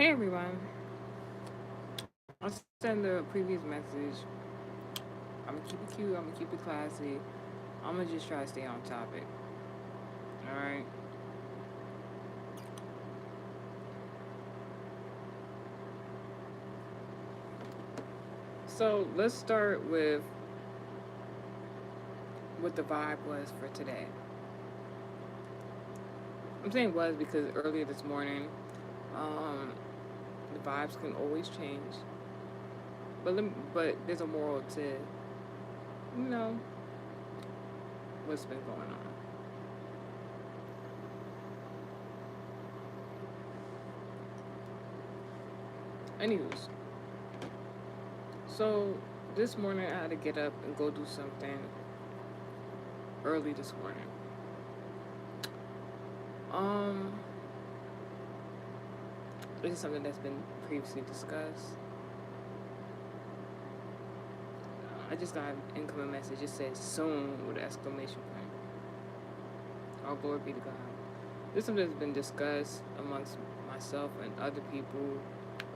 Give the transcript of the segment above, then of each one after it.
Hey everyone. I send the previous message. I'm gonna keep it cute. I'm gonna keep it classy. I'm gonna just try to stay on topic. All right. So let's start with what the vibe was for today. I'm saying was because earlier this morning, um, the vibes can always change. But there's a moral to you know what's been going on. Anyways, so this morning I had to get up and go do something early this morning. Um, this is something that's been previously discussed. I just got an incoming message. It says soon with an exclamation point. All glory be to God. This is something that's been discussed amongst myself and other people.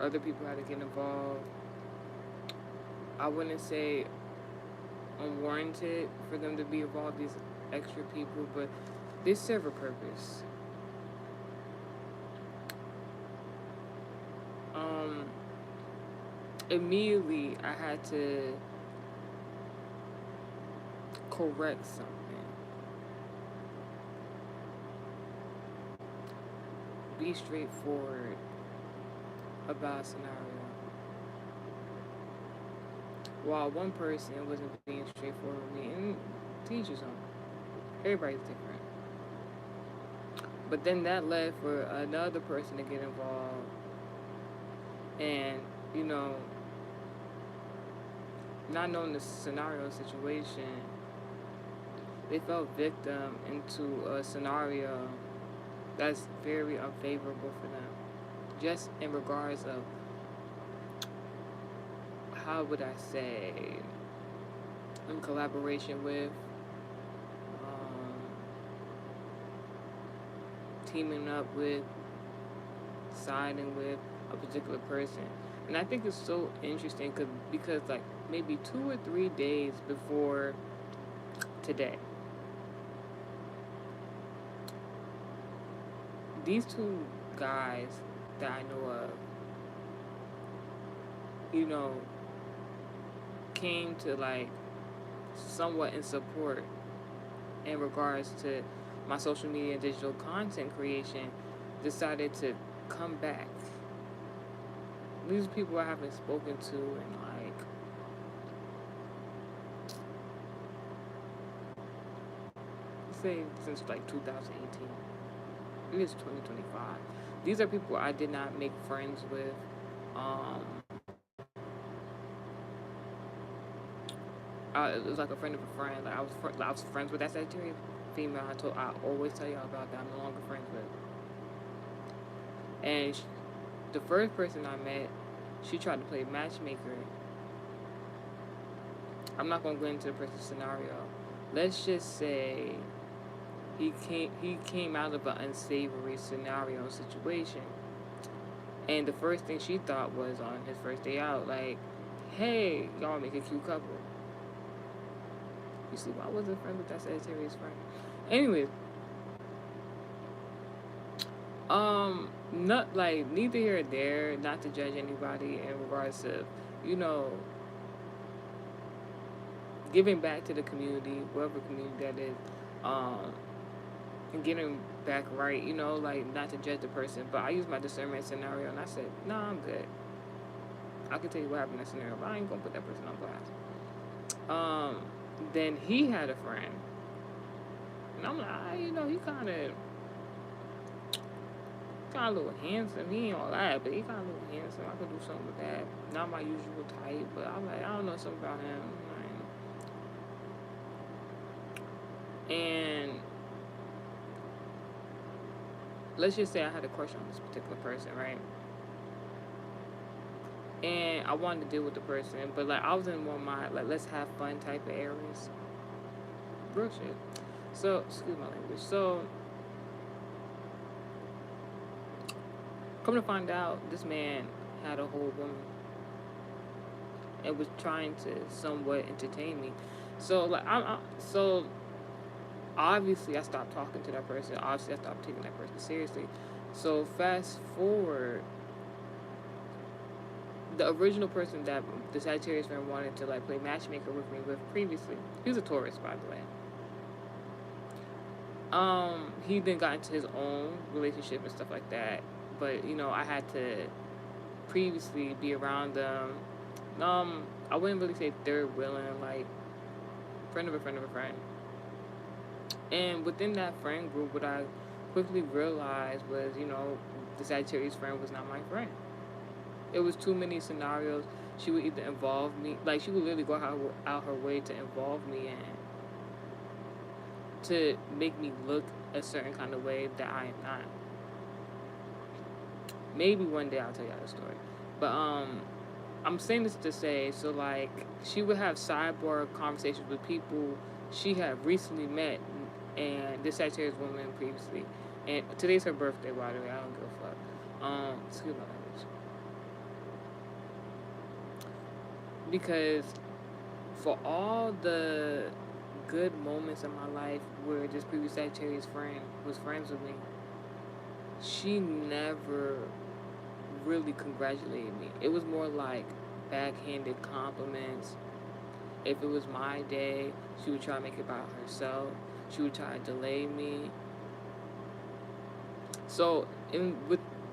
Other people had to get involved. I wouldn't say unwarranted for them to be involved, these extra people, but they serve a purpose. Um, Immediately I had to correct something. Be straightforward about a scenario. While one person wasn't being straightforward with me, and teachers on. Everybody's different. But then that led for another person to get involved, and you know, not knowing the scenario situation, they fell victim into a scenario that's very unfavorable for them. Just in regards of how would I say, in collaboration with, um, teaming up with, siding with a particular person. And I think it's so interesting because like maybe 2 or 3 days before today, these two guys that I know of, you know, came to like somewhat in support in regards to my social media and digital content creation, decided to come back. These people I haven't spoken to in like say since like 2018. It is 2025. These are people I did not make friends with. Um, it was like a friend of a friend. Like I was friends with that Sagittarius female. I always tell y'all about that. I'm no longer friends with. And the first person I met, she tried to play matchmaker. I'm not gonna go into the person's scenario. Let's just say he came out of an unsavory scenario situation, and the first thing she thought was on his first day out, like, hey, y'all make a cute couple. You see why I wasn't friends with that Sagittarius friend. Anyways, not like neither here or there, not to judge anybody in regards to, you know, giving back to the community, whatever community that is, um, and getting back right, like not to judge the person. But I used my discernment scenario and I said, nah, I'm good. I can tell you what happened in that scenario, but I ain't gonna put that person on blast. Then he had a friend. And I'm like, he kind of a little handsome. He ain't all that, but he kind of a little handsome. I could do something with that. Not my usual type, but I'm like, I don't know something about him. And let's just say I had a crush on this particular person, right? And I wanted to deal with the person, but like I was in one mind, like let's have fun type of areas. Real shit. So, excuse my language. So Come to find out, this man had a whole woman and was trying to somewhat entertain me. So like so obviously I stopped talking to that person. Obviously I stopped taking that person seriously. So fast forward, the original person that the Sagittarius friend wanted to like play matchmaker with me with previously, he was a Taurus, by the way. He then got into his own relationship and stuff like that. But I had to previously be around them. I wouldn't really say third wheeling, like friend of a friend of a friend. And within that friend group, what I quickly realized was, the Sagittarius friend was not my friend. It was too many scenarios. She would either involve me, like she would literally go out her way to involve me in, to make me look a certain kind of way that I am not. Maybe one day I'll tell y'all the story. But I'm saying this to say, so like she would have sidebar conversations with people she had recently met, and this Sagittarius woman previously. And today's her birthday, by the way. I don't give a fuck. Excuse my language. Because for all the good moments in my life where this previous Sagittarius friend was friends with me, she never really congratulated me. It was more like backhanded compliments. If it was my day, she would try to make it about herself. She would try to delay me. So,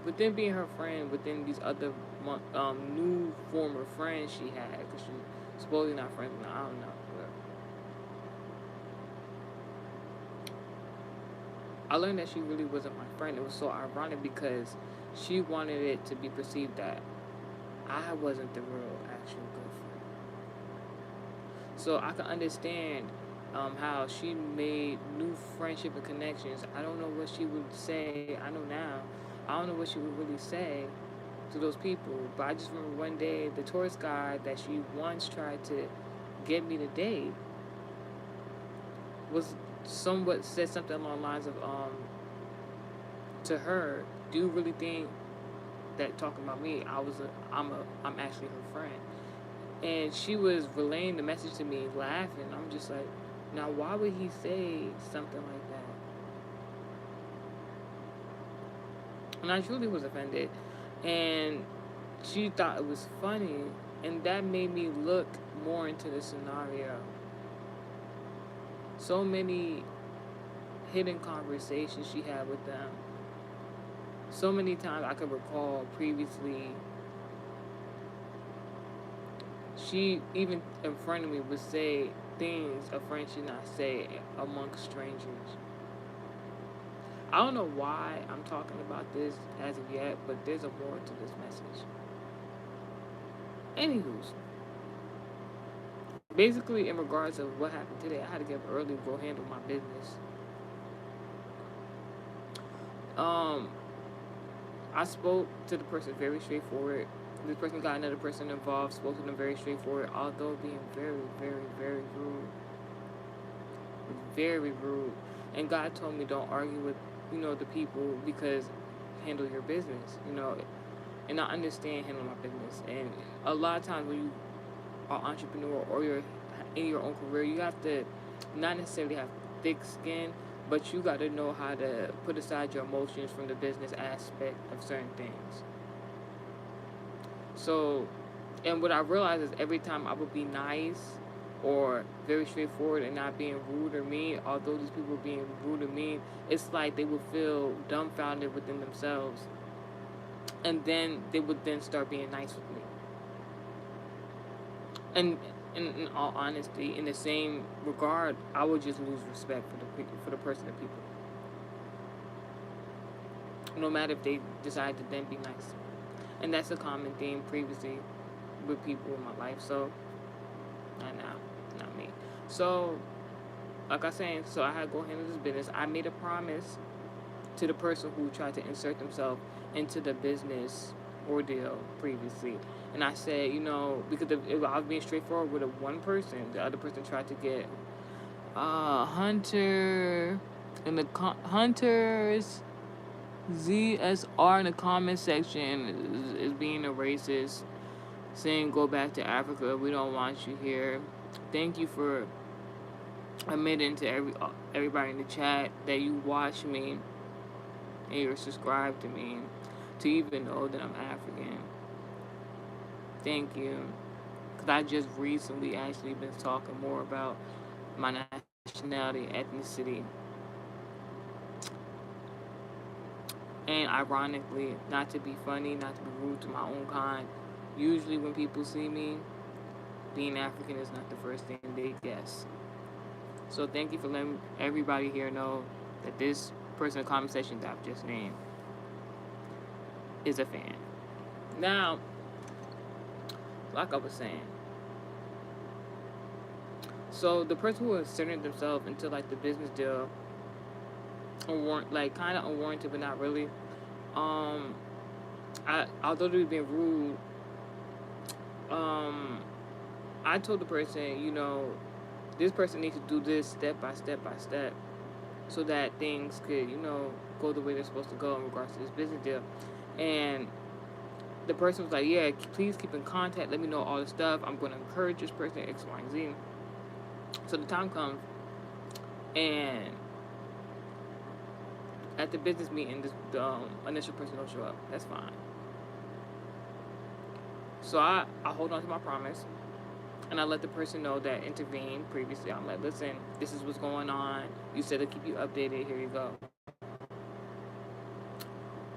within being her friend, within these other new former friends she had, because she's supposedly not friends with me, I don't know. I learned that she really wasn't my friend. It was so ironic because she wanted it to be perceived that I wasn't the real actual good friend. So I can understand how she made new friendship and connections. I don't know what she would say. I know now. I don't know what she would really say to those people. But I just remember one day the tourist guide that she once tried to get me to date was somewhat said something along the lines of to her, do you really think that talking about me, I'm actually her friend? And she was relaying the message to me laughing. I'm just like, now why would he say something like that? And I truly was offended. And she thought it was funny, and that made me look more into the scenario. So many hidden conversations she had with them. So many times I could recall previously, she even in front of me would say things a friend should not say amongst strangers. I don't know why I'm talking about this as of yet, but there's a more to this message. Anywho's, basically in regards of what happened today, I had to get up early to go handle my business. I spoke to the person very straightforward. This person got another person involved, spoke to them very straightforward, although being very, very, very rude. Very rude. And God told me don't argue with, the people, because handle your business, And I understand handling my business. And a lot of times when you are an entrepreneur or you're in your own career, you have to not necessarily have thick skin, but you got to know how to put aside your emotions from the business aspect of certain things. So, and what I realized is every time I would be nice or very straightforward and not being rude or mean, although these people were being rude or mean, it's like they would feel dumbfounded within themselves. And then they would then start being nice with me. And in all honesty, in the same regard, I would just lose respect for the person and people. No matter if they decide to then be nice. And that's a common theme previously with people in my life. So, not now, not me. So, like I was saying, so I had to go handle this business. I made a promise to the person who tried to insert themselves into the business ordeal previously. And I said, because I was being straightforward with one person. The other person tried to get Hunter and the Hunters ZSR in the comment section is being a racist, saying go back to Africa. We don't want you here. Thank you for admitting to everybody in the chat that you watch me and you're subscribed to me to even know that I'm African. Thank you. Because I just recently actually been talking more about my nationality, ethnicity. And ironically, not to be funny, not to be rude to my own kind, usually when people see me, being African is not the first thing they guess. So thank you for letting everybody here know that this person in the comment section that I've just named is a fan. Now, like I was saying, so the person who inserted themselves into like the business deal, like kind of unwarranted, but not really. Although they were being rude, I told the person, you know, this person needs to do this step by step by step, so that things could, you know, go the way they're supposed to go in regards to this business deal. And the person was like, yeah, please keep in contact. Let me know all the stuff. I'm going to encourage this person, X, Y, and Z. So the time comes, and at the business meeting, the initial person don't show up. That's fine. So I hold on to my promise, and I let the person know that intervened previously. I'm like, listen, this is what's going on. You said to keep you updated. Here you go.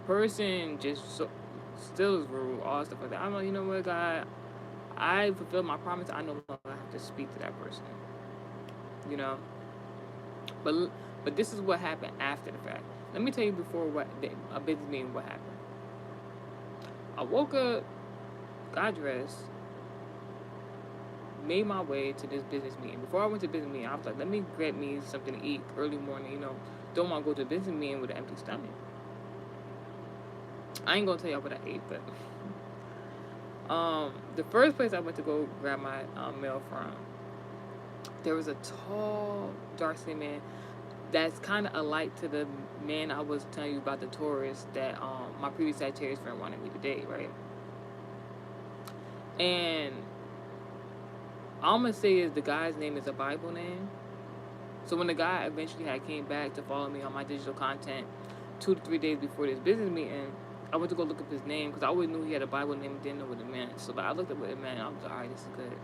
Person just still is rude, all stuff like that. I'm like, you know what, God, I fulfilled my promise. I no longer have to speak to that person. You know, but this is what happened after the fact. Let me tell you before a business meeting what happened. I woke up, got dressed, made my way to this business meeting. Before I went to the business meeting, I was like, let me get me something to eat early morning. You know, don't want to go to a business meeting with an empty stomach. I ain't gonna tell y'all what I ate, but the first place I went to go grab my mail from, there was a tall, dark-skinned man that's kind of alike to the man I was telling you about, the Taurus that my previous Sagittarius friend wanted me to date, right? And all I'm gonna say is the guy's name is a Bible name. So when the guy eventually came back to follow me on my digital content 2 to 3 days before this business meeting, I went to go look up his name because I always knew he had a Bible name and didn't know what it meant. So I looked up what it meant, and I was like, all right, this is good.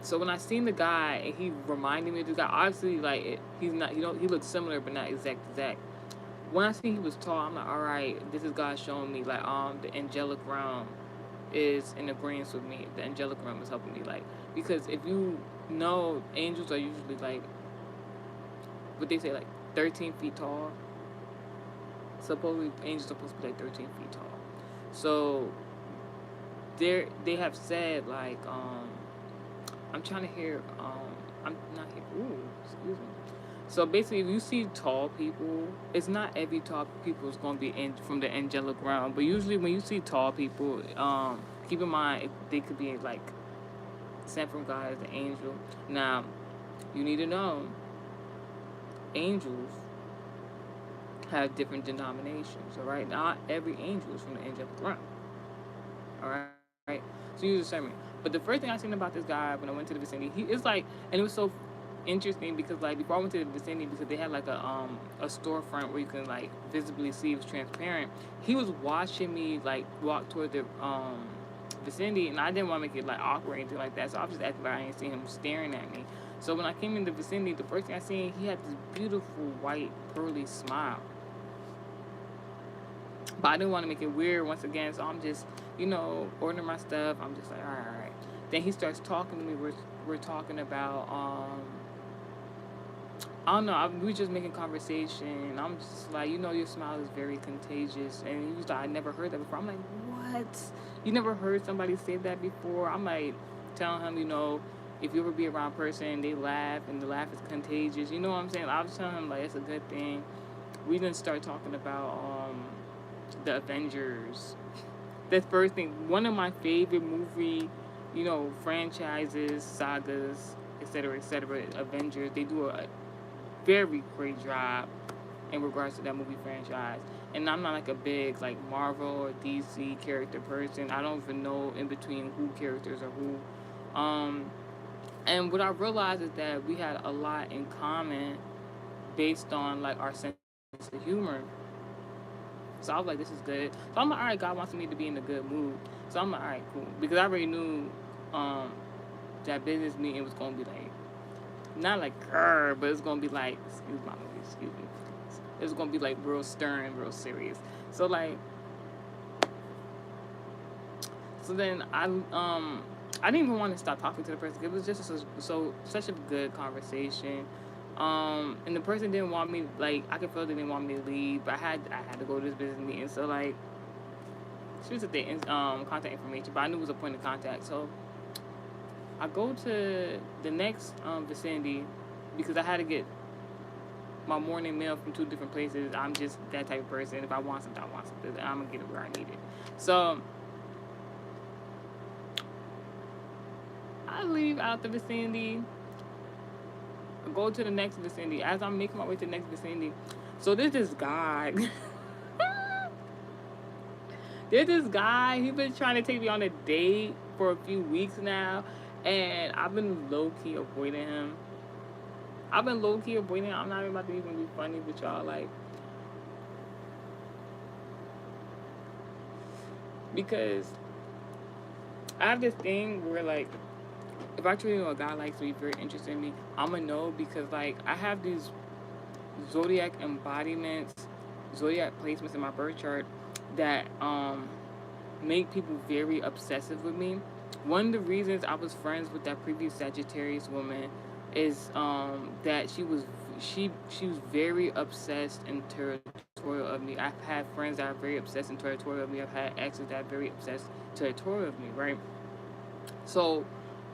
So when I seen the guy and he reminded me of this guy, obviously like he looks similar but not exact. When I seen he was tall, I'm like, all right, this is God showing me like the angelic realm is in agreement with me. The angelic realm is helping me, like, because if you know, angels are usually like what they say, like 13 feet tall. Supposedly angels are supposed to be like 13 feet tall. So they have said like I'm trying to hear I'm not here. Ooh, excuse me. So basically, if you see tall people, it's not every tall people is going to be from the angelic realm. But usually, when you see tall people, keep in mind they could be like sent from God as an angel. Now, you need to know, angels have different denominations. All right, not every angel is from the angelic realm. All right, so use discernment. But the first thing I seen about this guy when I went to the vicinity, he is like, and it was so interesting because like before I went to the vicinity, because they had like a storefront where you can like visibly see it was transparent. He was watching me like walk toward the vicinity, and I didn't want to make it like awkward or anything like that, so I was just acting like I didn't see him staring at me. So when I came in the vicinity, the first thing I seen, he had this beautiful white pearly smile. But I didn't want to make it weird once again, so I'm just, you know, ordering my stuff. I'm just like, all right. Then he starts talking to me. We're talking about, I don't know, we just making conversation. I'm just like, you know, your smile is very contagious. And he was like, I never heard that before. I'm like, what? You never heard somebody say that before? I'm like telling him, you know, if you ever be around a person, they laugh, and the laugh is contagious. You know what I'm saying? I was telling him, like, it's a good thing. We didn't start talking about the Avengers. The first thing, one of my favorite movie, you know, franchises, sagas, etc., Avengers. They do a very great job in regards to that movie franchise. And I'm not like a big like Marvel or DC character person. I don't even know in between who characters are who. And what I realized is that we had a lot in common based on like our sense of humor. So I was like, this is good. So I'm like, all right, God wants me to be in a good mood. So I'm like, all right, cool. Because I already knew um, that business meeting was going to be like, not like, but it's going to be like, excuse me. It's going to be like real stern, real serious. So like, so then I didn't even want to stop talking to the person. It was just such a good conversation. And the person didn't want me, like, I could feel they didn't want me to leave, but I had to go to this business meeting. So like, she was at the contact information, but I knew it was a point of contact. So I go to the next vicinity because I had to get my morning mail from 2 different places. I'm just that type of person. If I want something, I want something. I'm gonna get it where I need it. So I leave out the vicinity, go to the next vicinity. As I'm making my way to the next vicinity, so there's this guy. There's this guy. He's been trying to take me on a date for a few weeks now, and I've been low key avoiding him. I'm not even about to even be funny with y'all, like, because I have this thing where like, if I truly know a guy likes me, very interested in me, I'm gonna know because like I have these zodiac embodiments, zodiac placements in my birth chart that make people very obsessive with me. One of the reasons I was friends with that previous Sagittarius woman is that she was very obsessed and territorial of me. I've had friends that are very obsessed and territorial of me. I've had exes that are very obsessed territorial of me, right? So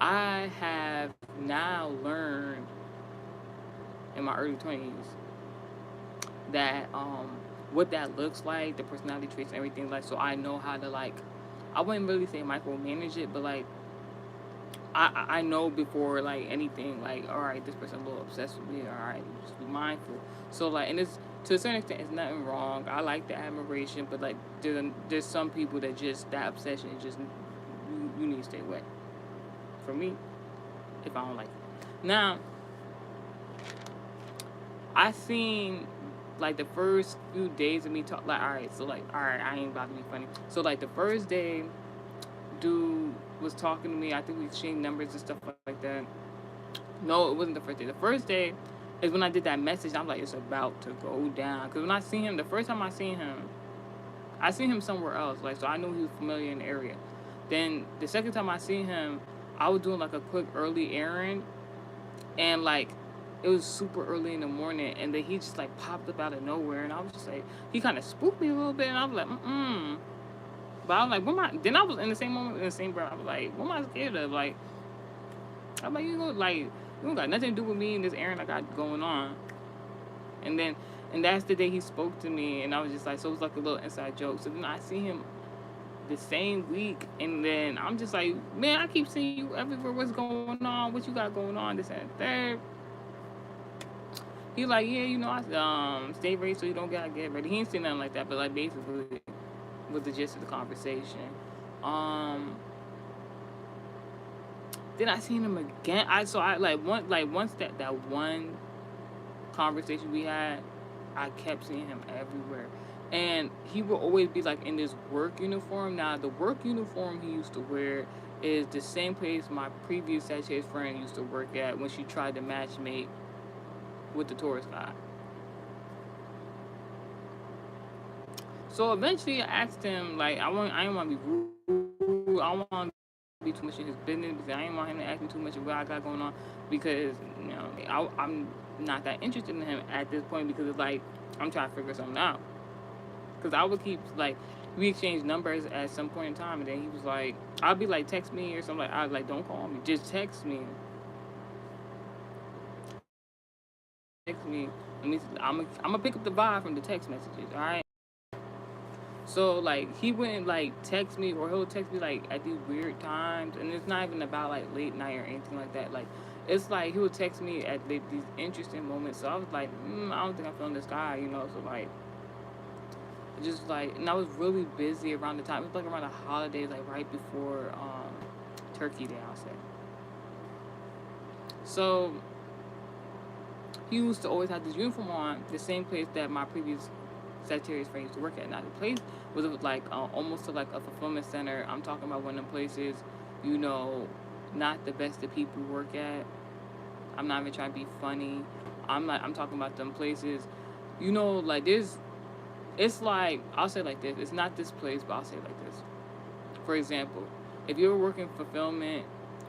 I have now learned in my early 20s that what that looks like, the personality traits and everything, like, so I know how to, like, I wouldn't really say micromanage it, but like I know before like anything, like, all right, this person a little obsessed with me, all right, just be mindful. So like, and it's, to a certain extent, it's nothing wrong. I like the admiration, but like there's some people that just, that obsession is just, you need to stay away. For me, if I don't like it. Now, I seen like the first few days of me talk, like, all right, so like, all right, I ain't about to be funny. So like the first day, dude was talking to me. I think we exchanged numbers and stuff like that. No, it wasn't the first day. The first day is when I did that message. I'm like, it's about to go down. Because when I seen him, the first time I seen him somewhere else. Like, so I knew he was familiar in the area. Then the second time I seen him, I was doing like a quick early errand. And like, it was super early in the morning. And then he just like popped up out of nowhere. And I was just like, he kind of spooked me a little bit. And I was like, But I was like, what am I? Then I was in the same moment, in the same breath, I was like, what am I scared of? Like, I'm like, you don't got nothing to do with me and this errand I got going on. And that's the day he spoke to me, and I was just like, so it was like a little inside joke. So then I see him the same week, and then I'm just like, man, I keep seeing you everywhere. What's going on? What you got going on? This and third. He like, yeah, I stay ready so you don't gotta get ready. He ain't say nothing like that, but like basically was the gist of the conversation. Then I seen him again. Once that one conversation we had, I kept seeing him everywhere. And he will always be like in this work uniform. Now the work uniform he used to wear is the same place my previous Sagittarius friend used to work at when she tried to matchmate with the Taurus guy. So eventually I asked him, like, I didn't want to be rude. I don't want to be too much in his business because I didn't want him to ask me too much of what I got going on because, I'm not that interested in him at this point because it's like, I'm trying to figure something out. Because I would keep, like, we exchanged numbers at some point in time, and then he was like, I'll be like, text me or something. Like, I was like, don't call me, just text me. Text me. I'm gonna pick up the vibe from the text messages, all right? So, like, he wouldn't, like, text me, or he'll text me, like, at these weird times, and it's not even about, like, late night or anything like that. Like, it's like he would text me at these interesting moments. So I was like, I don't think I'm feeling this guy, you know. So like, just like, and I was really busy around the time. It was like around the holidays, like right before Turkey Day, I'll say. So he used to always have this uniform on, the same place that my previous Sagittarius friend used to work at. Now the place was like almost to like a fulfillment center. I'm talking about one of them places, you know, not the best that people work at. I'm not even trying to be funny. I'm talking about them places, you know, like there's. It's like, I'll say it like this. It's not this place, but I'll say it like this. For example, if you're working fulfillment,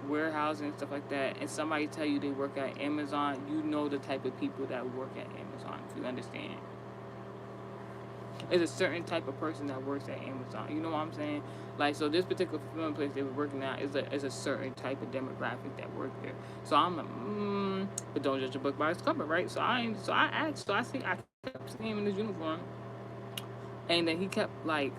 warehousing, and stuff like that, and somebody tell you they work at Amazon, you know the type of people that work at Amazon. If you understand, it's a certain type of person that works at Amazon. You know what I'm saying? Like, so this particular fulfillment place they were working at is a certain type of demographic that work there. So I'm like, but don't judge a book by its cover, right? So I asked, I kept seeing him in his uniform, and then he kept like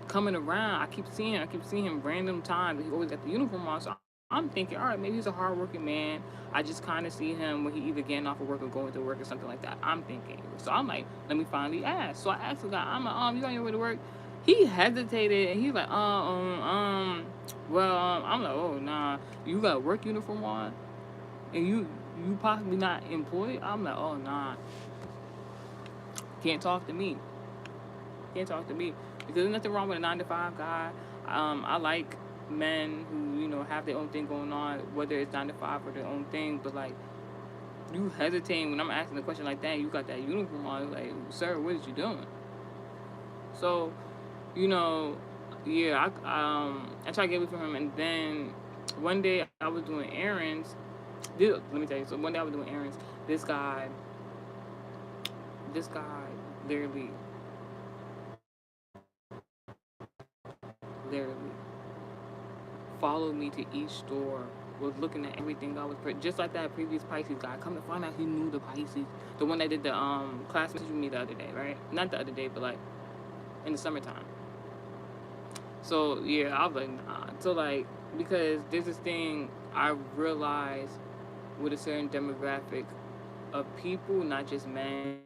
coming around. I keep seeing him random times. He always got the uniform on. So I'm thinking, all right, maybe he's a hardworking man. I just kind of see him when he either getting off of work or going to work or something like that. I'm thinking. So I'm like, let me finally ask. So I asked the guy, I'm like, you on your way to work? He hesitated and he's like, well, I'm like, oh nah, you got a work uniform on, and you possibly not employed? I'm like, oh nah, can't talk to me. Can't talk to me because there's nothing wrong with a 9 to 5 guy. I like men who, you know, have their own thing going on, whether it's 9 to 5 or their own thing. But like, you hesitating when I'm asking a question like that, you got that uniform on, like, sir, what is you doing? So, you know, yeah, I tried to get away from him, and then one day I was doing errands. Let me tell you. So one day I was doing errands. This guy, literally, literally followed me to each store, was looking at everything I was just like that previous Pisces guy. Come to find out he knew the Pisces, the one that did the class message with me the other day, right? Not the other day, but like in the summertime. So yeah, I was like, nah. So like, because there's this thing I realized with a certain demographic of people, not just men.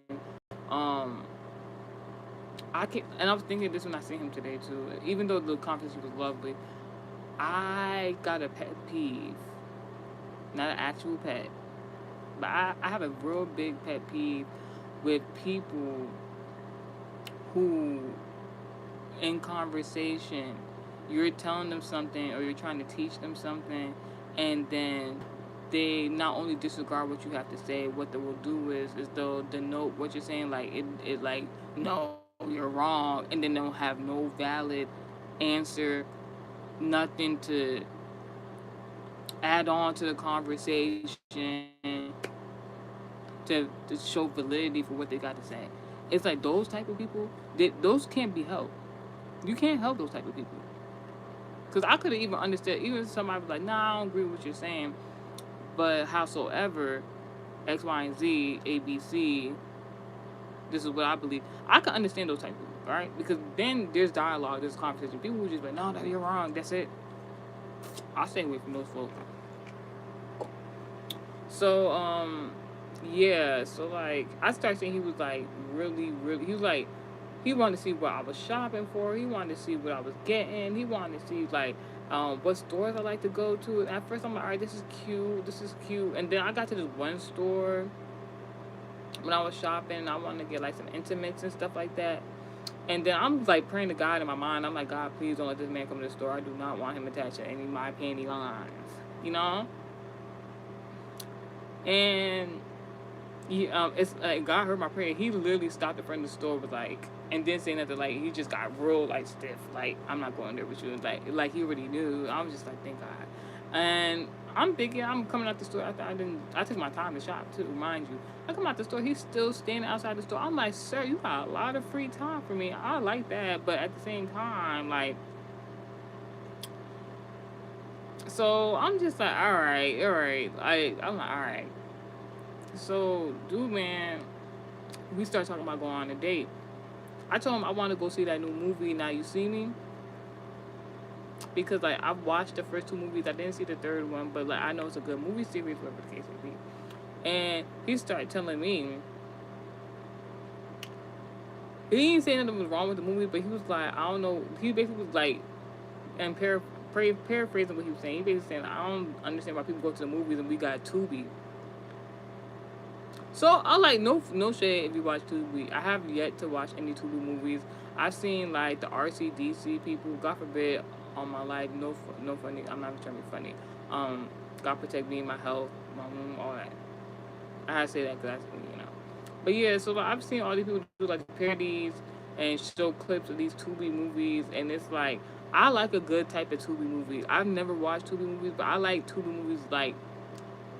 Um, I can, and I was thinking this when I seen him today too. Even though the conversation was lovely, I got a pet peeve, not an actual pet, but I have a real big pet peeve with people who, in conversation, you're telling them something or you're trying to teach them something, and then they not only disregard what you have to say, what they will do is they'll denote what you're saying, like it like, no, you're wrong, and then they'll have no valid answer, nothing to add on to the conversation to show validity for what they got to say. It's like those type of people, those can't be helped. You can't help those type of people. Because I could have even understood, even if somebody was like, nah, I don't agree with what you're saying, but howsoever, X, Y, and Z, A, B, C, this is what I believe. I can understand those type of people, right? Because then there's dialogue, there's conversation. People who just like, no, you're wrong, that's it. I'll stay away from those folks. So, yeah, so like, I started saying he was like really, he was like, he wanted to see what I was shopping for. He wanted to see what I was getting. He wanted to see like what stores I like to go to. And at first I'm like, all right, this is cute. And then I got to this one store when I was shopping. I wanted to get like some intimates and stuff like that. And then I'm like praying to God in my mind. I'm like, God, please don't let this man come to the store. I do not want him attached to any of my panty lines, you know. And it's like God heard my prayer. He literally stopped in front of the store, was like, and didn't say nothing. Like, he just got real like stiff. Like, I'm not going there with you. Like he already knew. I was just like, thank God. And I'm thinking I'm coming out the store after I took my time to shop too, mind you. I come out the store, he's still standing outside the store. I'm like, sir, you got a lot of free time for me. I like that, but at the same time, like, so I'm just like, all right. I'm like, all right. So, dude, man, we start talking about going on a date. I told him I want to go see that new movie, Now You See Me. because like I've watched the first two movies. I didn't see the third one, but like I know it's a good movie series, whatever the case may be. And he started telling me he didn't say nothing was wrong with the movie, but he was like, I don't know. He basically was like, and paraphrasing what he was saying. He basically saying, I don't understand why people go to the movies and we got Tubi. So I like no shade if you watch Tubi. I have yet to watch any Tubi movies. I've seen like the RCDC people. God forbid on my life. No funny. I'm not trying to be funny. God protect me, my health, my womb, all that. I had to say that because that's. But yeah, so like, I've seen all these people do like parodies and show clips of these Tubi movies, and it's like I like a good type of Tubi movie. I've never watched Tubi movies, but I like Tubi movies like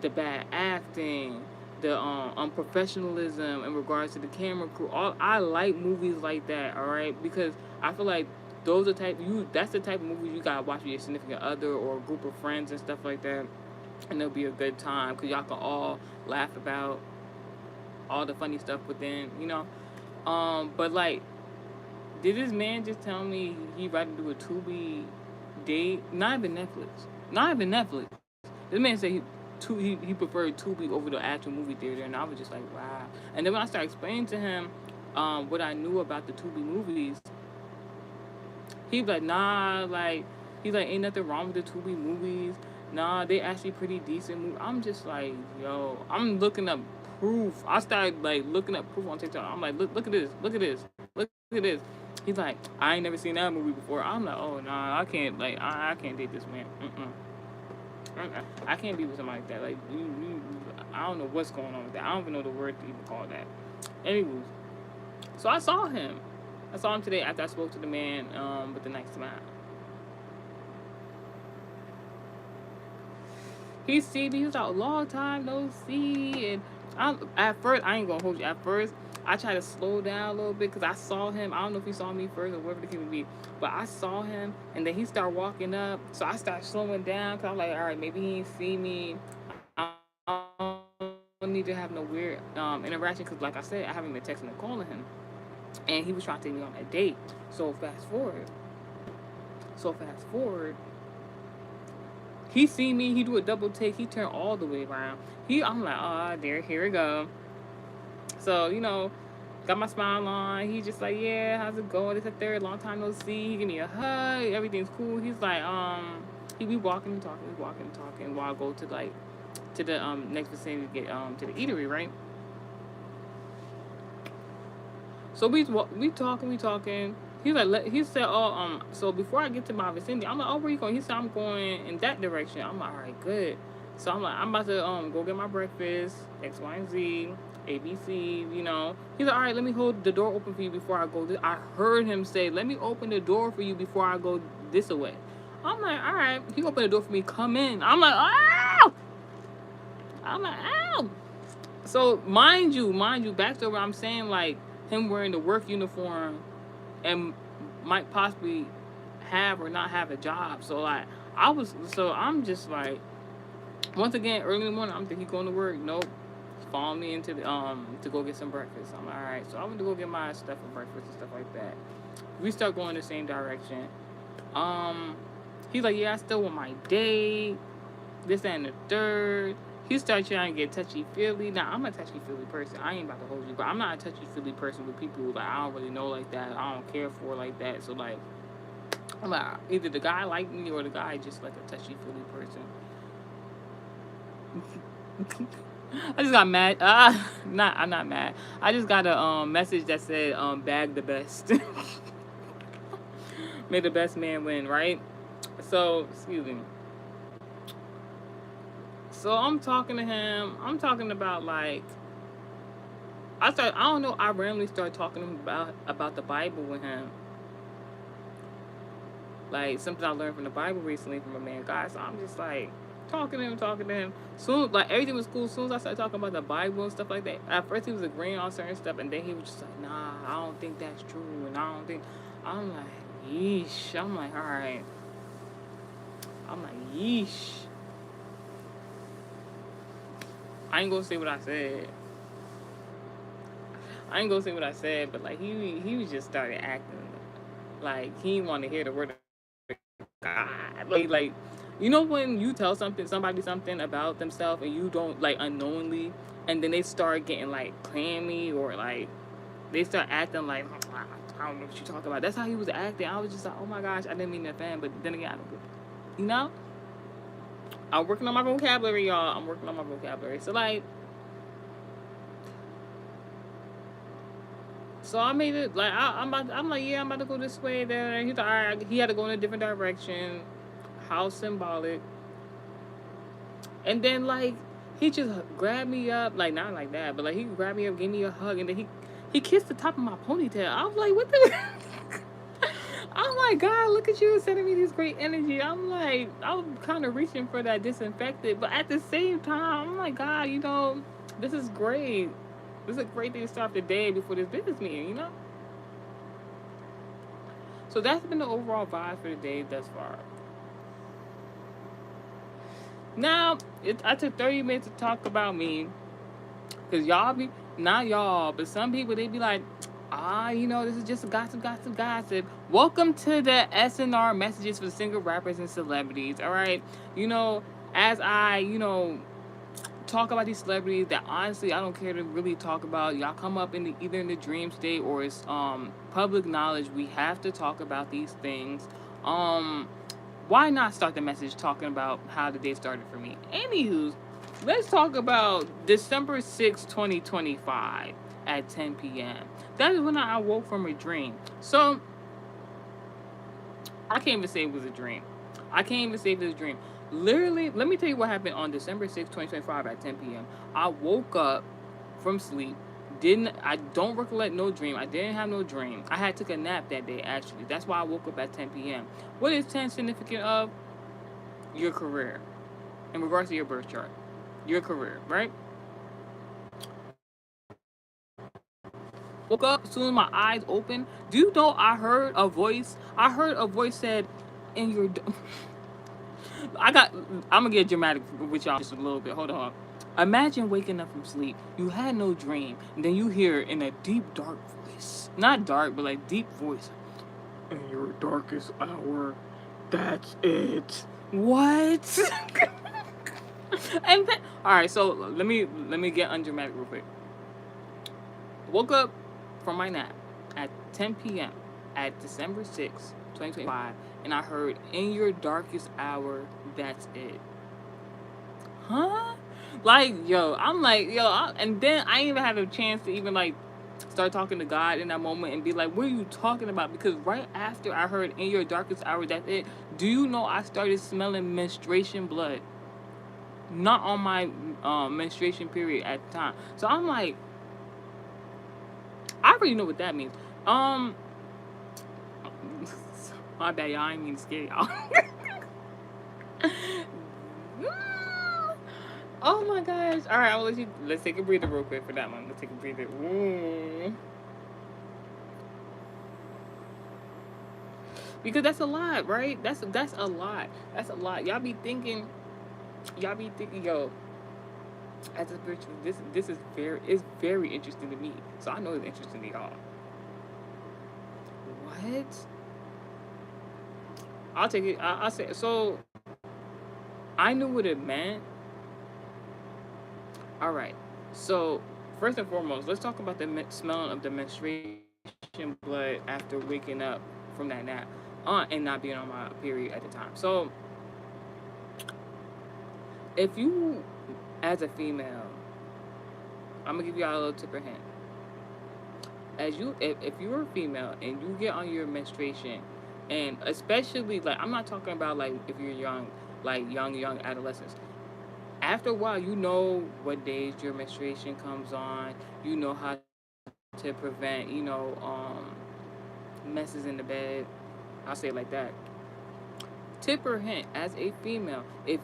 the bad acting, the unprofessionalism in regards to the camera crew. All I like movies like that, all right, because I feel like that's the type of movies you gotta watch with your significant other or a group of friends and stuff like that, and it'll be a good time because y'all can all laugh about all the funny stuff within. But like, did this man just tell me he about to do a Tubi date? Not even Netflix. Not even Netflix. This man said he preferred Tubi over the actual movie theater, and I was just like, wow. And then when I started explaining to him what I knew about the Tubi movies, he was like, nah, like he's like, ain't nothing wrong with the Tubi movies. Nah, they actually pretty decent movies. I'm just like, yo, I'm looking up proof. I started like looking up proof on TikTok. I'm like, look at this, look at this, look at this. He's like, I ain't never seen that movie before. I'm like, oh nah, I can't like I can't date this man. I can't be with somebody like that. Like I don't know what's going on with that. I don't even know the word to even call that. Anyways, so I saw him. I saw him today after I spoke to the man with the nice smile. He see me. He was like, long time no see. And at first, I ain't gonna hold you. At first, I tried to slow down a little bit because I saw him. I don't know if he saw me first or whatever the case may be, but I saw him, and then he started walking up. So I started slowing down because I'm like, all right, maybe he didn't see me. I don't need to have no weird interaction because, like I said, I haven't been texting or calling him, and he was trying to take me on a date. So fast forward. He see me, he do a double take, he turned all the way around. I'm like, here we go. So, got my smile on. He just like, yeah, how's it going? It's a third, long time no see. He give me a hug, everything's cool. He's like, he be walking and talking while I go to the next vicinity to get to the eatery, right? So we talking. He's like, he said, so before I get to my vicinity, I'm like, where you going? He said, I'm going in that direction. I'm like, all right, good. So I'm like, I'm about to go get my breakfast, X, Y, and Z, ABC, He's like, all right, let me hold the door open for you before I go. I heard him say, let me open the door for you before I go this away. I'm like, all right. He opened the door for me, come in. I'm like, ow! So mind you, backstory, I'm saying like him wearing the work uniform and might possibly have or not have a job. So like I'm just like, once again, early in the morning, I'm thinking he going to work. Nope. Follow me into the to go get some breakfast. I'm like, all right. So I went to go get my stuff for breakfast and stuff like that. We start going the same direction. He's like, yeah, I still want my date. This and the third. He started trying to get touchy-feely. Now, I'm a touchy-feely person. I ain't about to hold you, but I'm not a touchy-feely person with people who, like, I don't really know like that. I don't care for like that. So, like, I'm like, either the guy like me or the guy just, like, a touchy-feely person. I just got mad. I'm not mad. I just got a message that said, bag the best. May the best man win, right? So, excuse me. So I'm talking to him. I'm talking about like I randomly started talking to him about the Bible with him. Like something I learned from the Bible recently from a man guy. So I'm just like talking to him. Soon like everything was cool. As soon as I started talking about the Bible and stuff like that, at first he was agreeing on certain stuff, and then he was just like, nah, I don't think that's true, and I don't think. I'm like, yeesh. I'm like, all right. I'm like, yeesh. I ain't gonna say what I said, but like he was just started acting like he didn't want to hear the word God, like, you know when you tell somebody something about themselves and you don't like unknowingly, and then they start getting like clammy or like they start acting like I don't know what you talking about. That's how he was acting. I was just like, oh my gosh, I didn't mean to offend, but then again, I don't, you know, I'm working on my vocabulary, y'all. I'm working on my vocabulary. So like, so I made it like I'm like, yeah, I'm about to go this way. Then he's like, all right, he had to go in a different direction. How symbolic. And then like he just grabbed me up, like not like that, but like he grabbed me up, gave me a hug, and then he kissed the top of my ponytail. I was like, what the? Oh my God, look at you sending me this great energy. I'm like, I'm kind of reaching for that disinfectant, but at the same time, I'm like, God, you know, this is great. This is a great day to start the day before this business meeting, you know? So that's been the overall vibe for the day thus far. Now, I took 30 minutes to talk about me. Because y'all be, not y'all, but some people, they be like, you know, this is just gossip, gossip, gossip. Welcome to the SNR messages for single rappers and celebrities, all right? You know, as I, you know, talk about these celebrities that honestly I don't care to really talk about. Y'all come up in either in the dream state or it's public knowledge. We have to talk about these things. Why not start the message talking about how the day started for me? Anywho, let's talk about December 6th, 2025 at 10 p.m. That is when I awoke from a dream. So I can't even say it was a dream. I can't even say it was a dream. Literally, let me tell you what happened on December 6th, 2025 at 10 p.m. I woke up from sleep. I don't recollect no dream. I didn't have no dream. I had took a nap that day actually. That's why I woke up at 10 p.m. What is 10 significant of? Your career. In regards to your birth chart. Your career, right? Woke up, as soon as my eyes opened. Do you know I heard a voice? I heard a voice said, in your I'm gonna get dramatic with y'all just a little bit. Hold on. Imagine waking up from sleep. You had no dream, and then you hear in a deep, dark voice. Not dark, but like deep voice. In your darkest hour, that's it. What? And then, all right, so let me get undramatic real quick. Woke up from my nap at 10 p.m. at December 6th, 2025, and I heard in your darkest hour, that's it. Huh? Like, yo, I'm like, and then I didn't even have a chance to even like start talking to God in that moment and be like, what are you talking about? Because right after I heard in your darkest hour, that's it. Do you know I started smelling menstruation blood? Not on my menstruation period at the time. So I'm like, I already know what that means. My bad, y'all. I ain't mean to scare y'all. Oh my gosh. All right, let's take a breather real quick for that one. Let's take a breather. Because that's a lot, right? That's a lot. That's a lot. Y'all be thinking, yo, as a spiritual, this is very interesting to me. So I know it's interesting to y'all. What? I'll take it. I'll say so. I knew what it meant. All right. So first and foremost, let's talk about the smelling of the menstruation blood after waking up from that nap, and not being on my period at the time. So if you, as a female, I'm gonna give y'all a little tip or hint. If you're a female and you get on your menstruation, and especially like I'm not talking about like if you're young, like young adolescents. After a while, you know what days your menstruation comes on. You know how to prevent, messes in the bed. I'll say it like that. Tip or hint, as a female, if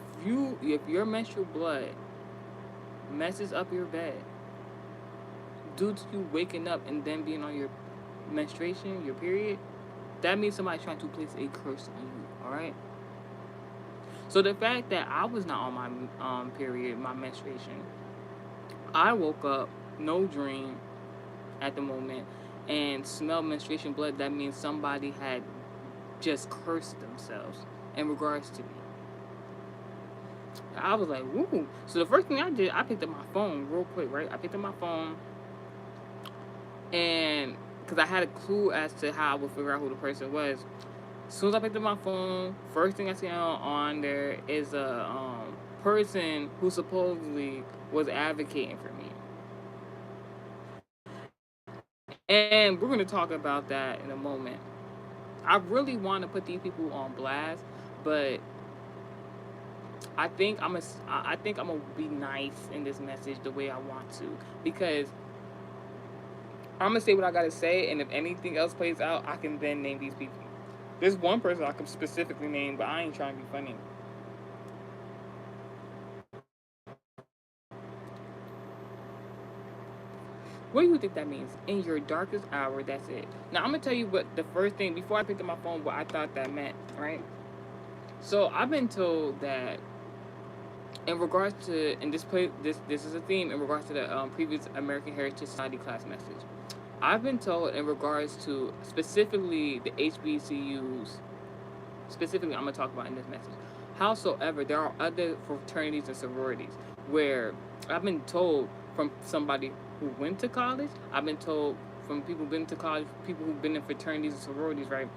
your menstrual blood messes up your bed due to you waking up and then being on your menstruation, your period, that means somebody's trying to place a curse on you. All right. So the fact that I was not on my period, my menstruation, I woke up, no dream at the moment, and smelled menstruation blood. That means somebody had just cursed themselves. in regards to me. I was like, woo. So the first thing I did, I picked up my phone real quick, right? I picked up my phone, and because I had a clue as to how I would figure out who the person was. As soon as I picked up my phone, first thing I see on there is a person who supposedly was advocating for me. And we're going to talk about that in a moment. I really want to put these people on blast, but I think I'm gonna be nice in this message the way I want to, because I'm gonna say what I gotta say, and if anything else plays out, I can then name these people. There's one person I can specifically name, but I ain't trying to be funny. What do you think that means? In your darkest hour, that's it. Now, I'm going to tell you what the first thing, before I picked up my phone, what I thought that meant, right? So, I've been told that in regards to, and this is a theme in regards to the previous American Heritage Society class message. I've been told in regards to specifically the HBCUs, specifically I'm going to talk about in this message. Howsoever, there are other fraternities and sororities where I've been told from somebody who went to college, I've been told from people who've been to college, people who've been in fraternities and sororities, right?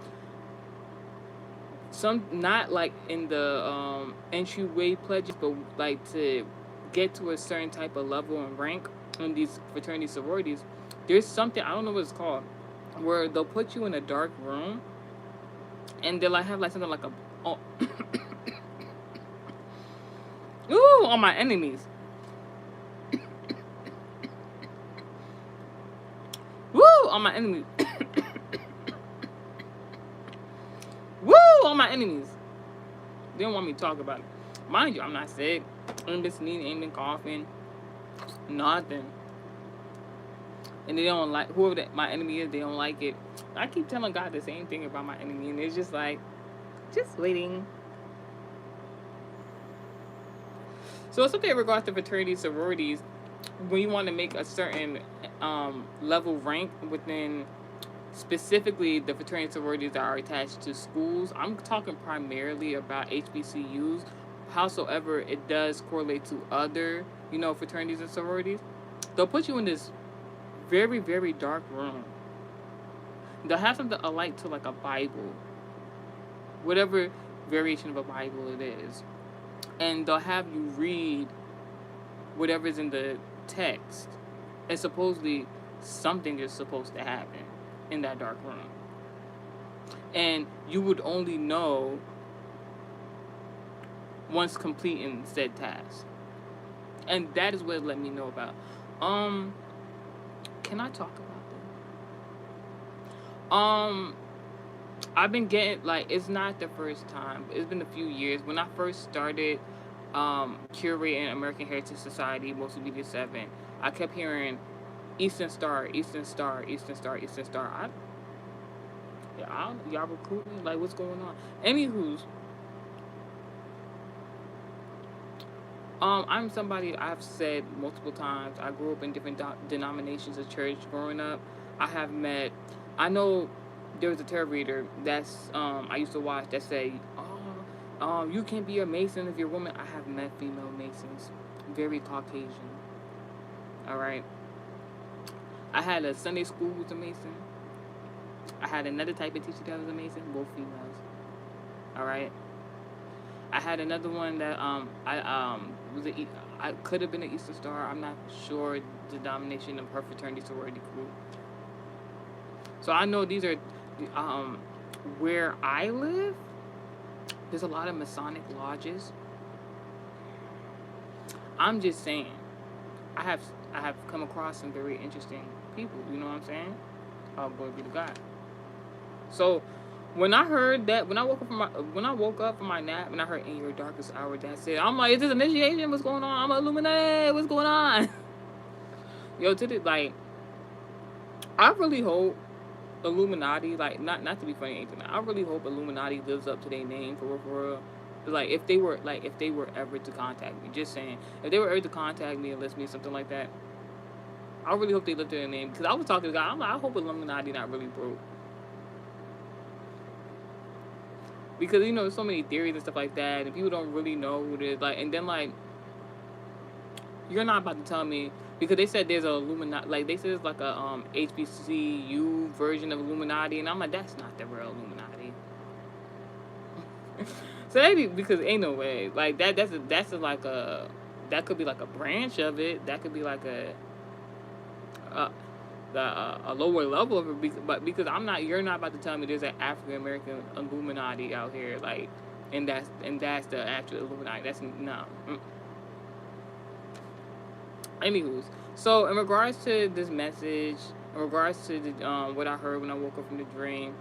Some, not like in the entryway pledges, but like to get to a certain type of level and rank in these fraternities, sororities, there's something, I don't know what it's called, where they'll put you in a dark room and they'll like have like something like a ooh, on my enemies. Woo, on my enemies. Woo, on my enemies. They don't want me to talk about it. Mind you, I'm not sick. I ain't been sneezing, ain't been coughing. Nothing. And they don't like, whoever that my enemy is, they don't like it. I keep telling God the same thing about my enemy, and it's just like, just waiting. So it's okay in regards to fraternities, sororities, when you want to make a certain level rank within specifically the fraternity sororities that are attached to schools. I'm talking primarily about HBCUs. Howsoever, it does correlate to other, fraternities and sororities. They'll put you in this very, very dark room. They'll have something alike to like a Bible, whatever variation of a Bible it is. And they'll have you read whatever's in the text. And supposedly something is supposed to happen in that dark room. And you would only know once completing said task. And that is what it let me know about. Can I talk about that? I've been getting, like, it's not the first time. It's been a few years. When I first started curating American Heritage Society, Multimedia 7, I kept hearing Eastern Star, Eastern Star, Eastern Star, Eastern Star. Y'all recruit me? Like, what's going on? Anywho's, I'm somebody I've said multiple times. I grew up in different denominations of church growing up. I know there was a tarot reader that's, I used to watch that say, you can't be a Mason if you're a woman. I have met female Masons, very Caucasian. All right. I had a Sunday school who was a Mason. I had another type of teacher that was a Mason, both females. All right. I had another one that I could have been an Eastern Star. I'm not sure the denomination of her fraternity sorority group. So I know these are where I live. There's a lot of Masonic lodges. I'm just saying, I have come across some very interesting people. You know what I'm saying? Oh, glory be to God. So when I heard that, when I woke up from my nap and I heard "In Your Darkest Hour," that's it. I'm like, is this initiation? What's going on? I'm an Illuminati. What's going on? Yo, like, I really hope Illuminati, like, not to be funny, anything. I really hope Illuminati lives up to their name for real. Like, if they were ever to contact me, just saying, if they were ever to contact me and list me something like that, I really hope they live to their name. Because I was talking to the guy, I'm like, I hope Illuminati not really broke. because you know there's so many theories and stuff like that, and people don't really know who it is. Like, and then like you're not about to tell me because they said there's a Illuminati, like they said it's like a HBCU version of Illuminati, and I'm like, that's not the real Illuminati. So maybe because ain't no way like like a that could be like a branch of it. That could be like a a lower level of it. But because you're not about to tell me there's an African American Illuminati out here, like, and that's the actual Illuminati. That's no. Anywho's, so in regards to this message, in regards to what I heard when I woke up from the dream,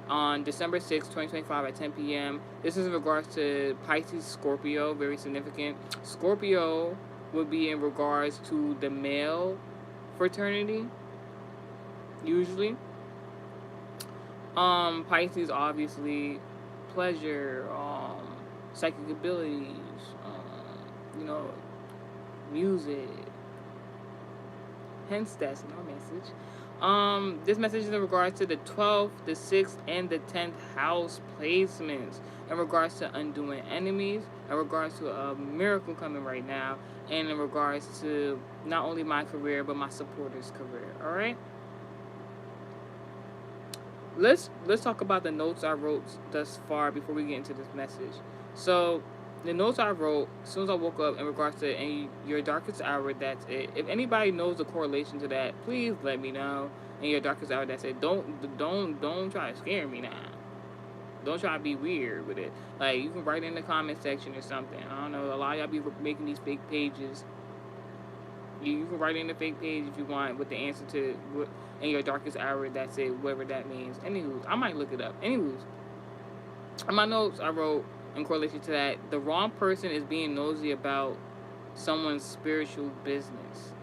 on December 6th, 2025 at 10 p.m. This is in regards to Pisces, Scorpio, very significant. Scorpio would be in regards to the male fraternity, usually. Pisces, obviously, pleasure, psychic abilities, you know, music. Hence, that's no message. This message is in regards to the 12th, the 6th, and the 10th house placements. In regards to undoing enemies, in regards to a miracle coming right now, and in regards to not only my career but my supporters' career. All right. Let's talk about the notes I wrote thus far before we get into this message. So the notes I wrote as soon as I woke up in regards to your darkest hour, that's it. If anybody knows the correlation to that, please let me know. In your darkest hour, that's it. Don't try to scare me now. Don't try to be weird with it. Like, you can write in the comment section or something. I don't know. A lot of y'all be making these fake pages. You can write in the fake page if you want with the answer to what in your darkest hour. That's it. Whatever that means. Anywho, I might look it up. Anywho, in my notes I wrote in correlation to that, the wrong person is being nosy about someone's spiritual business.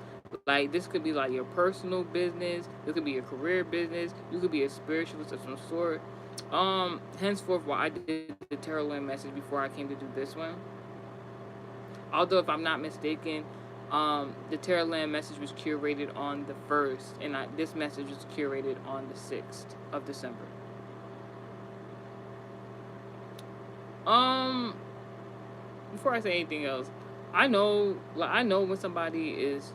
Like, this could be like your personal business. This could be your career business. You could be a spiritualist of some sort. Henceforth, while I did the tarot land message before I came to do this one, although if I'm not mistaken, the tarot land message was curated on the 1st, and this message was curated on the 6th of December. Before I say anything else, I know when somebody is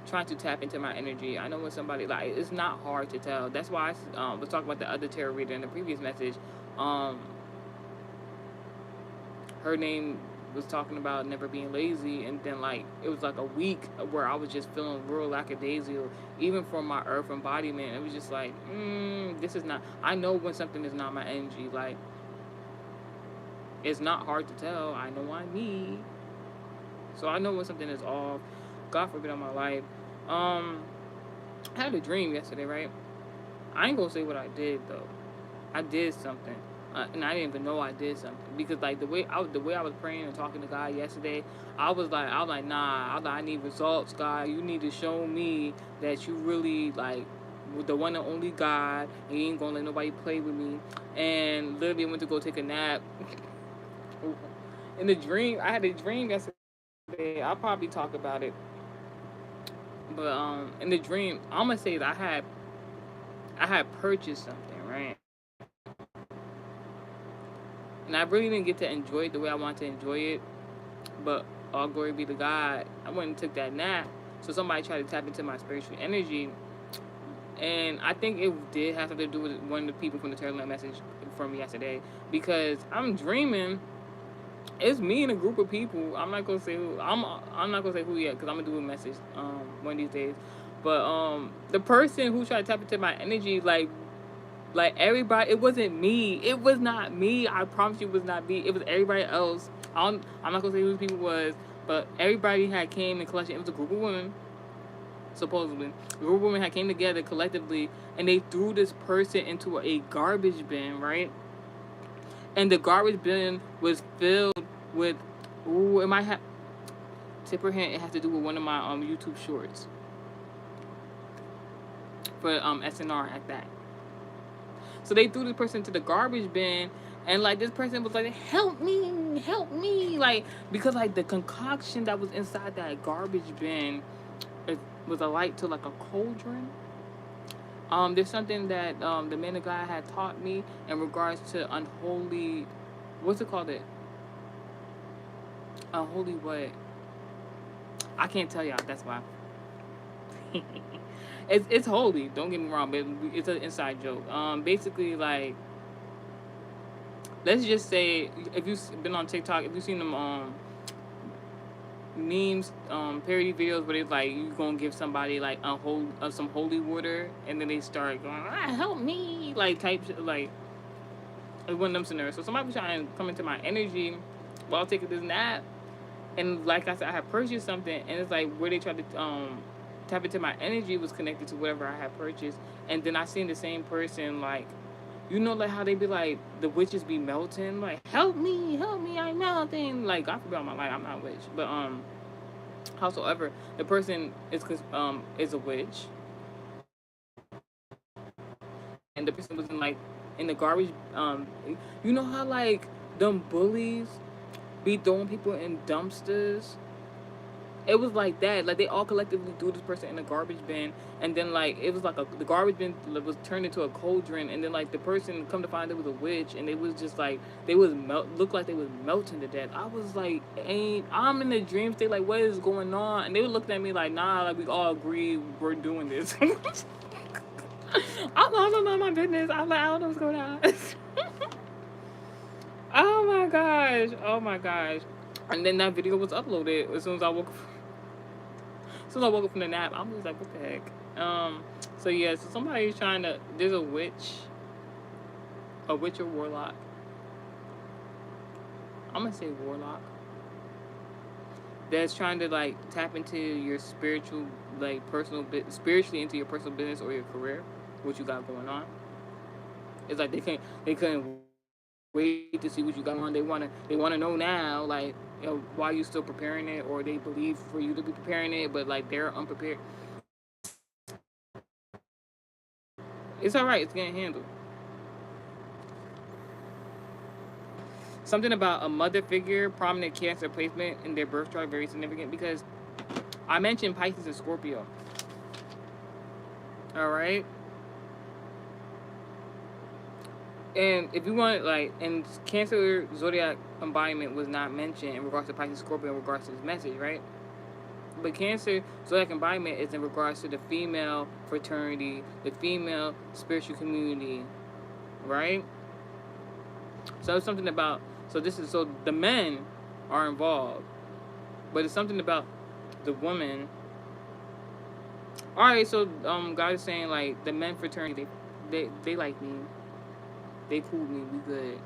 trying to tap into my energy. I know when somebody, like, it's not hard to tell. That's why I was talking about the other tarot reader in the previous message. Her name was talking about never being lazy, and then like it was like a week where I was just feeling real lackadaisical, even for my earth embodiment. It was just like, this is not. I know when something is not my energy. Like, it's not hard to tell. I know I'm me, so I know when something is off. God forbid on my life. I had a dream yesterday, right? I ain't gonna say what I did though. I did something. And I didn't even know I did something, because like the way I was praying and talking to God yesterday, I was like, nah, I need results, God. You need to show me that you really like the one and only God, and you ain't gonna let nobody play with me. And literally went to go take a nap. In the dream, I had a dream yesterday. I'll probably talk about it, but in the dream, I'm gonna say that I had purchased something, right? And I really didn't get to enjoy it the way I wanted to enjoy it. But all glory be to God, I went and took that nap. So somebody tried to tap into my spiritual energy. And I think it did have something to do with one of the people from the Tarot message from yesterday. Because I'm dreaming, it's me and a group of people. I'm not gonna say who. I'm not gonna say who yet, because I'm gonna do a message one of these days. But the person who tried to tap into my energy, like everybody, it wasn't me. It was not me. I promise you, it was not me. It was everybody else. I'm not gonna say who the people was, but everybody had came and collected. It was a group of women, supposedly. A group of women had came together collectively, and they threw this person into a garbage bin, right? And the garbage bin was filled with, it might have, tip her hand, it has to do with one of my YouTube shorts for SNR at that. So they threw this person to the garbage bin, and like this person was like, help me, like, because like the concoction that was inside that garbage bin was a light to like a cauldron. There's something that the man of God had taught me in regards to unholy what's it called? It holy what? I can't tell y'all. That's why. It's holy. Don't get me wrong, but it's an inside joke. Basically, like, let's just say if you've been on TikTok, if you've seen them memes, parody videos where they like you gonna give somebody like some holy water, and then they start going, help me, like type shit, like one of them scenarios. So somebody was trying to come into my energy while taking this nap, and like I said, I had purchased something, and it's like where they tried to tap into my energy was connected to whatever I had purchased, and then I seen the same person like. You know, like how they be like the witches be melting, like help me, I'm melting. Like I forgot my life, I'm not a witch, but howsoever the person is a witch, and the person was in the garbage. You know how like them bullies be throwing people in dumpsters. It was like that. Like they all collectively threw this person in a garbage bin, and then like it was like the garbage bin was turned into a cauldron, and then like the person come to find it was a witch, and they was just like they was looked like they was melting to death. I was like, ain't I'm in the dream state, like what is going on? And they were looking at me like, nah, like we all agree we're doing this. I'm on my business. I'm like, I don't know what's going on. Oh my gosh. Oh my gosh. And then that video was uploaded as soon as I woke up. As soon as I woke up from the nap, I was like, what the heck? So yeah, so somebody's trying to there's a witch or warlock. I'm gonna say warlock. That's trying to like tap into your spiritual, like spiritually into your personal business or your career, what you got going on. It's like they couldn't wait to see what you got on. They wanna know now, like, you know, why you still preparing it, or they believe for you to be preparing it, but like they're unprepared. It's all right. It's getting handled. Something about a mother figure, prominent Cancer placement in their birth chart, very significant because I mentioned Pisces and Scorpio. All right. And if you want, like, and Cancer zodiac embodiment was not mentioned in regards to Pisces Scorpio in regards to this message, right? But Cancer zodiac embodiment is in regards to the female fraternity, the female spiritual community, right? So it's something about so the men are involved, but it's something about the woman. All right, so God is saying like the men fraternity, they like me, they cool me, we good.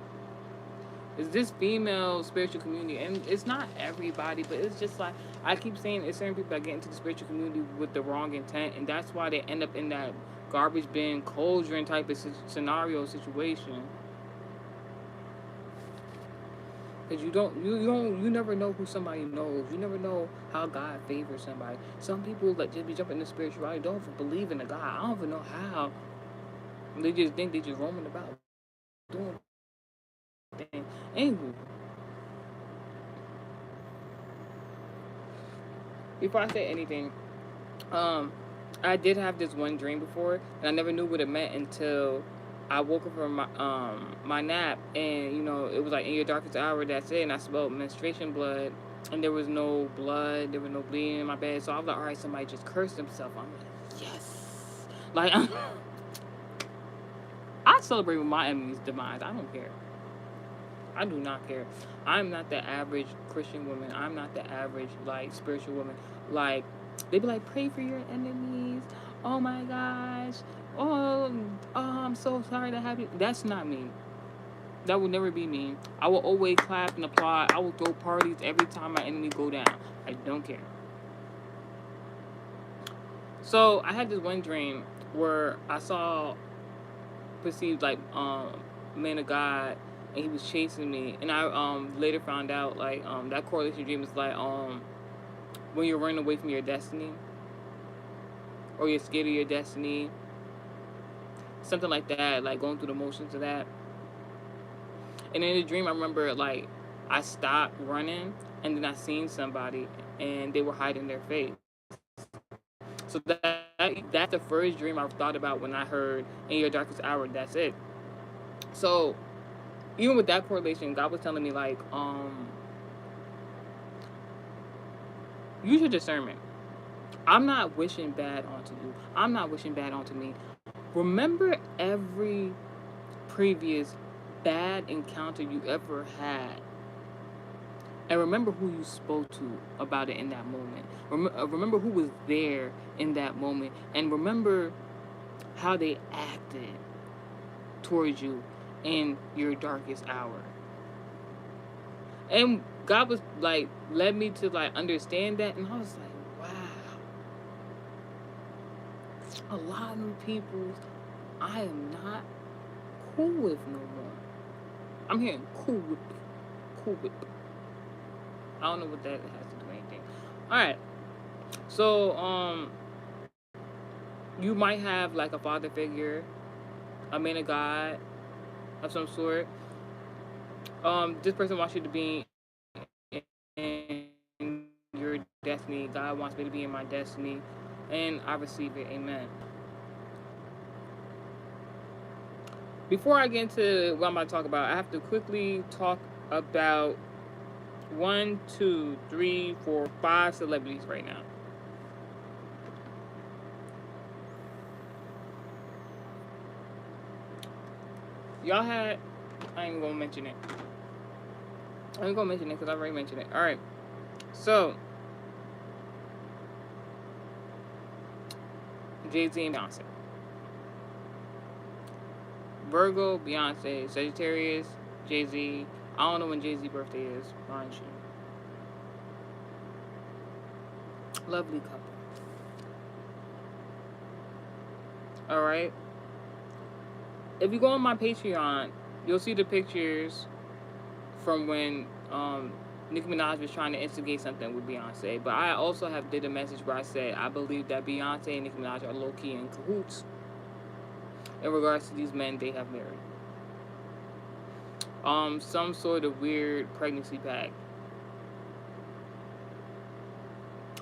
It's this female spiritual community, and it's not everybody, but it's just like I keep saying, it's certain people that get into the spiritual community with the wrong intent, and that's why they end up in that garbage bin, cauldron type of scenario situation. Because you never know who somebody knows. You never know how God favors somebody. Some people that just be jumping into spirituality don't even believe in a God. I don't even know how. They just think they just roaming about doing things. Anywho, before I say anything, I did have this one dream before, and I never knew what it meant until I woke up from my nap, and you know it was like in your darkest hour. That's it, and I smelled menstruation blood, and there was no blood, there was no bleeding in my bed. So I was like, all right, somebody just cursed themselves. I'm like, yes, like I celebrate with my enemy's demise. I don't care. I do not care. I'm not the average Christian woman. I'm not the average like spiritual woman. Like they be like, pray for your enemies. Oh my gosh. Oh, I'm so sorry to have you. That's not me. That will never be me. I will always clap and applaud. I will throw parties every time my enemy go down. I don't care. So I had this one dream where I saw perceived like man of God, and he was chasing me, and I later found out like that correlation dream is like when you're running away from your destiny, or you're scared of your destiny, something like that, like going through the motions of that. And in the dream I remember like I stopped running, and then I seen somebody, and they were hiding their face. So that's the first dream I've thought about when I heard in your darkest hour. That's it. So even with that correlation, God was telling me like, use your discernment. I'm not wishing bad onto you. I'm not wishing bad onto me. Remember every previous bad encounter you ever had, and remember who you spoke to about it in that moment. Remember who was there in that moment, and remember how they acted towards you in your darkest hour. And God was like, led me to like understand that, and I was like, wow, a lot of people I am not cool with no more. I'm hearing cool with, cool with. I don't know what that has to do with anything. All right, so you might have like a father figure, a man of God of some sort. This person wants you to be in your destiny. God wants me to be in my destiny, and I receive it. Amen. Before I get into what I'm about to talk about, I have to quickly talk about 1, 2, 3, 4, 5 celebrities right now. Y'all had, I ain't gonna mention it. I ain't gonna mention it because I already mentioned it. All right. So, Jay-Z and Beyonce. Virgo, Beyonce. Sagittarius, Jay-Z. I don't know when Jay-Z's birthday is, mind you. Lovely couple. All right. If you go on my Patreon, you'll see the pictures from when Nicki Minaj was trying to instigate something with Beyonce. But I also have did a message where I said I believe that Beyonce and Nicki Minaj are low-key in cahoots in regards to these men they have married. Some sort of weird pregnancy pact.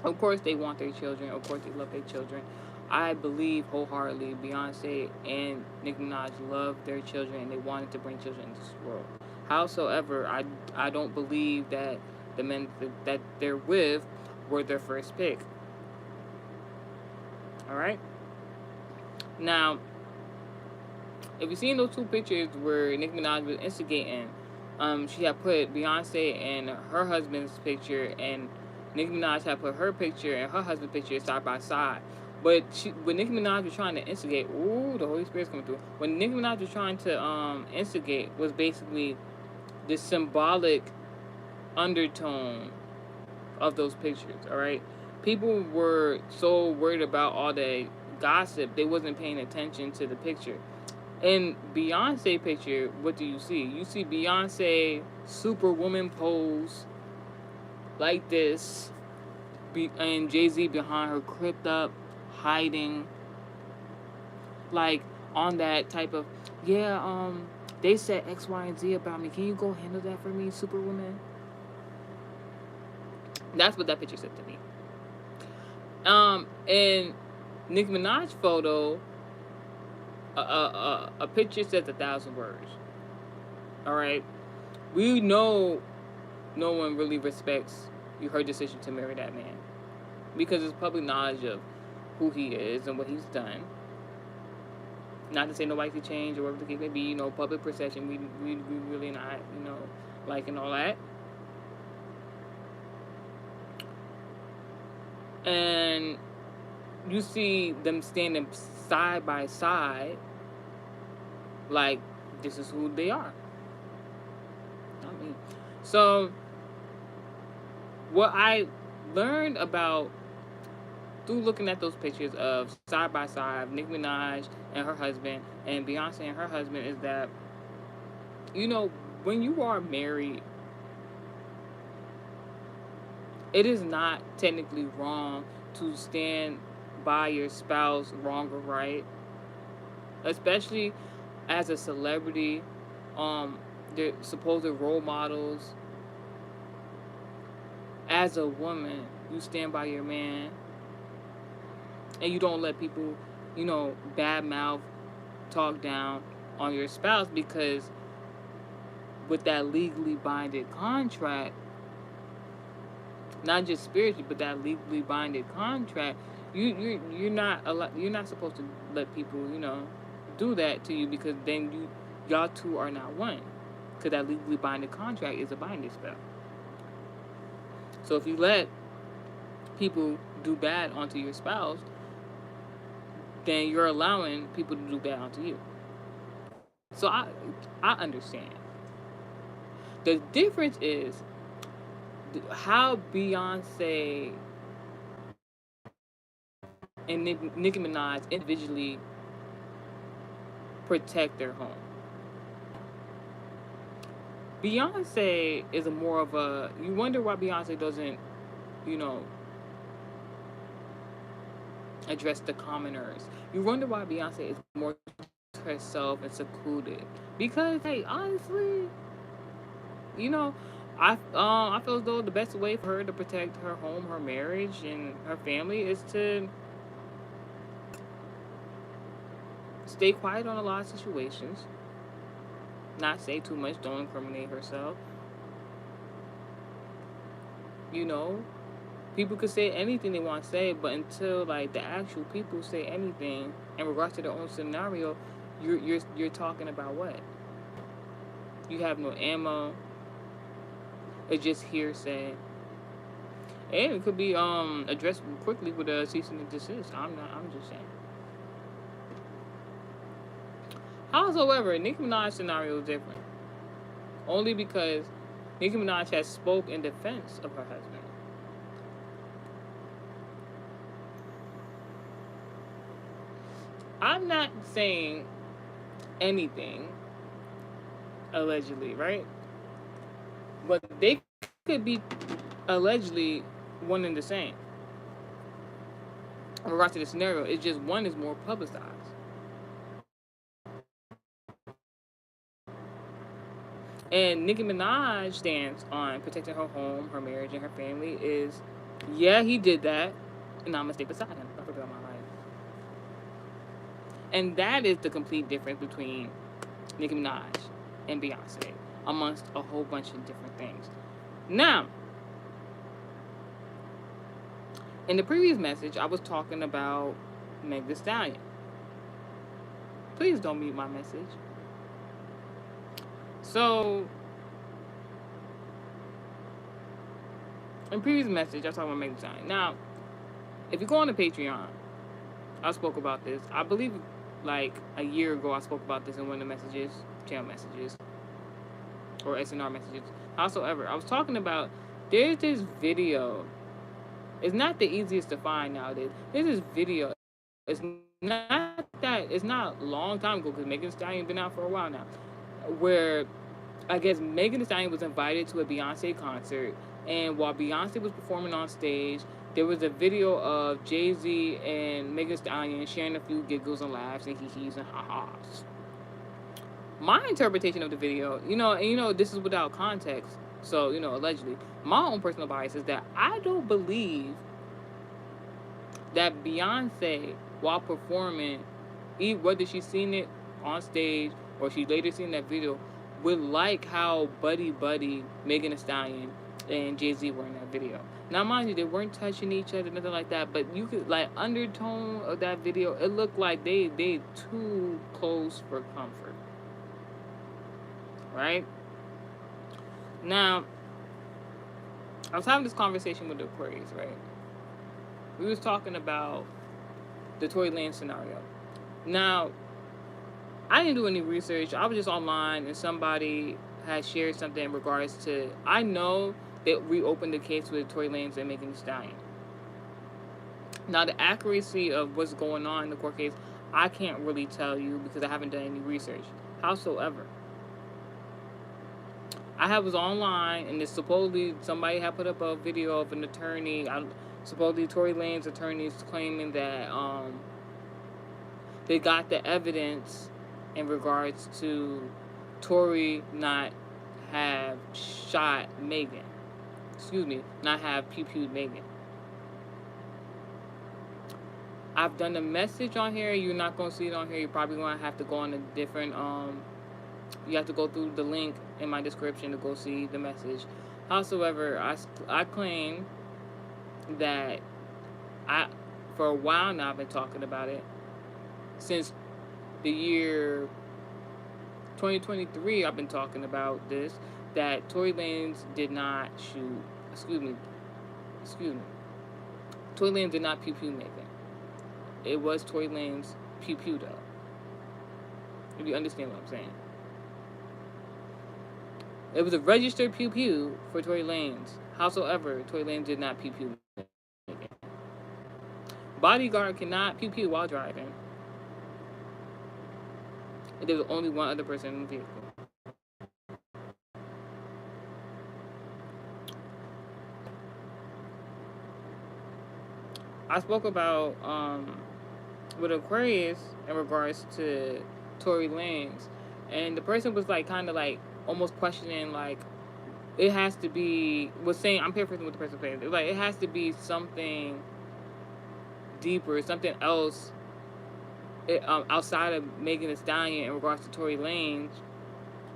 Of course they want their children. Of course they love their children. I believe wholeheartedly Beyonce and Nicki Minaj love their children and they wanted to bring children into this world. Howsoever, I don't believe that the men that they're with were their first pick. All right. Now, if you've seen those two pictures where Nicki Minaj was instigating, she had put Beyonce and her husband's picture, and Nicki Minaj had put her picture and her husband's picture side by side. But when Nicki Minaj was trying to instigate, ooh, the Holy Spirit's coming through. When Nicki Minaj was trying to instigate, was basically the symbolic undertone of those pictures. All right, people were so worried about all the gossip they wasn't paying attention to the picture. In Beyonce picture, what do you see? You see Beyonce superwoman pose like this, and Jay-Z behind her, cripped up, hiding, like on that type of, yeah, they said X, Y, and Z about me. Can you go handle that for me, superwoman? That's what that picture said to me. And Nicki Minaj photo, a picture says 1,000 words. All right, we know no one really respects her decision to marry that man because it's public knowledge of who he is and what he's done. Not to say nobody could change or whatever the case may be, you know, public perception. We really not, you know, liking all that. And you see them standing side by side, like this is who they are. Not me. So what I learned about through looking at those pictures of side by side Nicki Minaj and her husband and Beyonce and her husband is that, you know, when you are married, it is not technically wrong to stand by your spouse, wrong or right, especially as a celebrity. Their supposed role models. As a woman, you stand by your man and you don't let people, you know, bad mouth, talk down on your spouse, because with that legally binded contract, not just spiritually, but that legally binded contract, you're not supposed to let people, do that to you, because then y'all two are not one, because that legally binded contract is a binding spell. So if you let people do bad onto your spouse, then you're allowing people to do bad onto you. So I understand. The difference is how Beyonce and Nicki Minaj individually protect their home. Beyonce is more of a, you wonder why Beyonce doesn't, address the commoners. You wonder why Beyonce is more to herself and secluded. Because, hey, honestly, I feel as though the best way for her to protect her home, her marriage, and her family is to stay quiet on a lot of situations, not say too much, don't incriminate herself. People could say anything they want to say, but until like the actual people say anything in regards to their own scenario, you're talking about what? You have no ammo. It's just hearsay. And it could be addressed quickly with a cease and desist. I'm just saying. Howsoever, Nicki Minaj's scenario is different. Only because Nicki Minaj has spoke in defense of her husband. I'm not saying anything, allegedly, right? But they could be allegedly one and the same. In regards to the scenario, it's just one is more publicized. And Nicki Minaj's stance on protecting her home, her marriage, and her family is, yeah, he did that, and I'm gonna stay beside him. I forgot my life. And that is the complete difference between Nicki Minaj and Beyonce, amongst a whole bunch of different things. Now, in the previous message, I was talking about Meg Thee Stallion. Please don't mute my message. So, in previous message, I was talking about Meg Thee Stallion. Now, if you go on the Patreon, I spoke about this. I believe like a year ago, I spoke about this in one of the messages, channel messages, or SNR messages. Howsoever, I was talking about, there's this video. It's not the easiest to find nowadays. There's this video. It's not a long time ago, because Megan Thee Stallion been out for a while now, where I guess Megan Thee Stallion was invited to a Beyonce concert, and while Beyonce was performing on stage, there was a video of Jay-Z and Megan Thee Stallion sharing a few giggles and laughs and hee-hees and ha-has. My interpretation of the video, this is without context, so, allegedly, my own personal bias is that I don't believe that Beyonce, while performing, whether she's seen it on stage or she later seen that video, would like how buddy Megan Thee Stallion and Jay-Z were in that video. Now, mind you, they weren't touching each other, nothing like that, but you could, like, undertone of that video, it looked like they too close for comfort. Right? Now, I was having this conversation with the Aquarius, right? We was talking about the Tory Lanez scenario. Now, I didn't do any research. I was just online, and somebody had shared something in regards to, I know that we opened the case with Tory Lanez and Megan Thee Stallion. Now, the accuracy of what's going on in the court case, I can't really tell you because I haven't done any research. Howsoever, I was online, and supposedly somebody had put up a video of an attorney. Supposedly Tory Lanez attorneys claiming that they got the evidence in regards to Tory not have shot Megan. Not have pew-pewed Megan. I've done a message on here. You're not going to see it on here. You're probably going to have to go on a different, you have to go through the link in my description to go see the message. Howsoever, I claim that I, for a while now, I've been talking about it since the year 2023. I've been talking about this, that Tory Lanez did not shoot. Excuse me. Tory Lanez did not pew pew Megan. It was Tory Lanez pew pew though. If you understand what I'm saying. It was a registered pew pew for Tory Lanez. Howsoever, Tory Lanez did not pew pew Megan. Bodyguard cannot pew pew while driving. There was only one other person in the vehicle. I spoke about with Aquarius in regards to Tory Lanez, and the person was like kind of like almost questioning like it has to be, was saying, I'm paraphrasing what the person said, like it has to be something deeper, something else outside of Megan Thee Stallion in regards to Tory Lanez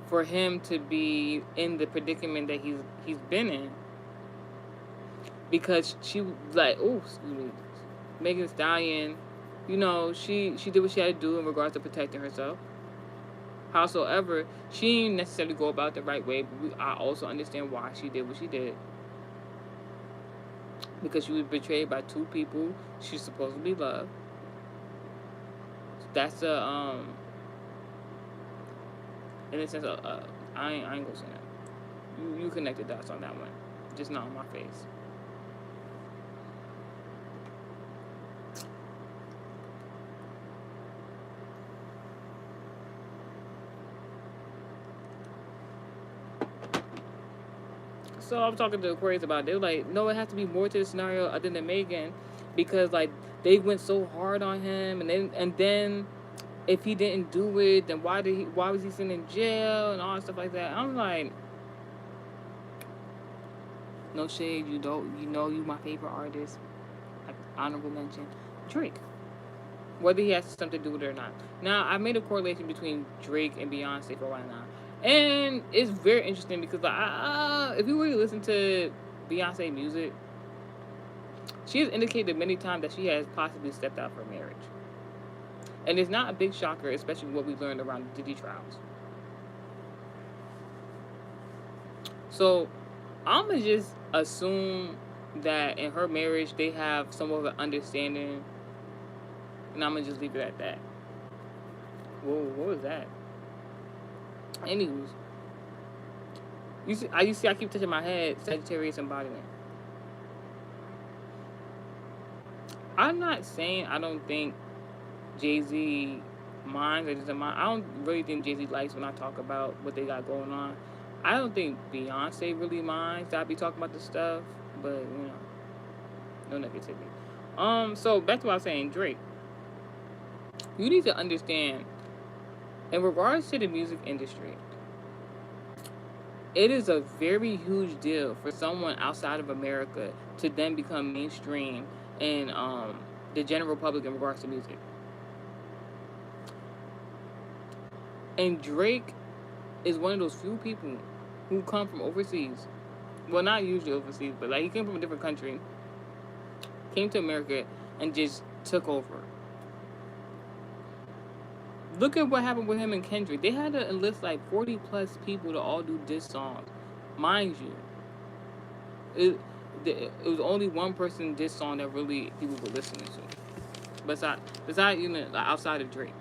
for him to be in the predicament that he's been in. Because she like, Megan Thee Stallion, you know, she did what she had to do in regards to protecting herself. Howsoever, she didn't necessarily go about the right way, but I also understand why she did what she did. Because she was betrayed by two people she supposedly loved. That's a in a sense, I ain't gonna say that. You connected dots on that one, just not on my face. So I was talking to Aquarius about it. They were like, no, it has to be more to the scenario other than Megan, because like they went so hard on him, and then if he didn't do it, then why was he sitting in jail and all that stuff like that? I'm like, no shade, you my favorite artist, like, honorable mention, Drake. Whether he has something to do with it or not. Now, I made a correlation between Drake and Beyonce for a while now. And it's very interesting because if you really listen to Beyonce music, she has indicated many times that she has possibly stepped out for marriage. And it's not a big shocker, especially what we learned around the Diddy trials. So, I'm going to just assume that in her marriage, they have somewhat of an understanding. And I'm going to just leave it at that. Whoa, what was that? Anywho, you see, I keep touching my head. Sagittarius embodiment. I'm not saying I don't think Jay-Z minds or doesn't mind. I don't really think Jay-Z likes when I talk about what they got going on. I don't think Beyonce really minds that I be talking about this stuff, but you know, no negativity. So back to what I was saying, Drake. You need to understand, in regards to the music industry, it is a very huge deal for someone outside of America to then become mainstream in the general public in regards to music. And Drake is one of those few people who come from overseas. Well, not usually overseas, but like he came from a different country, came to America, and just took over. Look at what happened with him and Kendrick. They had to enlist like 40 plus people to all do diss songs. Mind you, it was only one person diss song that really people were listening to. Besides, you know, outside of Drake.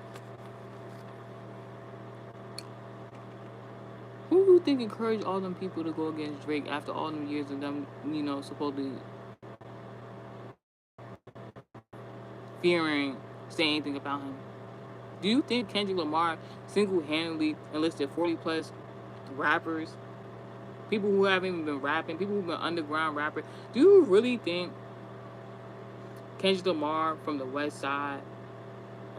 Who do you think encouraged all them people to go against Drake after all them years of them, you know, supposedly fearing saying anything about him? Do you think Kendrick Lamar single-handedly enlisted 40 plus rappers, people who haven't even been rapping, people who've been underground rappers? Do you really think Kendrick Lamar from the West Side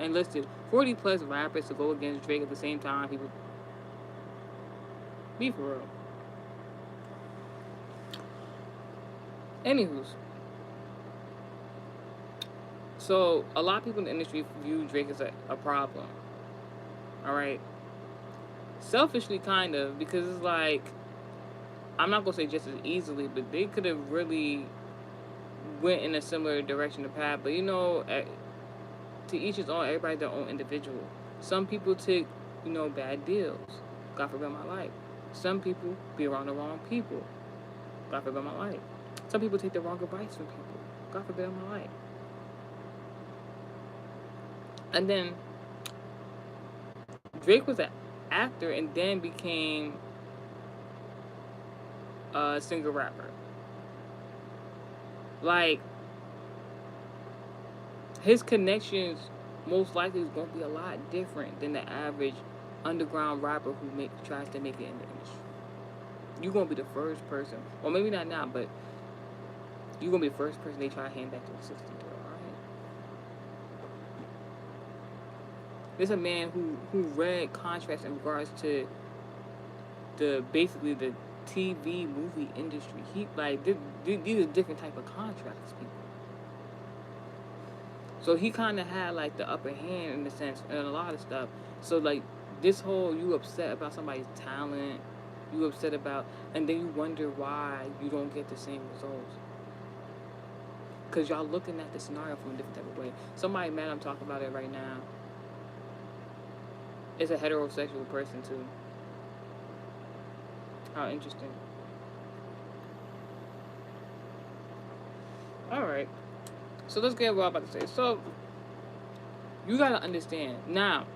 enlisted 40 plus rappers to go against Drake at the same time? People, be for real. Anywho's. So, a lot of people in the industry view Drake as a problem. Alright? selfishly, kind of, because it's like, I'm not gonna say just as easily, but they could have really went in a similar direction to path. But to each his own. Everybody their own individual. Some people take bad deals. God forbid my life. Some people be around the wrong people. God forbid my life. Some people take the wrong advice from people. God forbid my life. And then Drake was an actor and then became a singer rapper. Like, his connections most likely is going to be a lot different than the average underground rapper who tries to make it in the industry. You're going to be the first person, or maybe not now, but you're going to be the first person they try to hand back to the 60 door, alright? There's a man who read contracts in regards to basically the TV movie industry. These are different type of contracts, people. So he kind of had like the upper hand in the sense and a lot of stuff. So like this whole you upset about somebody's talent, you upset about, and then you wonder why you don't get the same results. Cause y'all looking at the scenario from a different type of way. Somebody mad I'm talking about it right now. It's a heterosexual person too. How interesting. All right. So let's get what I'm about to say. So you gotta understand now.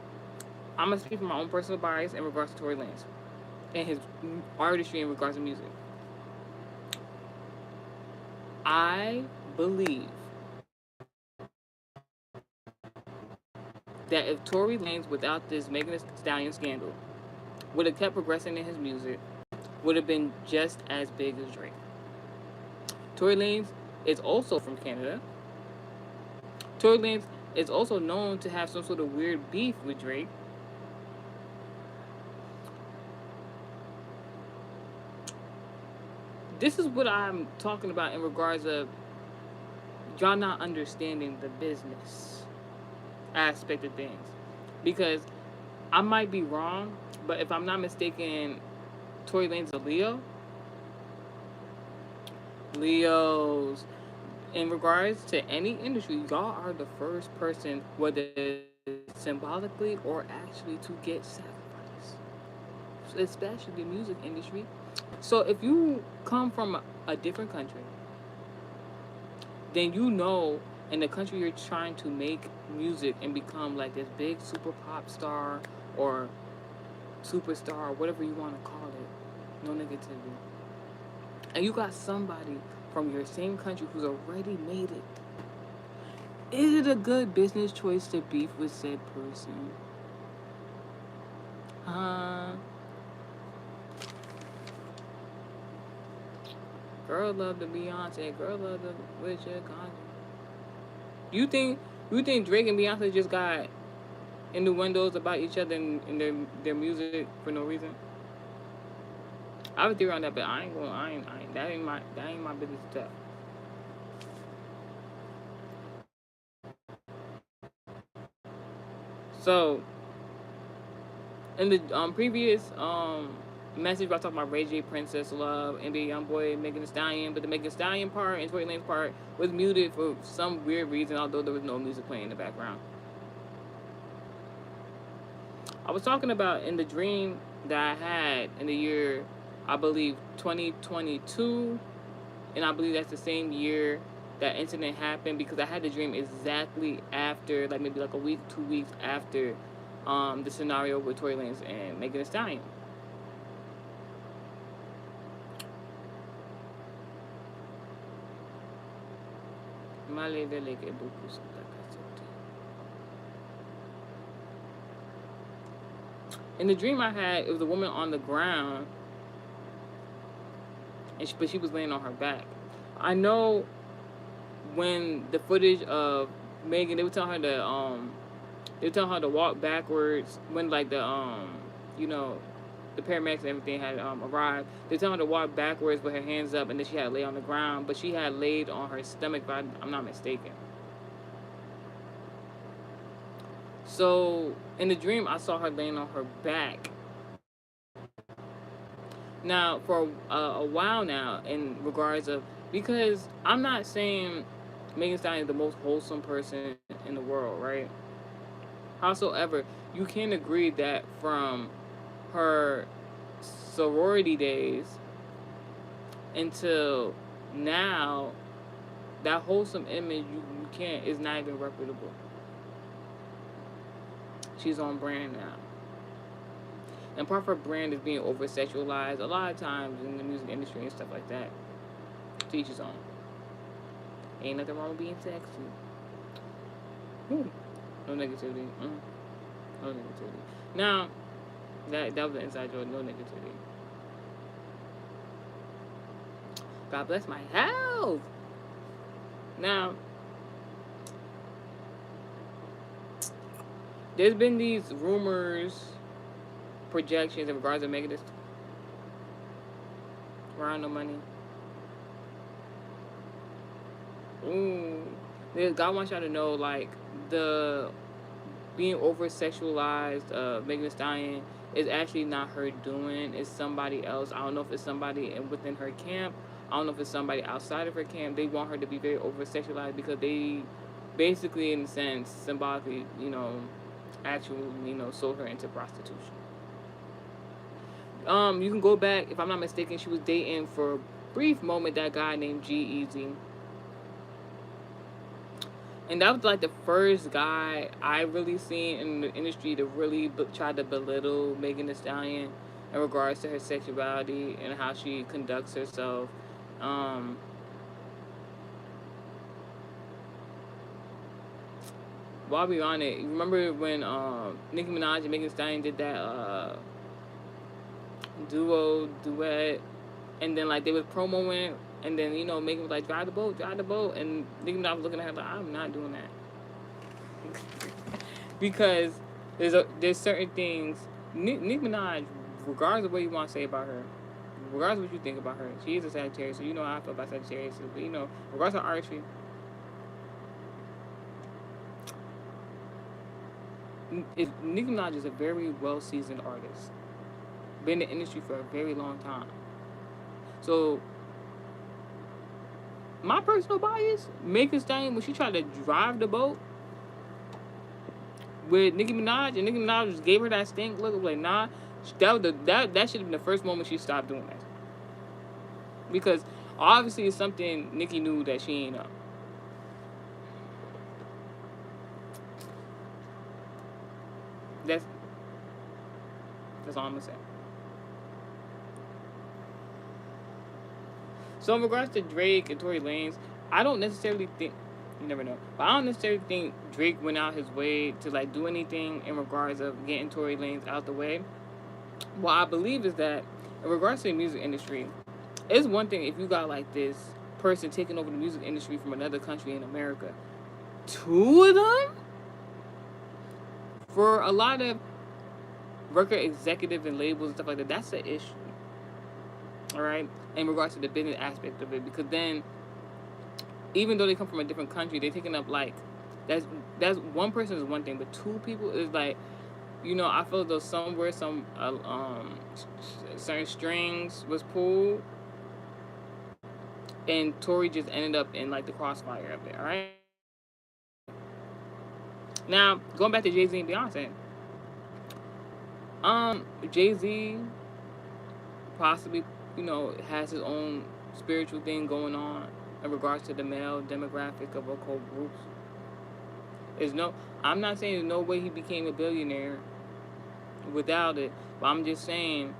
I'm gonna speak from my own personal bias in regards to Tory Lanez and his artistry in regards to music. I believe that if Tory Lanez, without this Megan Thee Stallion scandal, would have kept progressing in his music, would have been just as big as Drake. Tory Lanez is also from Canada. Tory Lanez is also known to have some sort of weird beef with Drake. This is what I'm talking about in regards of y'all not understanding the business aspect of things. Because I might be wrong, but if I'm not mistaken, Tory Lanez a Leo. Leos. In regards to any industry, y'all are the first person, whether symbolically or actually, to get sacrificed. Especially the music industry. So if you come from a different country, then in the country you're trying to make music and become like this big super pop star or superstar, or whatever you want to call it. No negativity. And you got somebody from your same country who's already made it. Is it a good business choice to beef with said person? Girl love the Beyonce. Girl love the Richard Kanye. You think Drake and Beyonce just got innuendos about each other and their music for no reason? I have a theory on that, but I ain't that ain't my business to tell. So in the previous message, I talked about Ray J, Princess Love, NBA YoungBoy, Megan Thee Stallion, but the Megan Thee Stallion part and Tory Lanez part was muted for some weird reason, although there was no music playing in the background. I was talking about in the dream that I had in the year, I believe 2022, and I believe that's the same year that incident happened, because I had the dream exactly after, like maybe like a week, 2 weeks after the scenario with Tory Lanez and Megan Thee Stallion. In the dream I had, it was a woman on the ground, but she was laying on her back. I know when the footage of Megan, they were telling her to walk backwards when like the the paramedics and everything had arrived. They telling her to walk backwards with her hands up, and then she had to lay on the ground, but she had laid on her stomach, if I'm not mistaken. So in the dream, I saw her laying on her back, Now, for a while now, in regards of, because I'm not saying Megan Thee Stallion is the most wholesome person in the world, right? Howsoever, you can agree that from her sorority days until now, that wholesome image you can't is not even reputable. She's on brand now. And part of her brand is being over sexualized a lot of times in the music industry and stuff like that. To each his own. Ain't nothing wrong with being sexy. Whew. No negativity. No negativity. Now, that was the inside joke. No negativity. God bless my health. Now, there's been these rumors, projections in regards to Megan Thee around no money. God wants y'all to know, like, the being over sexualized Megan Thee Stallion is actually not her doing. It's somebody else. I don't know if it's somebody within her camp. I don't know if it's somebody outside of her camp. They want her to be very over sexualized because they basically, in a sense, symbolically, actually, sold her into prostitution. You can go back, if I'm not mistaken, she was dating for a brief moment that guy named G-Eazy. And that was like the first guy I really seen in the industry to really try to belittle Megan Thee Stallion in regards to her sexuality and how she conducts herself. While we on it, remember when Nicki Minaj and Megan Thee Stallion did that duet, and then like they was promoing, and then Megan was like, drive the boat, and Nicki Minaj was looking at her like, I'm not doing that. Because there's certain things, Nicki Minaj, regardless of what you want to say about her, regardless of what you think about her, she is a Sagittarius, so you know how I feel about Sagittarius, but regardless of artistry, Nicki Minaj is a very well-seasoned artist. Been in the industry for a very long time. So, my personal bias, Megan Thee Stallion, when she tried to drive the boat with Nicki Minaj, and Nicki Minaj just gave her that stink look, like, nah, that should have been the first moment she stopped doing that. Because obviously it's something Nicki knew that she ain't know. That's all I'm gonna say. So in regards to Drake and Tory Lanez, I don't necessarily think, you never know, but I don't necessarily think Drake went out his way to like do anything in regards of getting Tory Lanez out the way. What I believe is that in regards to the music industry, it's one thing if you got like this person taking over the music industry from another country in America. Two of them? For a lot of record executives and labels and stuff like that, that's an issue. Alright? In regards to the business aspect of it. Because then, even though they come from a different country, they're taking up like, that's one person is one thing, but two people is like, I feel as though somewhere some certain strings was pulled, and Tory just ended up in like the crossfire of it. All right. Now going back to Jay-Z and Beyonce, Jay-Z possibly has his own spiritual thing going on in regards to the male demographic of occult groups. I'm not saying there's no way he became a billionaire without it, but I'm just saying,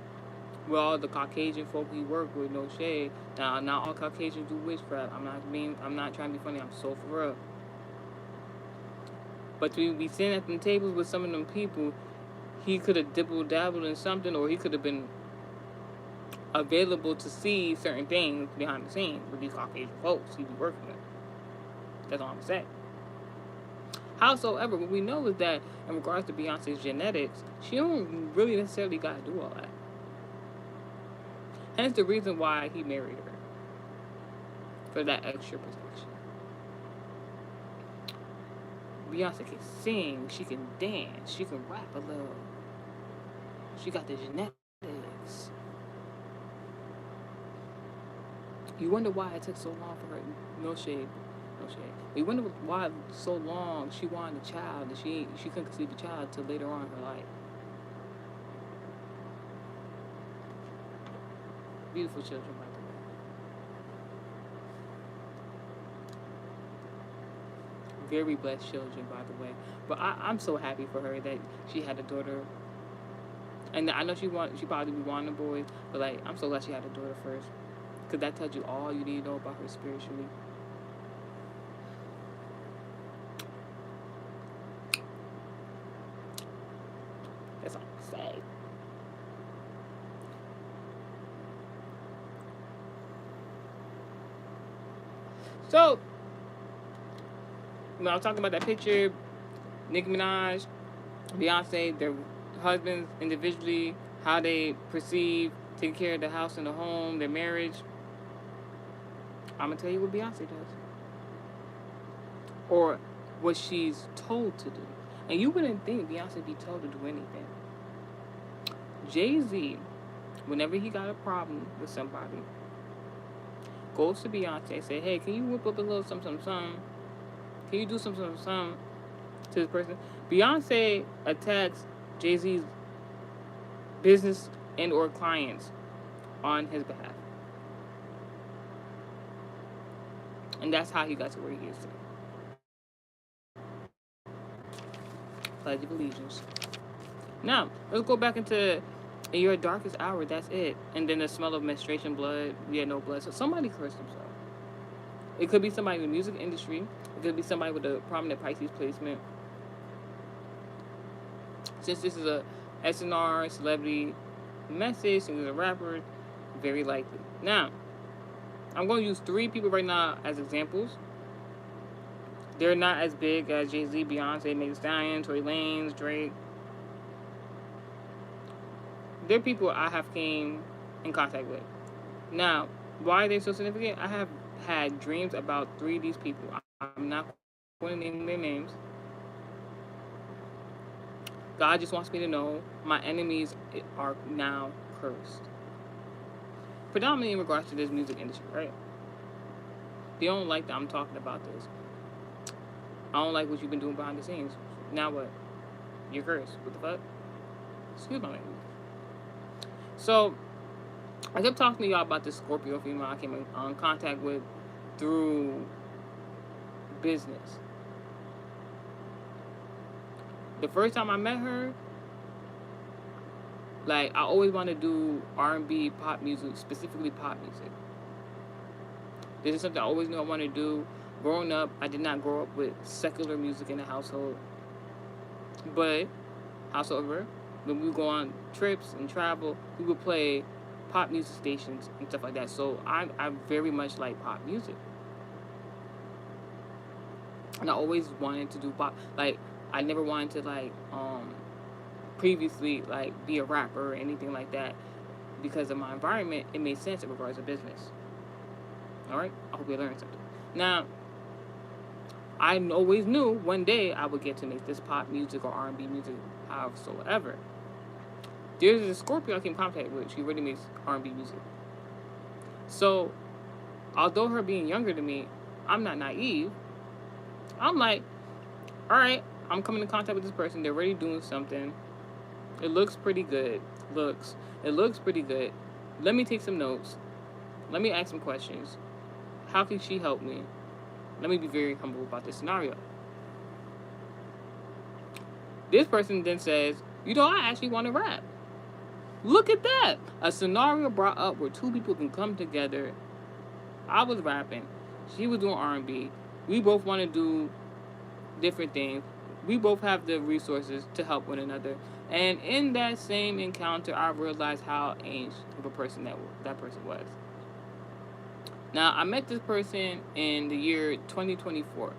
with all the Caucasian folk he worked with, no shade. Now, not all Caucasians do witchcraft. I'm not trying to be funny. I'm so for real. But to be sitting at the tables with some of them people, he could have dabbled in something, or he could have been available to see certain things behind the scenes with these Caucasian folks he be working with. That's all I'm saying. Howsoever, what we know is that in regards to Beyonce's genetics, she don't really necessarily got to do all that. Hence the reason why he married her. For that extra protection. Beyonce can sing, she can dance, she can rap a little. She got the genetics. You wonder why it took so long for her. No shade, no shade. You wonder why so long she wanted a child and she couldn't conceive a child till later on in her life. Beautiful children, by the way. Very blessed children, by the way. But I'm so happy for her that she had a daughter. And I know she probably wanted a boy, but like I'm so glad she had a daughter first, because that tells you all you need to know about her spiritually. That's all I say. So, when I was talking about that picture, Nicki Minaj, Beyonce, their husbands individually, how they perceive taking care of the house and the home, their marriage. I'm gonna tell you what Beyonce does, or what she's told to do. And you wouldn't think Beyonce be told to do anything. Jay-Z, whenever he got a problem with somebody, goes to Beyonce and say, "Hey, can you whip up a little something, something? Can you do something, something to this person?" Beyonce attacks Jay-Z's business and or clients on his behalf. And that's how he got to where he is today. Pledge of Allegiance. Now, let's go back into in your darkest hour, that's it. And then the smell of menstruation, blood, we had no blood. So somebody cursed themselves. It could be somebody in the music industry. It could be somebody with a prominent Pisces placement. Since this is a SNR celebrity message, and he's a rapper, very likely. Now, I'm going to use 3 people right now as examples. They're not as big as Jay-Z, Beyonce, Megan Thee Stallion, Tory Lanez, Drake. They're people I have came in contact with. Now, why are they so significant? I have had dreams about 3 of these people. I'm not going to name their names. God just wants me to know my enemies are now cursed. Predominantly in regards to this music industry, right? They don't like that I'm talking about this. I don't like what you've been doing behind the scenes. Now what? You're cursed. What the fuck? Excuse my language. So, I kept talking to y'all about this Scorpio female I came in contact with through business. The first time I met her, like, I always wanted to do R&B, pop music, specifically pop music. This is something I always knew I wanted to do. Growing up, I did not grow up with secular music in the household. But, howsoever, when we would go on trips and travel, we would play pop music stations and stuff like that. So, I very much like pop music. And I always wanted to do pop. Like, I never wanted to, like, previously, like, be a rapper or anything like that. Because of my environment, it made sense in regards to business. Alright? I hope you learned something. Now, I always knew one day I would get to make this pop music or R&B music, howsoever. There's a Scorpio I came in contact with. She already makes R&B music. So, although her being younger than me, I'm not naive. I'm like, alright, I'm coming in contact with this person. They're already doing something. It looks pretty good. It looks pretty good. Let me take some notes. Let me ask some questions. How can she help me? Let me be very humble about this scenario. This person then says, you know, I actually want to rap. Look at that. A scenario brought up where 2 people can come together. I was rapping. She was doing R&B. We both want to do different things. We both have the resources to help one another. And in that same encounter, I realized how ancient of a person that person was. Now, I met this person in the year 2024.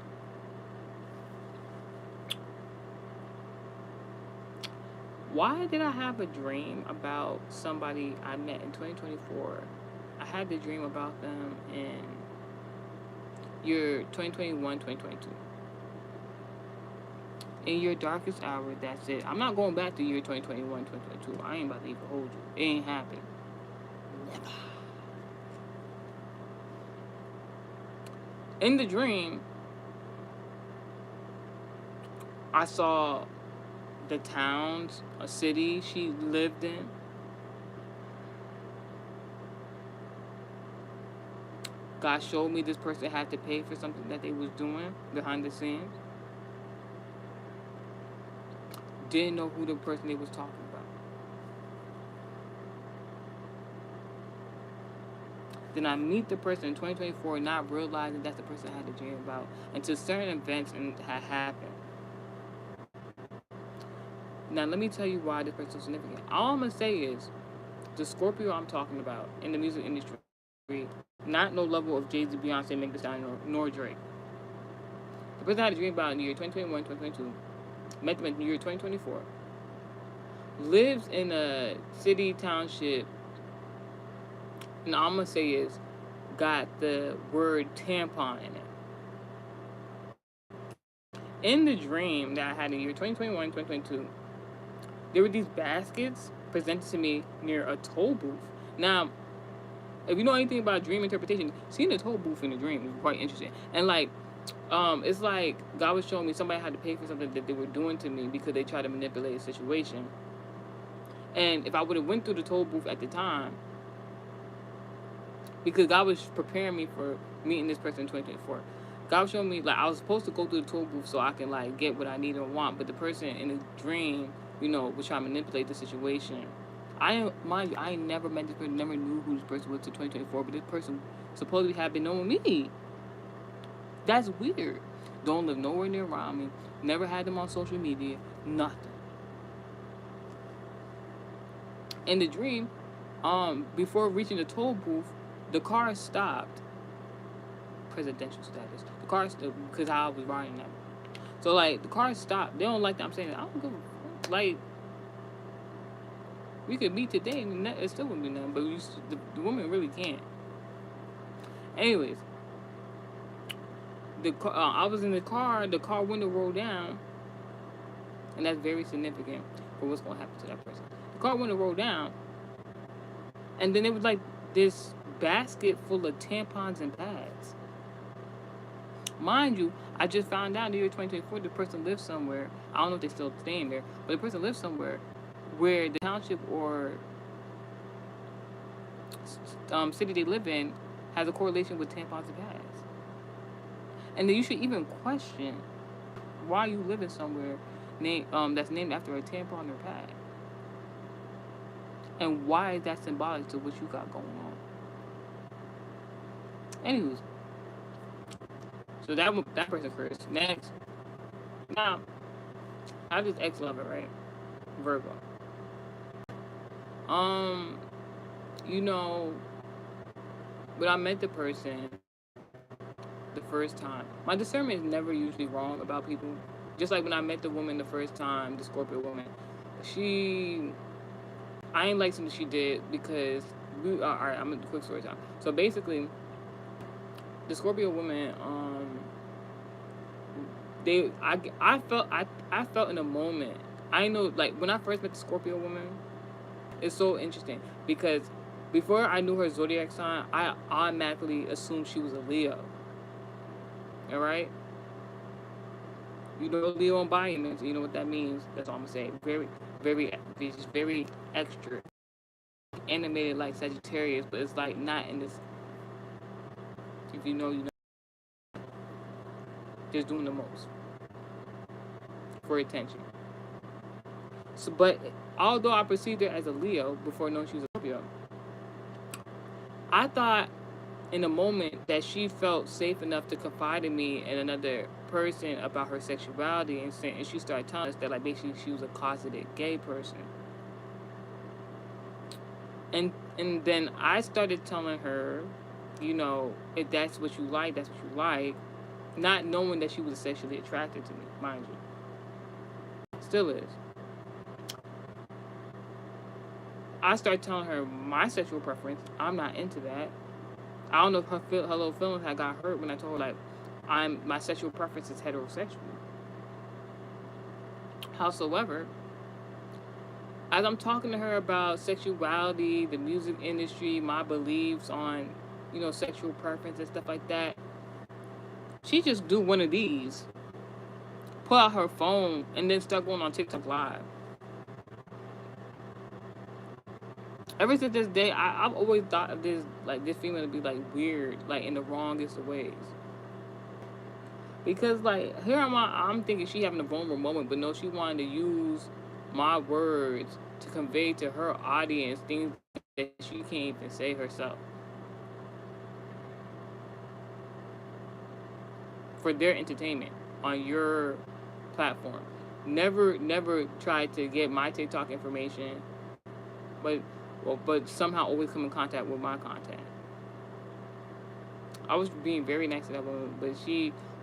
Why did I have a dream about somebody I met in 2024? I had the dream about them in year 2021, 2022. In your darkest hour, that's it. I'm not going back to year 2021, 2022. I ain't about to even hold you. It ain't happened. Never. In the dream, I saw the towns, a city she lived in. God showed me this person had to pay for something that they was doing behind the scenes. Didn't know who the person they was talking about. Then I meet the person in 2024, not realizing that's the person I had to dream about until certain events had happened. Now let me tell you why this person is so significant. All I'm gonna say is the Scorpio I'm talking about in the music industry, not no level of Jay-Z, Beyonce, Megan Thee Stallion, nor Drake. The person I had a dream about in the year 2021, 2022, met them in the year 2024, lives in a city, township, and all I'm gonna say is got the word tampon in it. In the dream that I had in the year 2021, 2022, there were these baskets presented to me near a toll booth. Now, if you know anything about dream interpretation, seeing a toll booth in a dream is quite interesting. And like, it's like God was showing me somebody had to pay for something that they were doing to me because they tried to manipulate a situation. And if I would have went through the toll booth at the time, because God was preparing me for meeting this person in 2024. God was showing me, like, I was supposed to go through the toll booth so I can, like, get what I need and want. But the person in the dream, was trying to manipulate the situation. Mind you, I ain't never met this person, never knew who this person was until 2024. But this person supposedly had been knowing me. That's weird. Don't live nowhere near around me. Never had them on social media. Nothing. In the dream, before reaching the toll booth, the car stopped. Presidential status. The car stopped because I was riding that. So like the car stopped. They don't like that. I'm saying I don't go like. We could meet today and it still wouldn't be nothing. But the woman really can't. Anyways, the car. I was in the car. The car window rolled down, and that's very significant for what's gonna happen to that person. The car window rolled down, and then it was like this basket full of tampons and pads. Mind you, I just found out in the year 2024 the person lives somewhere. I don't know if they're still staying there, but the person lives somewhere where the township or city they live in has a correlation with tampons and pads. And then you should even question why you living somewhere that's named after a tampon or pad. And why is that symbolic to what you got going on? Anyways, so that person first. Next, now I have this ex-lover, right? Virgo. When I met the person the first time, my discernment is never usually wrong about people. Just like when I met the woman the first time, the Scorpio woman, I ain't like something she did because alright, I'm gonna do a quick story time. So basically, the Scorpio woman, I felt in a moment. I know, like when I first met the Scorpio woman, it's so interesting because before I knew her zodiac sign, I automatically assumed she was a Leo. All right. You know Leo embodiment. You know what that means. That's all I'm gonna say. Very, very, just very extra, animated like Sagittarius, but it's like not in this. If you know, just doing the most for attention. So, but although I perceived her as a Leo before knowing she was a Scorpio, I thought in a moment that she felt safe enough to confide in me and another person about her sexuality, and she started telling us that like basically she was a closeted gay person. And then I started telling her, if that's what you like, that's what you like, not knowing that she was sexually attracted to me, mind you. Still is. I started telling her my sexual preference. I'm not into that. I don't know if her little feelings had got hurt when I told her like my sexual preference is heterosexual. Howsoever, as I'm talking to her about sexuality, the music industry, my beliefs on, sexual preference and stuff like that, She just do one of these, pull out her phone, and then start going on TikTok Live. Ever since this day, I've always thought of this female to be like weird, like in the wrongest of ways. Because like here I'm thinking she having a vulnerable moment, but no, she wanted to use my words to convey to her audience things that she can't even say herself. For their entertainment on your platform. Never try to get my TikTok information, but somehow always come in contact with my content. I was being very nice to that woman, but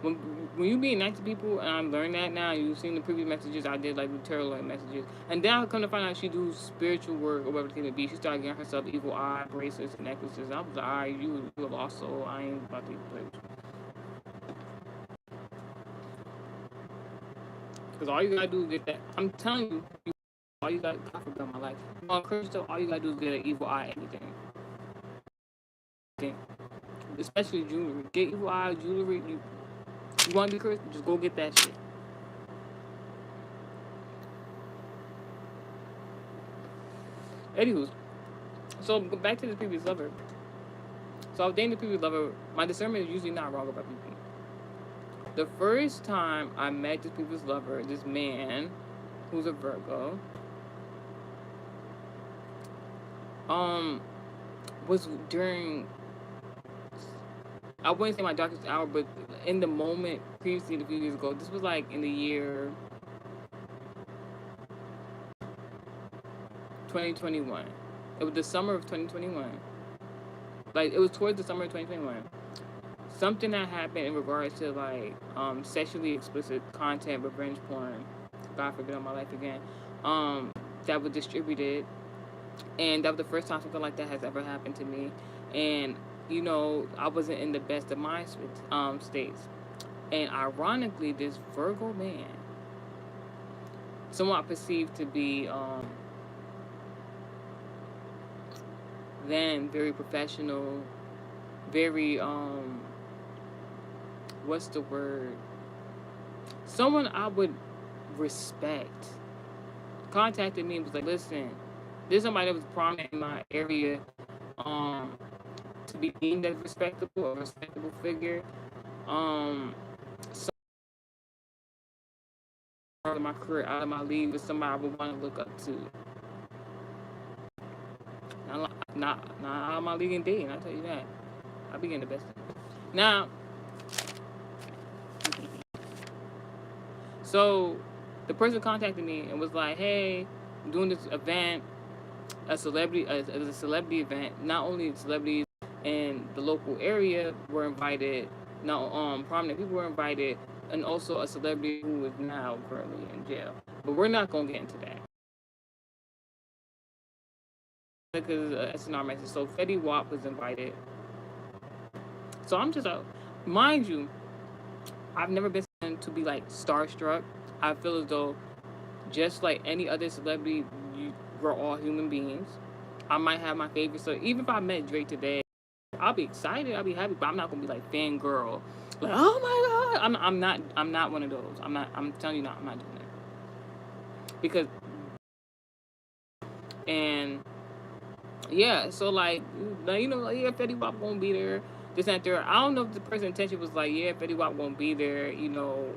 when you being nice to people, and I'm learning that now, you've seen the previous messages I did, like the tarot messages, and then I come to find out she do spiritual work or whatever the case may be. She started getting herself evil eye bracelets and necklaces. I was like, all right, you a lost soul. I ain't about to play with you. Because all you gotta do is get that. I'm telling you, all you gotta, I forgot my life. On Crystal, all you gotta do is get an evil eye, anything. Especially jewelry. Get evil eye jewelry. You want to be cursed? Just go get that shit. Anywho, so back to the previous lover. So I was dating the previous lover. My discernment is usually not wrong about people. The first time I met this previous lover, this man, who's a Virgo, was during, I wouldn't say my darkest hour, but in the moment previously, a few years ago, this was like in the year 2021. It was the summer of 2021. Like, it was towards the summer of 2021. Something that happened in regards to, like, sexually explicit content, revenge porn, God forbid on my life again, that was distributed. And that was the first time something like that has ever happened to me. And, you know, I wasn't in the best of my states. And ironically, this Virgo man, somewhat perceived to be then very professional, very what's the word? Someone I would respect contacted me and was like, listen, this is somebody that was prominent in my area, to be deemed as respectable, a respectable figure. So out of my career, out of my league, is somebody I would want to look up to. Not out of my league in dating, I'll tell you that. I'll be getting the best. Now, so the person contacted me and was like, hey, I'm doing this event, it was a celebrity event. Not only celebrities in the local area were invited, prominent people were invited, and also a celebrity who is now currently in jail. But we're not going to get into that. Because SNR message. So Fetty Wap was invited. So I'm just mind you, I've never been to be like starstruck. I feel as though just like any other celebrity, we're all human beings. I might have my favorite. So even if I met Drake today, I'll be excited, I'll be happy, but I'm not gonna be like fangirl. Like, oh my God. I'm not one of those. I'm telling you not, I'm not doing that. Because and yeah, so like, you know, like, yeah, Fetty Wap won't be there. This and there. I don't know if the person's intention was like, yeah, Fetty Wap won't be there. You know,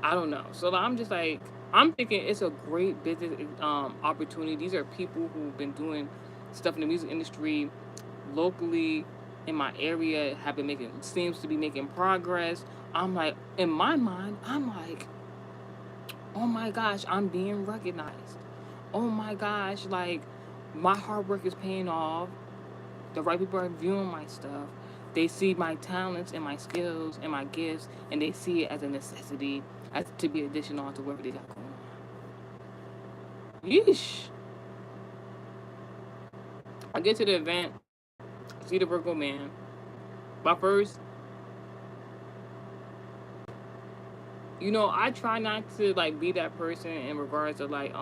I don't know. So like, I'm just like, I'm thinking it's a great business opportunity. These are people who've been doing stuff in the music industry locally in my area, seems to be making progress. I'm like, in my mind, I'm like, oh my gosh, I'm being recognized. Oh my gosh, like, my hard work is paying off. The right people are viewing my stuff. They see my talents and my skills and my gifts, and they see it as a necessity, as to be additional to whatever they got going on. Yeesh. I get to the event, see the Virgo man. But first, you know, I try not to like be that person in regards to like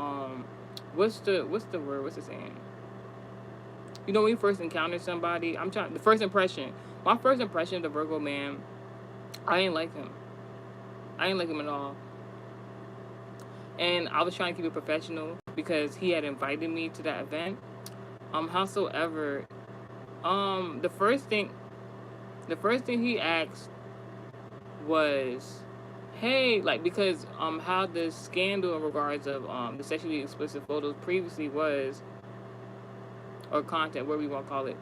what's the word? What's the saying? You know, when you first encounter somebody, the first impression. My first impression of the Virgo man, I didn't like him. I didn't like him at all. And I was trying to keep it professional because he had invited me to that event. Howsoever, the first thing he asked was, hey, like, because how the scandal in regards of the sexually explicit photos previously was, or content, whatever you want to call it,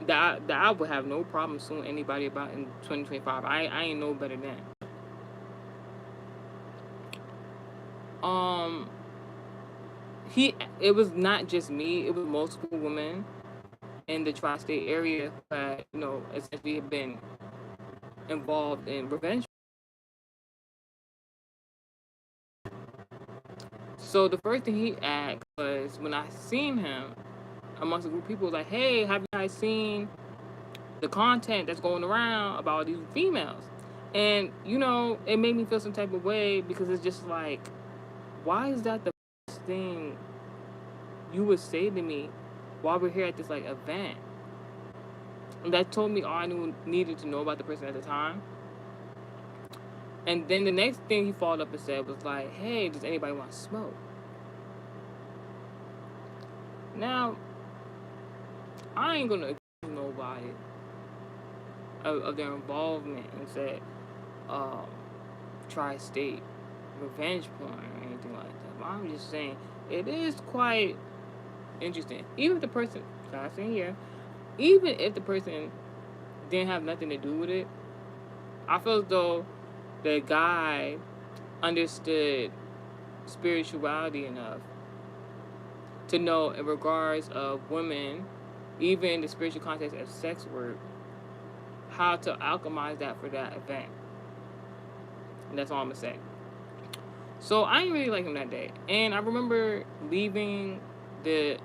that I would have no problem suing anybody about in 2025. I ain't no better than. It was not just me, it was multiple women in the tri-state area that, essentially have been involved in revenge. So the first thing he asked was, when I seen him amongst a group of people, like, hey, have you guys seen the content that's going around about these females? And, it made me feel some type of way, because it's just like, why is that the first thing you would say to me while we're here at this, like, event? And that told me all I needed to know about the person at the time. And then the next thing he followed up and said was like, hey, does anybody want to smoke? Now, I ain't gonna accuse nobody of their involvement and say, tri-state revenge porn or anything like that. But I'm just saying, it is quite interesting. Even if the person, even if the person didn't have nothing to do with it, I feel as though the guy understood spirituality enough to know, in regards of women, even in the spiritual context of sex work, how to alchemize that for that event. And that's all I'm gonna say. So I didn't really like him that day. And I remember leaving the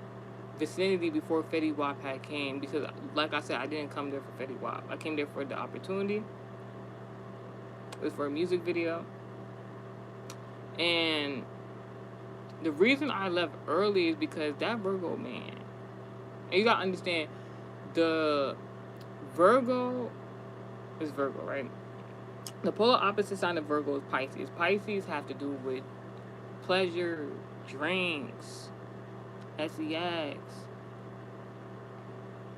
vicinity before Fetty Wap had came, because, like I said, I didn't come there for Fetty Wap. I came there for the opportunity. It was for a music video. And the reason I left early is because that Virgo man, and you gotta understand, the Virgo is Virgo, right? The polar opposite sign of Virgo is Pisces. Pisces have to do with pleasure, drinks, sex,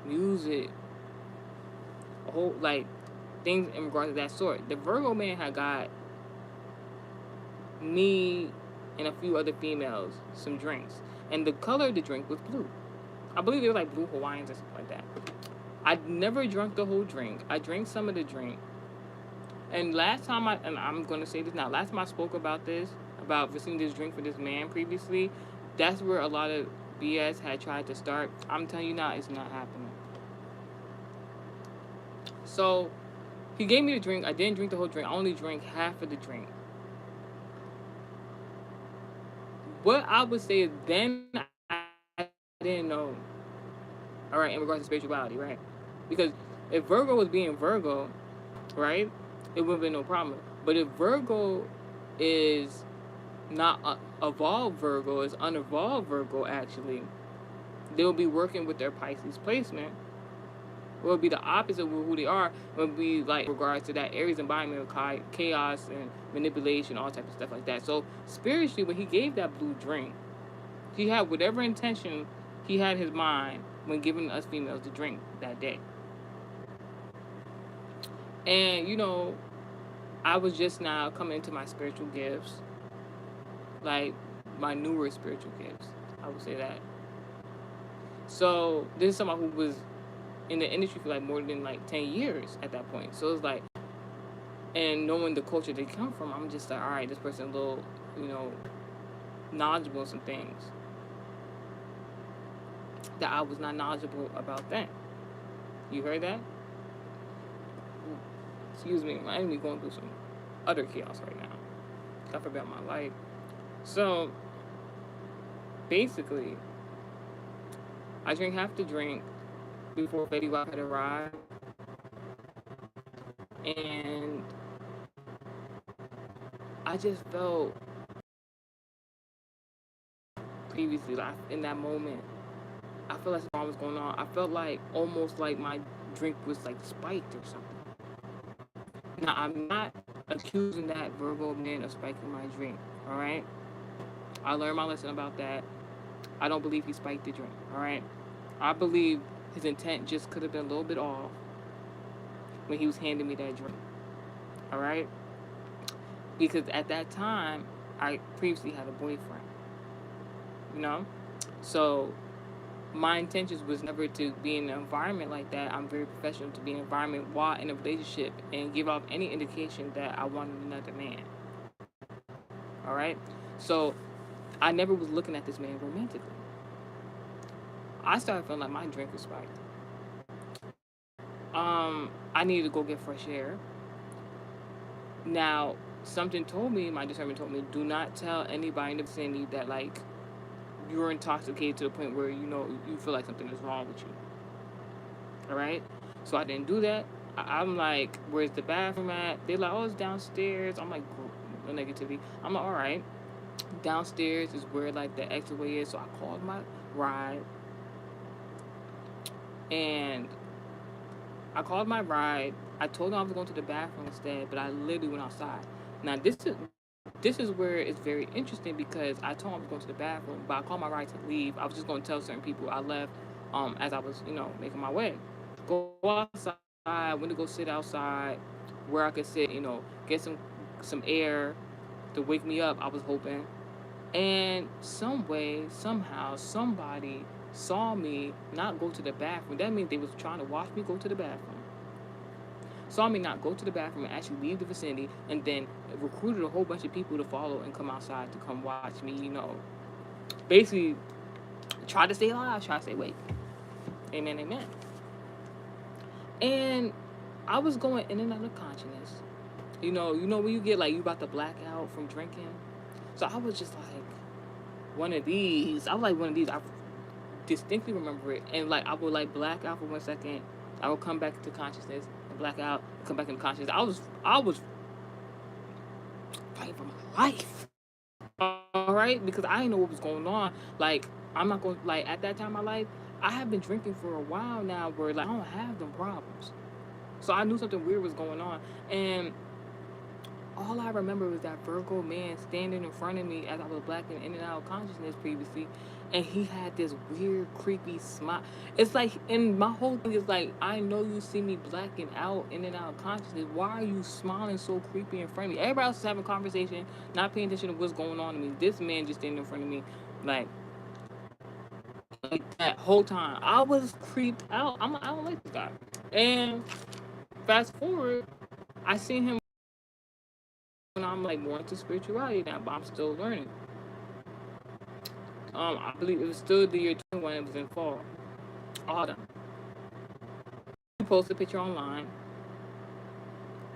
music, a whole, like, things in regards to that sort. The Virgo man had got me and a few other females some drinks, and the color of the drink was blue. I believe they were like blue Hawaiians or something like that. I never drank the whole drink. I drank some of the drink. And I'm going to say this now, last time I spoke about this, about receiving this drink for this man previously, that's where a lot of BS had tried to start. I'm telling you now, it's not happening. So, he gave me the drink. I didn't drink the whole drink. I only drank half of the drink. What I would say is, then I didn't know, all right, in regards to spirituality, right? Because if Virgo was being Virgo, right, it would have been no problem. But if Virgo is not evolved Virgo, is unevolved Virgo, actually, they'll be working with their Pisces placement. It will be the opposite of who they are. It will be like in regards to that Aries environment of chaos and manipulation, all types of stuff like that. So spiritually, when he gave that blue drink, he had whatever intention he had in his mind when giving us females the drink that day. And, I was just now coming into my spiritual gifts, like my newer spiritual gifts, I would say that. So this is someone who was in the industry for like more than like 10 years at that point. So it's like, and knowing the culture they come from, I'm just like, all right, this person a little, knowledgeable in some things that I was not knowledgeable about then. You heard that? Excuse me, my enemy going through some utter chaos right now. God forbid my life. So basically, I drank half the drink before Fetty Wap had arrived, and I just felt previously, like, in that moment, I felt like something was going on. I felt like almost like my drink was like spiked or something. Now, I'm not accusing that Virgo man of spiking my drink, all right? I learned my lesson about that. I don't believe he spiked the drink, all right? I believe his intent just could have been a little bit off when he was handing me that drink, all right? Because at that time, I previously had a boyfriend, you know? So my intentions was never to be in an environment like that. I'm very professional to be in an environment while in a relationship and give off any indication that I wanted another man. All right? So I never was looking at this man romantically. I started feeling like my drink was spiked. I needed to go get fresh air. Now, something told me, my discernment told me, do not tell anybody in the vicinity that like you're intoxicated to the point where you know you feel like something is wrong with you. All right, so I didn't do that. I'm like, where's the bathroom at? They're like, oh, it's downstairs. I'm like, no negativity. I'm like, all right, downstairs is where like the exit way is. So I called my ride, and I told them I was going to the bathroom instead, but I literally went outside. Now this is where it's very interesting because I told him I was going to the bathroom, but I called my ride to leave. I was just going to tell certain people I left as I was, making my way. Go outside, went to go sit outside where I could sit, get some air to wake me up, I was hoping. And some way, somehow, somebody saw me not go to the bathroom. That means they was trying to watch me go to the bathroom. Saw me not go to the bathroom and actually leave the vicinity, and then recruited a whole bunch of people to follow and come outside to come watch me, basically try to stay alive, try to stay awake. Amen, amen. And I was going in and out of consciousness. You know when you get like you about to black out from drinking. So I was just like one of these. I was like one of these. I distinctly remember it. And like I would like black out for 1 second. I would come back to consciousness and black out and come back into consciousness. I was fighting for my life. All right, because I didn't know what was going on. Like I'm not going like at that time in my life, I have been drinking for a while now where like I don't have them problems. So I knew something weird was going on. And all I remember was that Virgo man standing in front of me as I was blacking in and out of consciousness previously. And he had this weird, creepy smile. It's like, and my whole thing is like, I know you see me blacking out in and out of consciousness. Why are you smiling so creepy in front of me? Everybody else is having a conversation, not paying attention to what's going on to me. This man just standing in front of me, like that whole time. I was creeped out. I don't like this guy. And fast forward, I seen him when I'm like more into spirituality now, but I'm still learning. I believe it was still the year 21. It was in fall, autumn. He posted a picture online,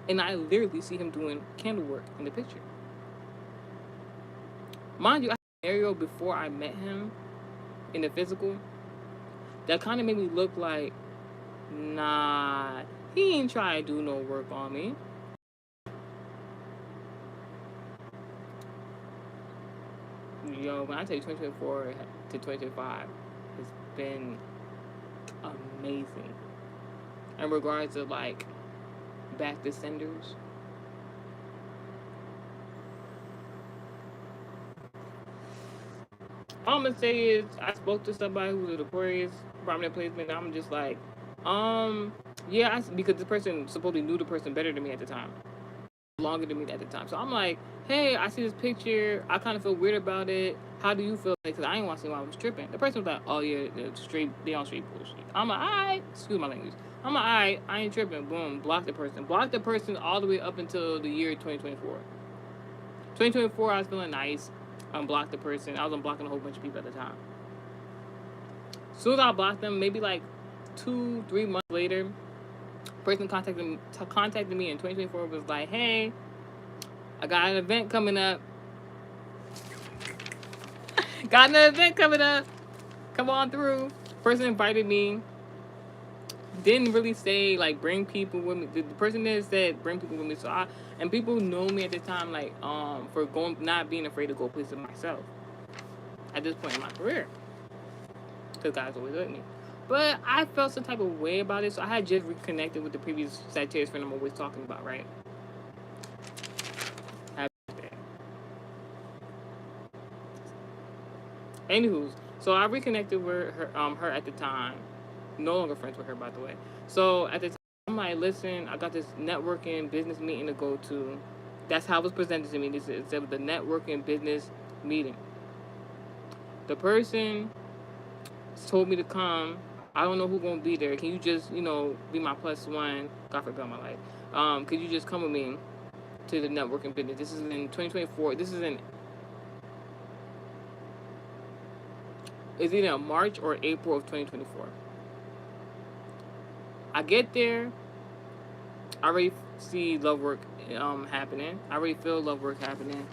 and I literally see him doing candle work in the picture. Mind you, I had a scenario before I met him in the physical that kind of made me look like, nah, he ain't trying to do no work on me. Yo, when I tell you 2024 to 2025 has been amazing. In regards to like back to senders. All I'm gonna say is I spoke to somebody who was an Aquarius prominent placement. And I'm just like, yeah, because the person supposedly knew the person better than me at the time, longer than me at the time. So I'm like, hey, I see this picture. I kind of feel weird about it. How do you feel? Because I didn't want to see why I was tripping. The person was like, oh yeah, they on straight bullshit. I'm like, alright, excuse my language. I'm like, alright, I ain't tripping. Boom, block the person. Block the person all the way up until the year 2024. 2024, I was feeling nice. Unblocked the person. I was unblocking a whole bunch of people at the time. As soon as I blocked them, maybe like 2-3 months later, person contacted me in 2024 was like, hey, I got an event coming up. Got an event coming up. Come on through. Person invited me. Didn't really say like bring people with me. The person there said bring people with me. So and people know me at the time like for not being afraid to go places myself at this point in my career. because God's always with me. But I felt some type of way about it, so I had just reconnected with the previous Sagittarius friend I'm always talking about, right? Happy birthday. Anywho, so I reconnected with her at the time. No longer friends with her, by the way. So at the time, I'm like, listen, I got this networking business meeting to go to. That's how it was presented to me. This is the networking business meeting. The person told me to come. I don't know who's gonna be there. Can you just, be my plus one? God forbid my life. Could you just come with me to the networking business? This is in 2024. This is in, it's either March or April of 2024. I get there. I already see love work happening. I already feel love work happening.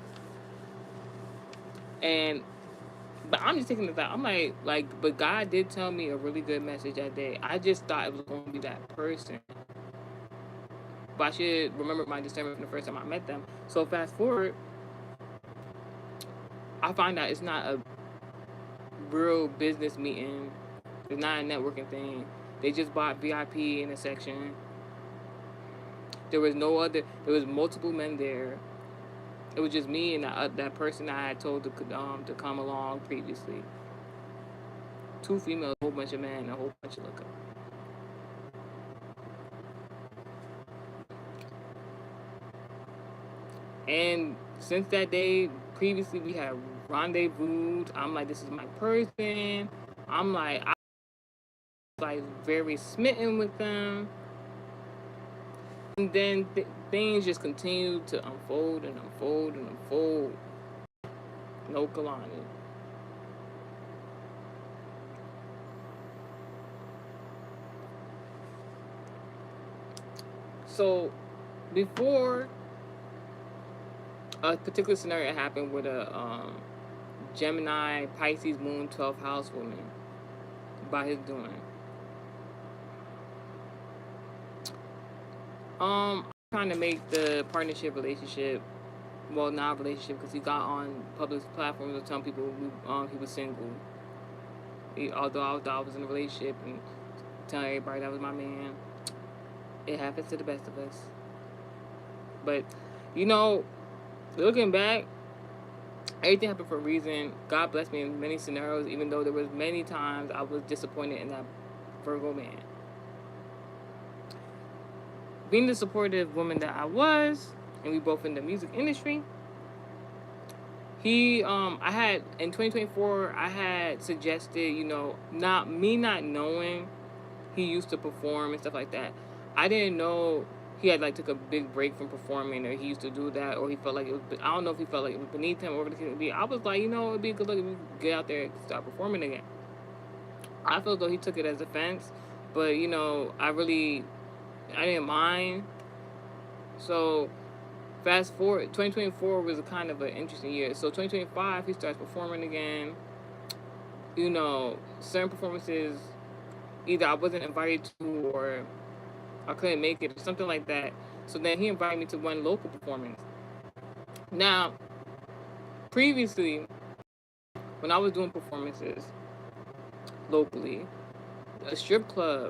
But I'm just taking the thought. I'm but God did tell me a really good message that day. I just thought it was going to be that person. But I should remember my discernment from the first time I met them. So fast forward, I find out it's not a real business meeting. It's not a networking thing. They just bought VIP in a section. There was multiple men there. It was just me and that person I had told to come along previously. 2 females, a whole bunch of men, and a whole bunch of liquor. And since that day, previously we had rendezvous. I'm like, this is my person. I'm like, I was very smitten with them. And then things just continued to unfold and unfold and unfold. No Kalani. So before a particular scenario happened with a Gemini Pisces Moon 12th house woman by his doing. I'm trying to make the partnership relationship, well, not a relationship, because he got on public platforms and telling people he was single. Although I was in a relationship and telling everybody that was my man. It happens to the best of us. But, looking back, everything happened for a reason. God blessed me in many scenarios, even though there was many times I was disappointed in that Virgo man. Being the supportive woman that I was, and we both in the music industry, I had, in 2024, I had suggested, not knowing he used to perform and stuff like that. I didn't know he had took a big break from performing, or he used to do that, or he felt like it was, I don't know if he felt like it was beneath him or whatever it could be. I was like, it'd be a good look if we get out there and start performing again. I felt though he took it as offense, but I didn't mind. So fast forward, 2024 was a kind of an interesting year. So 2025, he starts performing again. Certain performances, either I wasn't invited to or I couldn't make it or something like that. So then he invited me to one local performance. Now, previously, when I was doing performances locally, a strip club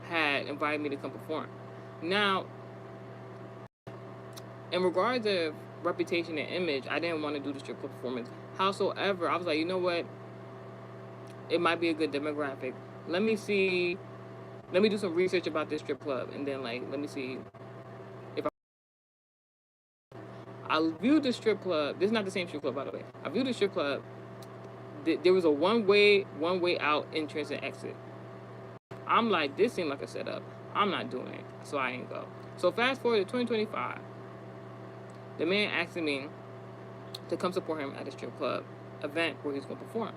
had invited me to come perform. Now, in regards of reputation and image, I didn't want to do the strip club performance. Howsoever, I was like, you know what? It might be a good demographic. Let me do some research about this strip club, and then let me see if I viewed the strip club. This is not the same strip club, by the way. I viewed the strip club. There was a one way out entrance and exit. I'm like, this seemed like a setup. I'm not doing it, so I ain't go. So fast forward to 2025. The man asked me to come support him at a strip club event where he's going to perform.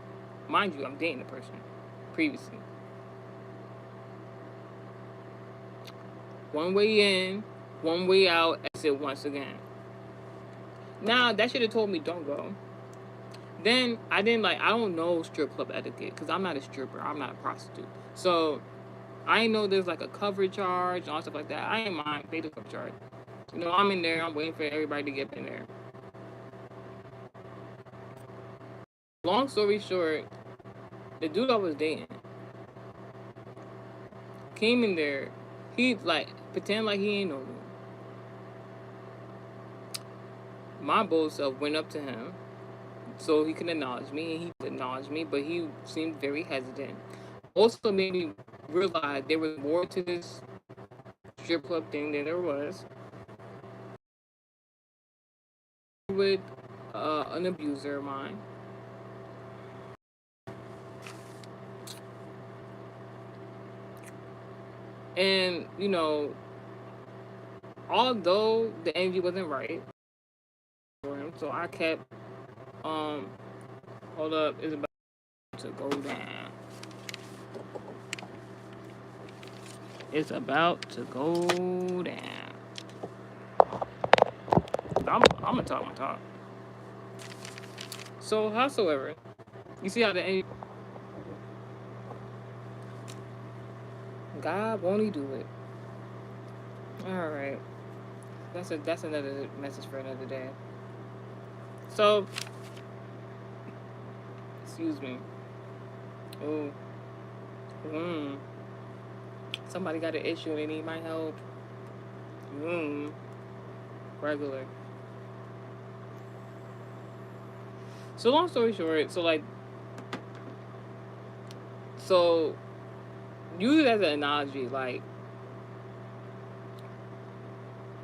Mind you, I'm dating the person previously. One way in, one way out, exit once again. Now, that should have told me don't go. Then, I don't know strip club etiquette, because I'm not a stripper. I'm not a prostitute. So, I know there's a cover charge and all stuff like that. I ain't mind, pay the cover charge. I'm in there, I'm waiting for everybody to get in there. Long story short, The dude I was dating came in there. He like pretend like he ain't know me. My bold self went up to him so he could acknowledge me, and he acknowledged me, but he seemed very hesitant. Also made me realize there was more to this strip club thing than there was with an abuser of mine. And, you know, although the energy wasn't right for him, so I kept, hold up, it's about to go down. It's about to go down. I'm gonna talk my talk. So, howsoever, you see how the energy, God won't he do it? All right, that's another message for another day. So, excuse me. Oh, somebody got an issue and they need my help. Regular. So long story short, so use it as an analogy, like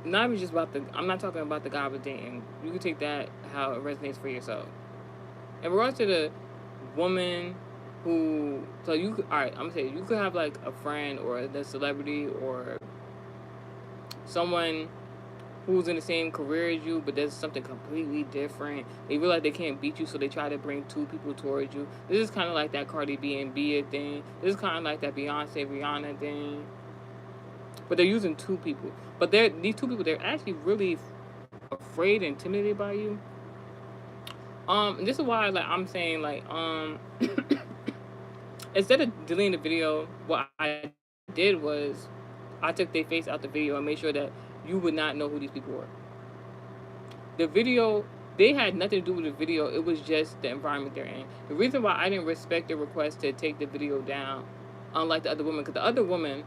not even just about I'm not talking about the guy with dating. You can take that how it resonates for yourself. In regards to the woman who, so you could, all right, I'm gonna say you could have like a friend or the celebrity or someone who's in the same career as you, but does something completely different. They realize they can't beat you, so they try to bring two people towards you. This is kind of like that Cardi B and Bia thing. This is kind of like that Beyonce Rihanna thing. But they're using two people. But these two people, they're actually really afraid and intimidated by you. This is why I'm saying instead of deleting the video, what I did was I took their face out the video and made sure that you would not know who these people were. The video, they had nothing to do with the video. It was just the environment they're in. The reason why I didn't respect the request to take the video down, unlike the other woman, because the other woman,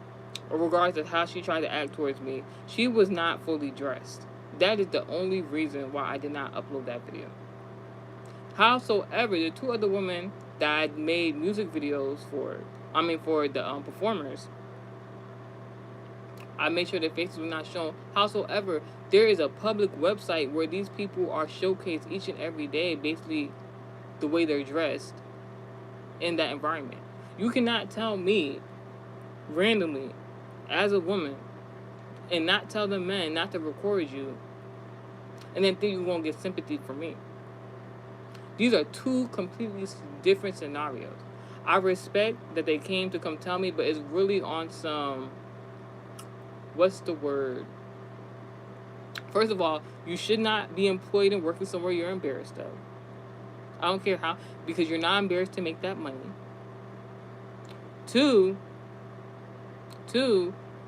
regardless of how she tried to act towards me, she was not fully dressed. That is the only reason why I did not upload that video. Howsoever, the two other women that I made music videos for the performers, I made sure their faces were not shown. Howsoever, there is a public website where these people are showcased each and every day, basically the way they're dressed in that environment. You cannot tell me randomly as a woman and not tell the men not to record you and then think you're going to get sympathy from me. These are two completely different scenarios. I respect that they came to come tell me, but it's really on some, what's the word? First of all, you should not be employed and working somewhere you're embarrassed of. I don't care how, because you're not embarrassed to make that money. Two,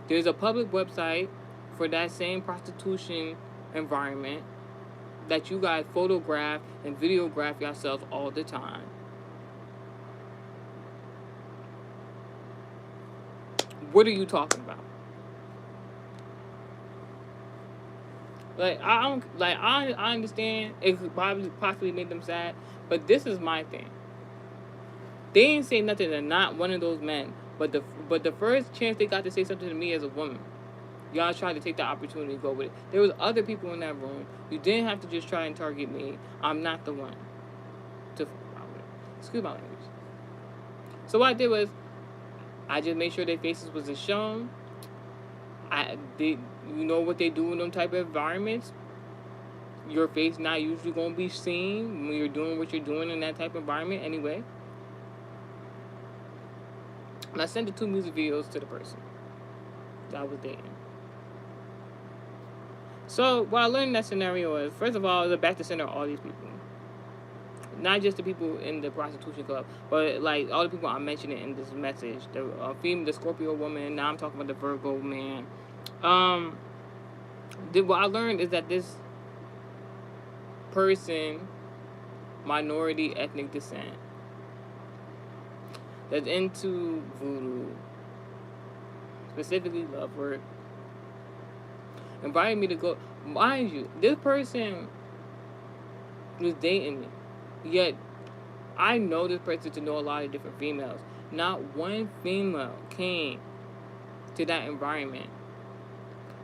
there's a public website for that same prostitution environment that you guys photograph and videograph yourselves all the time. What are you talking about? I understand it could possibly make them sad, but this is my thing. They ain't say nothing to not one of those men, but the first chance they got to say something to me as a woman, y'all tried to take the opportunity to go with it. There was other people in that room. You didn't have to just try and target me. I'm not the one to excuse my language. So what I did was I just made sure their faces wasn't shown. You know what they do in them type of environments. Your face not usually gonna be seen when you're doing what you're doing in that type of environment anyway. And I sent the two music videos to the person that I was dating. So what I learned in that scenario was, first of all, the back to center all these people. Not just the people in the prostitution club, but like all the people I'm mentioning in this message. The Scorpio woman. Now I'm talking about the Virgo man. What I learned is that this person, minority ethnic descent, that's into voodoo, specifically love work, invited me to go. Mind you, this person was dating me, yet I know this person to know a lot of different females. Not one female came to that environment.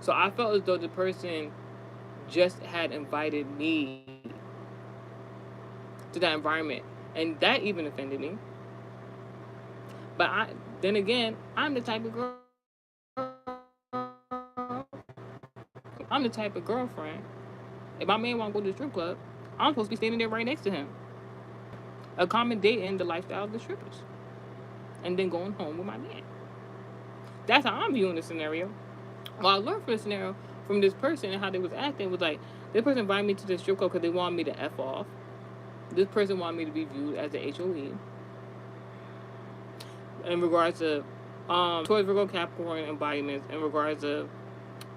So I felt as though the person just had invited me to that environment. And that even offended me. But then again, I'm the type of girl. I'm the type of girlfriend. If my man want to go to the strip club, I'm supposed to be standing there right next to him, accommodating the lifestyle of the strippers, and then going home with my man. That's how I'm viewing the scenario. Well, I learned from the scenario from this person and how they was acting was like, this person invited me to the strip club because they wanted me to F off. This person wanted me to be viewed as a HOE. In regards to Taurus, Virgo, Capricorn embodiments, in regards to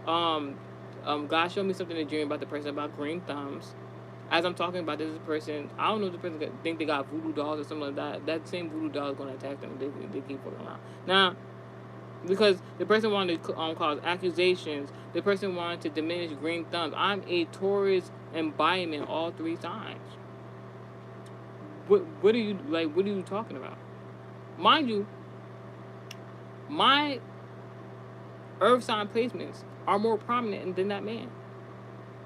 God showed me something in a dream about the person about green thumbs. As I'm talking about this person, I don't know if the person think they got voodoo dolls or something like that. That same voodoo doll is going to attack them. They keep fucking around. Now, because the person wanted to cause accusations, the person wanted to diminish green thumbs. I'm a Taurus embodiment all 3 signs. What are you like? What are you talking about? Mind you, my earth sign placements are more prominent than that man.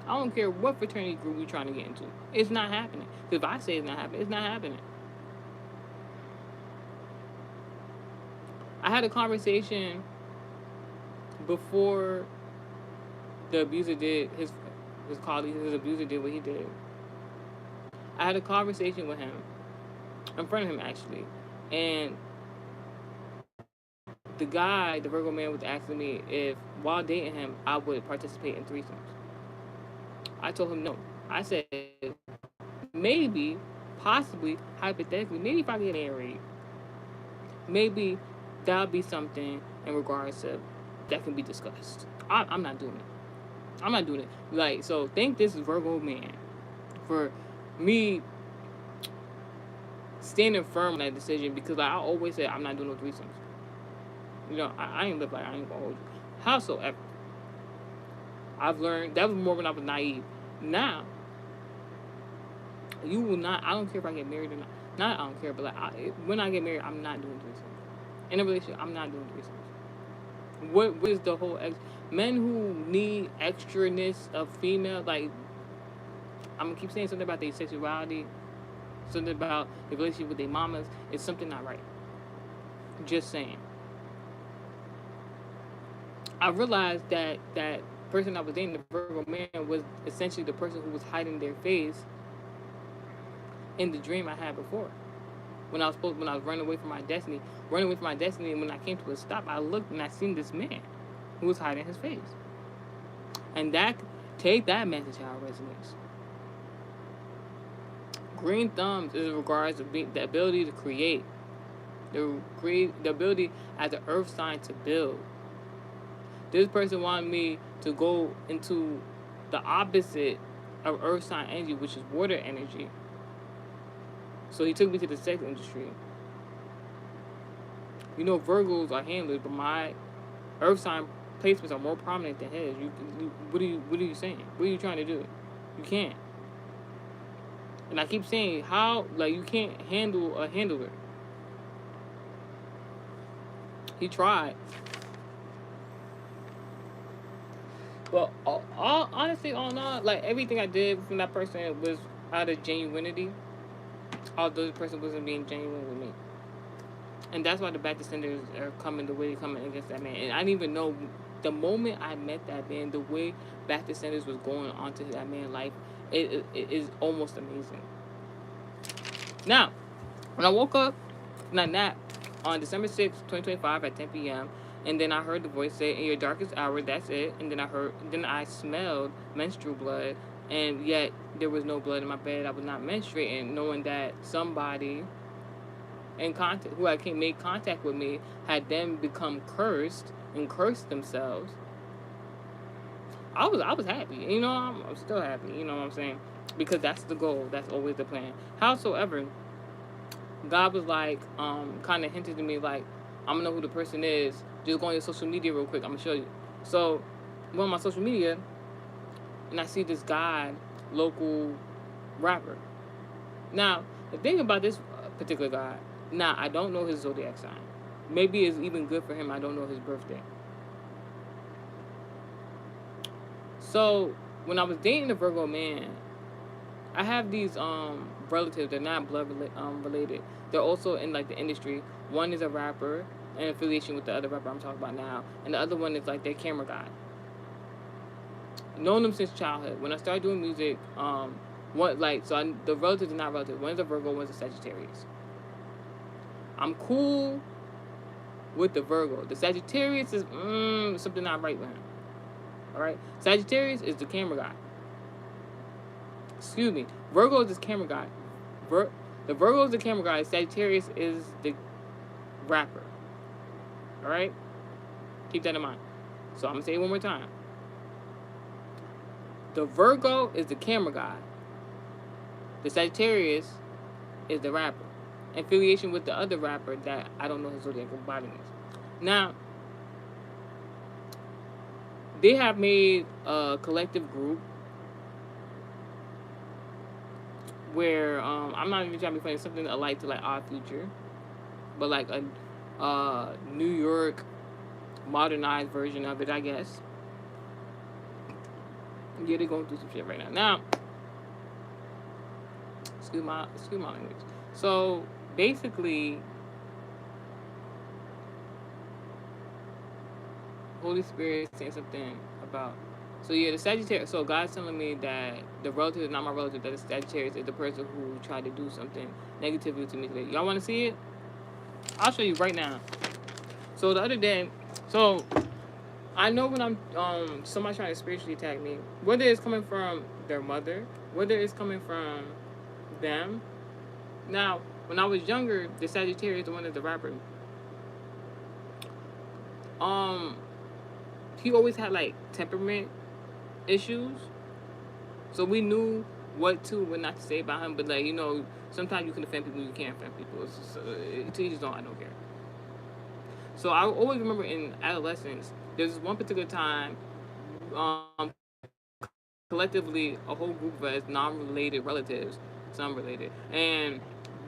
I don't care what fraternity group you're trying to get into. It's not happening. Because if I say it's not happening, it's not happening. I had a conversation before the abuser did his colleague, his abuser did what he did. I had a conversation with him, in front of him actually, and the guy, the Virgo man, was asking me if, while dating him, I would participate in threesomes. I told him no. I said, maybe, possibly, hypothetically, maybe if I get married, maybe that'll be something in regards to that can be discussed. I'm not doing it. I'm not doing it. Like, so thank this Virgo man for me standing firm on that decision, because like, I always said I'm not doing no threesomes. You know, I ain't live like I ain't gonna hold you. Howsoever, I've learned that was more when I was naive. Now, you will not. I don't care if I get married or not. Not I don't care, but like when I get married, I'm not doing threesomes. In a relationship, I'm not doing threesomes. What is the whole men who need extraness of female? Like, I'm gonna keep saying something about their sexuality, something about the relationship with their mamas. It's something not right. Just saying. I realized that person I was dating, the Virgo man, was essentially the person who was hiding their face in the dream I had before. When I was running away from my destiny, and when I came to a stop, I looked and I seen this man who was hiding his face. And take that message how it resonates. Green thumbs is in regards to the ability to create, the ability as an earth sign to build. This person wanted me to go into the opposite of earth sign energy, which is water energy. So he took me to the sex industry. You know, Virgos are handlers, but my earth sign placements are more prominent than his. What are you saying? What are you trying to do? You can't. And I keep saying, how, like, you can't handle a handler. He tried. Well, honestly, all in all, like, everything I did from that person was out of genuinity, although the person wasn't being genuine with me. And that's why the back descenders are coming the way they're coming against that man. And I didn't even know, the moment I met that man, the way back descenders was going onto that man's life, it is almost amazing. Now, when I woke up from that nap on December 6th, 2025 at 10 p.m., and then I heard the voice say, in your darkest hour, that's it. And then I smelled menstrual blood, and yet there was no blood in my bed. I was not menstruating, knowing that somebody in contact, who had made contact with me, had then become cursed and cursed themselves. I was happy. You know, I'm still happy. You know what I'm saying? Because that's the goal. That's always the plan. Howsoever, God was like, kind of hinted to me like, I'm gonna know who the person is. Just go on your social media real quick. I'm gonna show you. So, I'm on my social media, and I see this guy, local rapper. Now, the thing about this particular guy, now I don't know his zodiac sign. Maybe it's even good for him. I don't know his birthday. So when I was dating a Virgo man, I have these relatives. They're not blood related. They're also in like the industry. One is a rapper, an affiliation with the other rapper I'm talking about now, and the other one is like their camera guy. Known them since childhood. When I started doing music, the relatives are not relatives. One's a Virgo, one's a Sagittarius. I'm cool with the Virgo. The Sagittarius is something not right with him. All right, Sagittarius is the camera guy. Excuse me, Virgo is the camera guy. The Virgo is the camera guy. Sagittarius is the rapper. All right, keep that in mind. So I'm gonna say it one more time. The Virgo is the camera guy. The Sagittarius is the rapper. Affiliation with the other rapper that I don't know his zodiac body is. Now, they have made a collective group where I'm not even trying to be funny, something alike to like Odd Future, but like a New York modernized version of it, I guess. Yeah, they're going through some shit right now. Now, excuse my language. So basically, Holy Spirit saying something about. So yeah, the Sagittarius. So God's telling me that the relative is not my relative. That the Sagittarius is the person who tried to do something negatively to me today. Y'all want to see it? I'll show you right now. So the other day, so I know when I'm somebody trying to spiritually attack me, whether it's coming from their mother, whether it's coming from them. Now, when I was younger, the Sagittarius, the one that's the rapper, he always had like temperament issues. So we knew what not to say about him, but like, sometimes you can offend people, you can't offend people. It's just, to each his own, I don't care. So I always remember in adolescence, there's one particular time, collectively, a whole group of us, non-related relatives, some related, and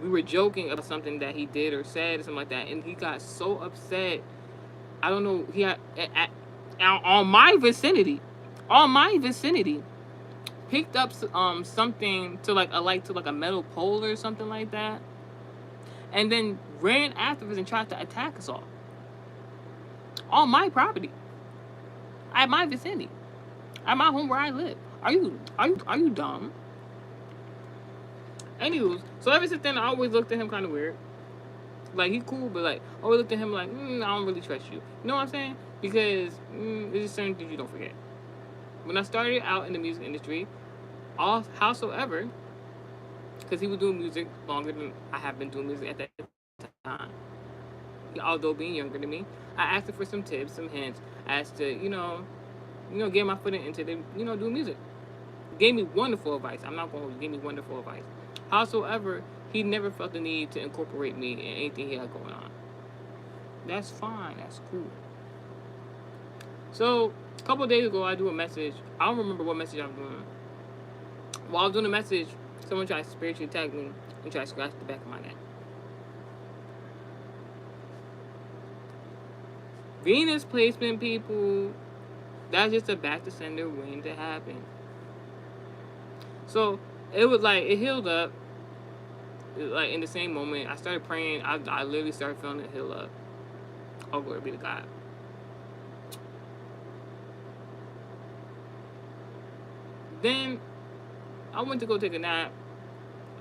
we were joking about something that he did or said or something like that, and he got so upset. I don't know, he had, on my vicinity, picked up something to like a metal pole or something like that, and then ran after us and tried to attack us all on my property, at my vicinity, at my home where I live. Are you dumb? Anywho, so ever since then I always looked at him kind of weird. Like, he cool, but like I always looked at him like, I don't really trust you. You know what I'm saying? Because there's just certain things you don't forget. When I started out in the music industry, howsoever, because he was doing music longer than I have been doing music at that time, although being younger than me, I asked him for some tips, some hints as to, get my foot into the, doing music. Gave me wonderful advice. I'm not going to hold you. Gave me wonderful advice. Howsoever, he never felt the need to incorporate me in anything he had going on. That's fine. That's cool. So, a couple of days ago, I do a message. I don't remember what message I was doing. While I was doing a message, someone tried to spiritually attack me and tried to scratch the back of my neck. Venus placement, people, that's just a back to sender waiting to happen. So, it was like, it healed up. Like, in the same moment, I started praying. I literally started feeling it heal up. Oh, glory be to God. Then, I went to go take a nap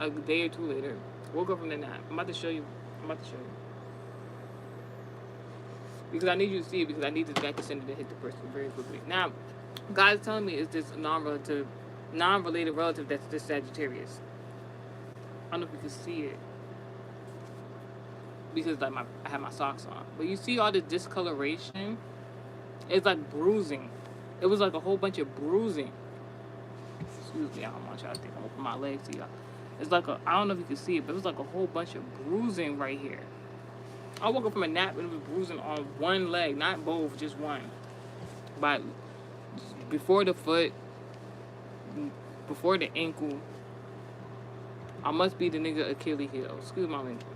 a day or two later. Woke up from the nap. I'm about to show you. Because I need you to see it, because I need this back to sender to hit the person very quickly. Now, God's telling me it's this non-related relative that's this Sagittarius. I don't know if you can see it, because like I have my socks on, but you see all the discoloration. It's like bruising. It was like a whole bunch of bruising. Excuse me, I don't want y'all to think I'm opening my legs to y'all. It's like I don't know if you can see it, but it was like a whole bunch of bruising right here. I woke up from a nap and it was bruising on one leg, not both, just one. But before the foot, before the ankle, I must be the nigga Achilles heel. Excuse my language.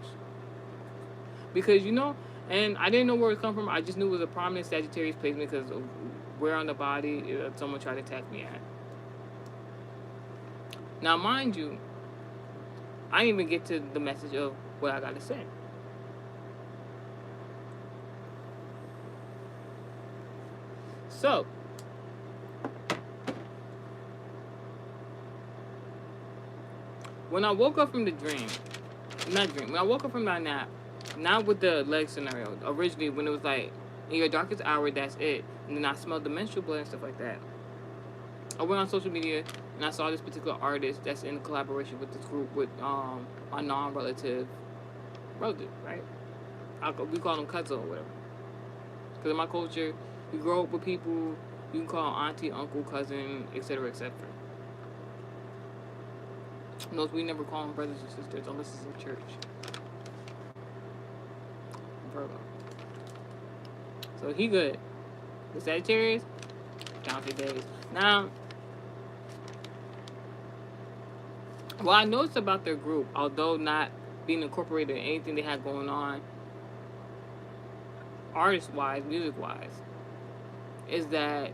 Because, and I didn't know where it come from. I just knew it was a prominent Sagittarius placement because of where on the body someone tried to attack me at. Now, mind you, I didn't even get to the message of what I got to say. So, when I woke up from the when I woke up from my nap, not with the leg scenario, originally when it was like, in your darkest hour, that's it, and then I smelled the menstrual blood and stuff like that, I went on social media and I saw this particular artist that's in collaboration with this group with a non-relative relative, right? We call them cousin or whatever. Because in my culture, you grow up with people, you can call auntie, uncle, cousin, etc., etc. Notice we never call them brothers or sisters unless it's in church. Virgo. So he good. The Sagittarius, county days. Now, what I noticed about their group, although not being incorporated in anything they had going on, artist-wise, music-wise, is that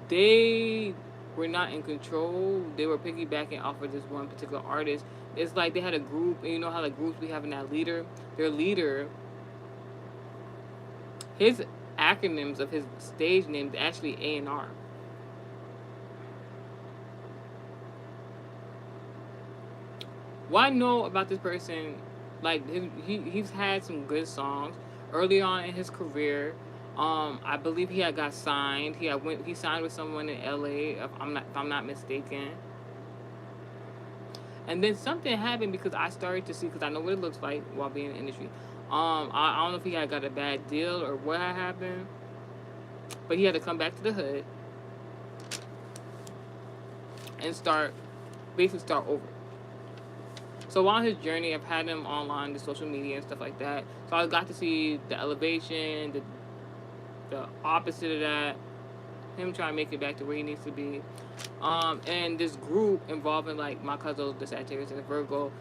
they were not in control. They were piggybacking off of this one particular artist. It's like they had a group, and you know how the groups we have in that leader? Their leader, his acronyms of his stage name is actually A&R. What I know about this person, like he's had some good songs early on in his career. I believe he had got signed. He signed with someone in LA, if I'm not mistaken. And then something happened because I started to see, because I know what it looks like while being in the industry. I don't know if he had got a bad deal or what had happened, but he had to come back to the hood and start over. So on his journey, I've had him online, the social media and stuff like that. So I got to see the elevation, the opposite of that, him trying to make it back to where he needs to be. And this group involving like my cousin, the Sagittarius and the Virgo,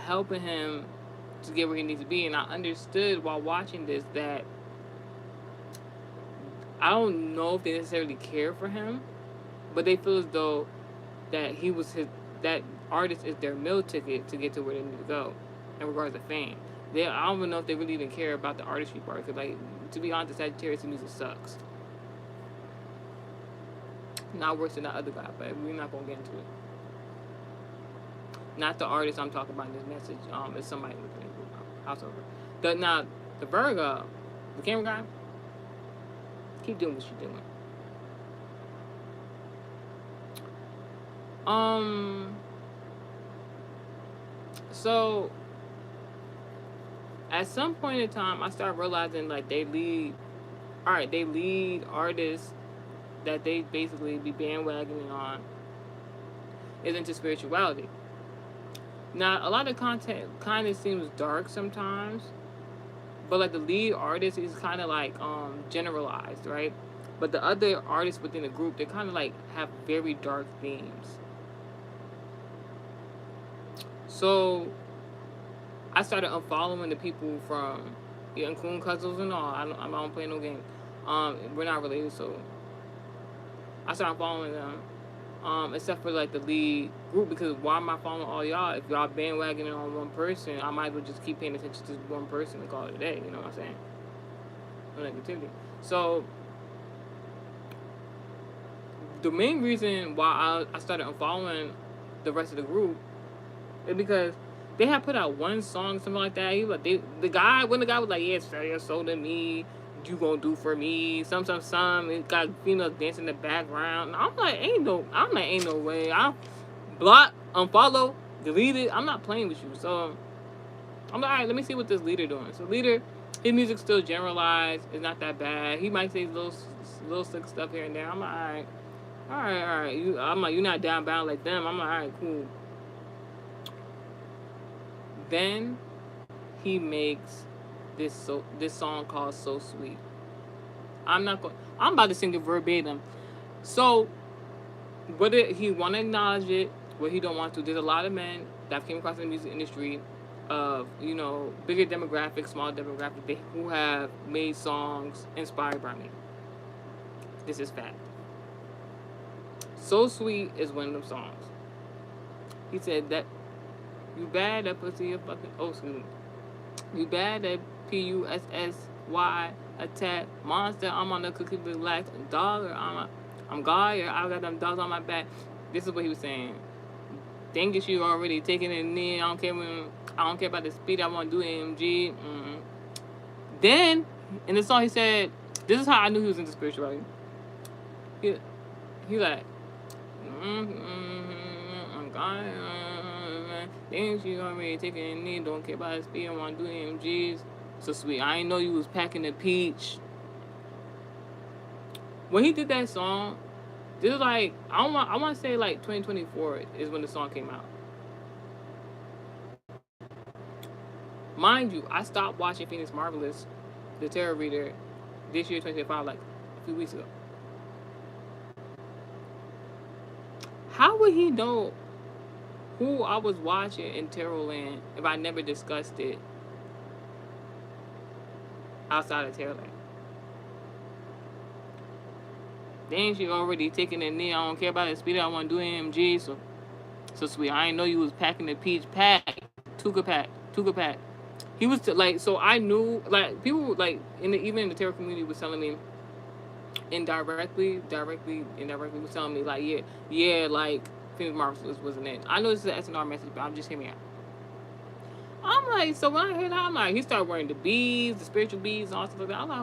helping him to get where he needs to be. And I understood while watching this that I don't know if they necessarily care for him, but they feel as though that that artist is their meal ticket to get to where they need to go in regards to fame. I don't even know if they really even care about the artistry part, because like, to be honest, the Sagittarius music sucks. Not worse than the other guy, but we're not gonna get into it. Not the artist I'm talking about in this message. It's somebody looking at house over. Now the Virgo, the camera guy, keep doing what you're doing. So at some point in time, I started realizing like they lead artists that they basically be bandwagoning on is into spirituality. Now, a lot of content kind of seems dark sometimes, but like the lead artist is kind of like generalized, right? But the other artists within the group, they kind of like have very dark themes. So I started unfollowing the people from including cousins and all. I don't play no game. We're not related, so I started following them. Except for like the lead group, because why am I following all y'all? If y'all bandwagoning on one person, I might as well just keep paying attention to one person and call it a day. You know what I'm saying? No negativity. So the main reason why I started unfollowing the rest of the group is because they had put out one song, something like that. When the guy was like, yeah, sell your soul to me, you gonna do for me, some. It got females dancing in the background. And I'm like, ain't no way. I block, unfollow, delete it. I'm not playing with you. So I'm like, all right, let me see what this leader doing. So leader, his music's still generalized. It's not that bad. He might say little sick stuff here and there. I'm like, all right. I'm like, you're not down bad like them. I'm like, all right, cool. Then he makes this song called "So Sweet." I'm not going. I'm about to sing it verbatim. So, whether he want to acknowledge it, what he don't want to. There's a lot of men that came across in the music industry, of bigger demographic, small demographic, who have made songs inspired by me. This is fact. "So Sweet" is one of them songs. He said that you bad that pussy a fucking excuse me. You bad that PUSSY attack monster. I'm on the cookie with relax dog, or I'm God, or I got them dogs on my back. This is what he was saying. Dang it, you already taking it in. I don't care about the speed. I want to do AMG. Then in the song he said, this is how I knew he was into spirituality. He like, I'm God. Things you already taking in me. Don't care about the speed. I want to do AMGs. So sweet. I ain't know you was packing the peach. When he did that song, this is like I want to say like 2024 is when the song came out. Mind you, I stopped watching Phoenix Marvelous, the Tarot Reader, this year 2025, like a few weeks ago. How would he know who I was watching in Tarot Land if I never discussed it outside of Tarot Land? Then she already taking the knee. I don't care about the speed. I want to do AMG. So sweet. I ain't know you was packing the peach pack. Tuka pack. He was like, so I knew, like, people like even in the tarot community was telling me indirectly was telling me like, yeah, like Phoenix Marvelous wasn't it. I know this is an SNR message, but I'm just hearing me out. I'm like, so when I heard that, I'm like, he started wearing the beads, the spiritual beads, and all stuff like that. I'm like,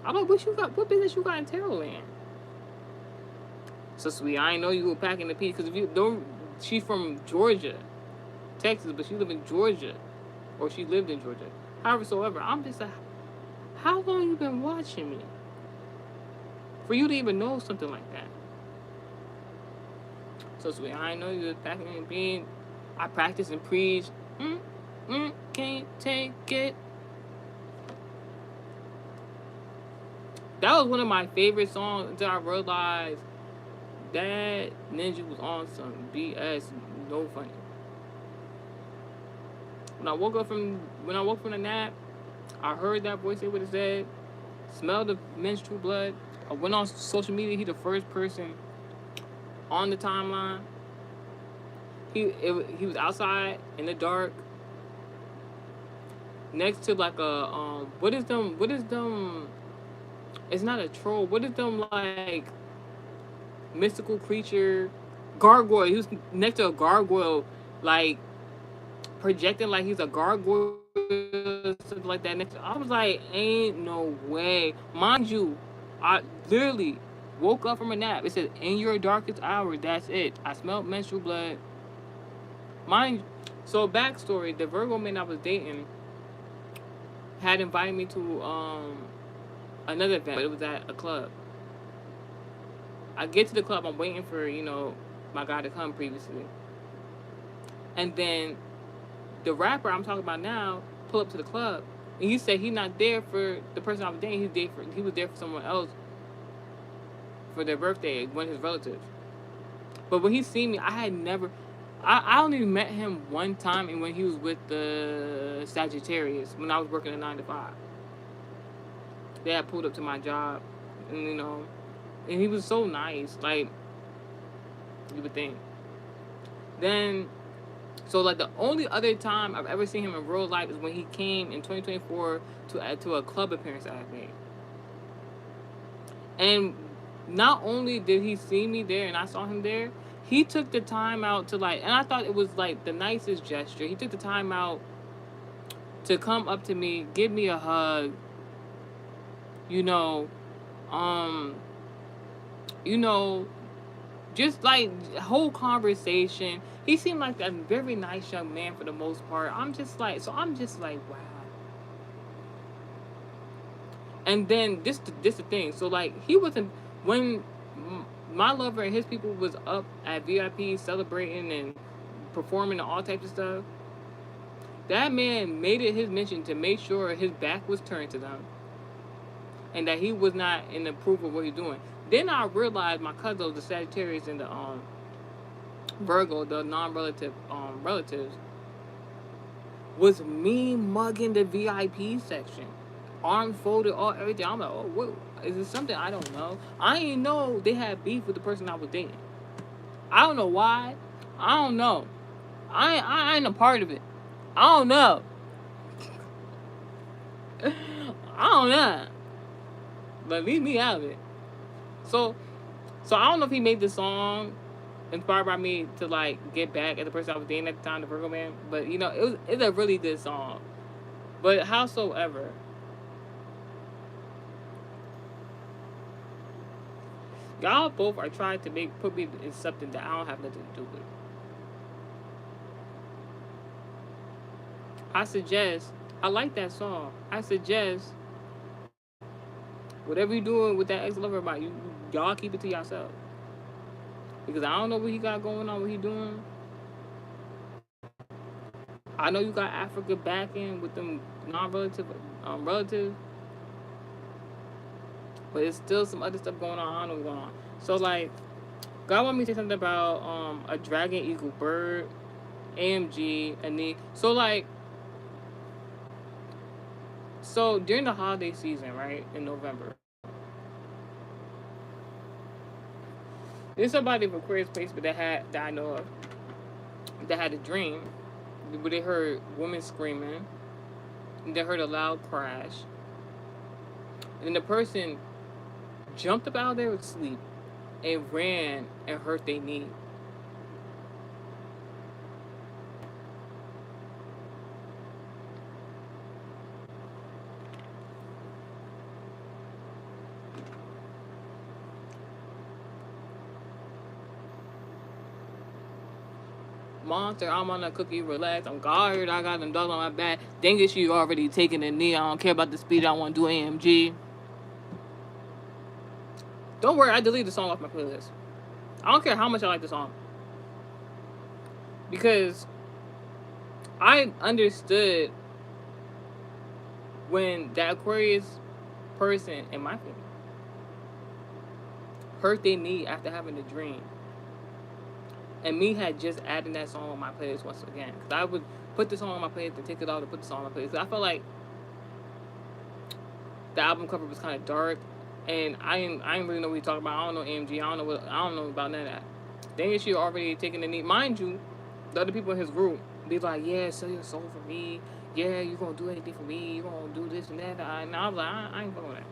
I'm like, what business you got in Tarot Land? So sweet, I ain't know you were packing the peach, because if you don't, she's from Georgia, Texas, but she lived in Georgia, or she lived in Georgia. However, soever, I'm just like, how long you been watching me for you to even know something like that? So sweet, I ain't know you was packing and being. I practice and preach. Can't take it. That was one of my favorite songs until I realized that Ninja was on some BS, no funny. When I woke from the nap, I heard that voice say what it said, smelled the menstrual blood. I went on social media. He the first person on the timeline. He was outside in the dark, next to like a what is them? It's not a troll. What is them like? Mystical creature, gargoyle. He was next to a gargoyle, like projecting like he's a gargoyle, something like that. I was like, ain't no way. Mind you, I literally woke up from a nap. It said, in your darkest hour, that's it. I smelled menstrual blood. So backstory, the Virgo man I was dating had invited me to another event, but it was at a club. I get to the club, I'm waiting for, my guy to come previously. And then the rapper I'm talking about now pull up to the club. And he said he's not there for the person I was dating. He was there for someone else for their birthday, one of his relatives. But when he seen me, I only met him one time, and when he was with the Sagittarius, when I was working a 9 to 5. They had pulled up to my job, and and he was so nice, like, you would think. Then, so like the only other time I've ever seen him in real life is when he came in 2024 to a club appearance that I made. And not only did he see me there and I saw him there, he took the time out to like, and I thought it was like the nicest gesture. He took the time out to come up to me, give me a hug, just like whole conversation. He seemed like a very nice young man for the most part. I'm just like, wow. And then this the thing. So like he wasn't, when my lover and his people was up at VIP celebrating and performing and all types of stuff. That man made it his mission to make sure his back was turned to them and that he was not in approval of what he's doing. Then I realized my cousin, the Sagittarius and the Virgo, the non-relative relatives, was me mugging the VIP section, arms folded, all everything. I'm like, oh, what is this? Something I don't know. I didn't know they had beef with the person I was dating. I don't know why. I don't know. I ain't a part of it. I don't know. I don't know. But leave me out of it. So I don't know if he made the song inspired by me to like get back at the person I was dating at the time, the Virgo man. But you know, it's a really good song. But howsoever, y'all both are trying to put me in something that I don't have nothing to do with. I like that song. I suggest whatever you're doing with that ex-lover about y'all keep it to yourself. Because I don't know what he got going on, what he doing. I know you got Africa backing with them non-relative relatives. But it's still some other stuff going on. I don't know what's going on. So like, God want me to say something about a dragon, eagle, bird, AMG, and the so like. So during the holiday season, right, in November, there's somebody from Aquarius placement that I know of that had a dream where they heard women screaming, and they heard a loud crash, and the person jumped up out of their sleep and ran and hurt their knee. Monster, I'm on a cookie, relax. I'm guarded. I got them dogs on my back. Dang it, you already taking a knee. I don't care about the speed. I want to do AMG. Don't worry, I deleted the song off my playlist. I don't care how much I like the song. Because I understood when that Aquarius person in my family hurt their knee after having a dream. And me had just added that song on my playlist once again. Because I would put the song on my playlist and take it off to put the song on my playlist. I felt like the album cover was kind of dark. And I didn't really know what you're talking about. I don't know AMG. I don't know about none of that. Dang it, she already taking the knee. Mind you, the other people in his group be like, yeah, sell your soul for me. Yeah, you gonna do anything for me. You gonna do this and that. And I was like, I ain't fucking with that.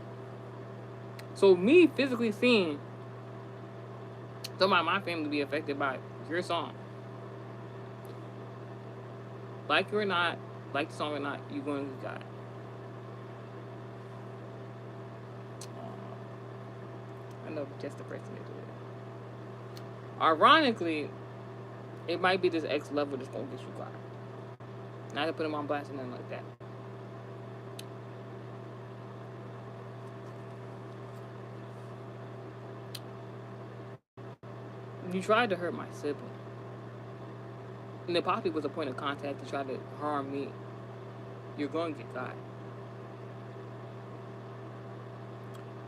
So me physically seeing somebody in my family be affected by your song, like you or not, like the song or not, you're going to God. I know just the person to do it. Ironically, it might be this X level that's gonna get you God. Not to put him on blast or nothing like that. You tried to hurt my sibling. And the poppy was a point of contact to try to harm me. You're going to get God.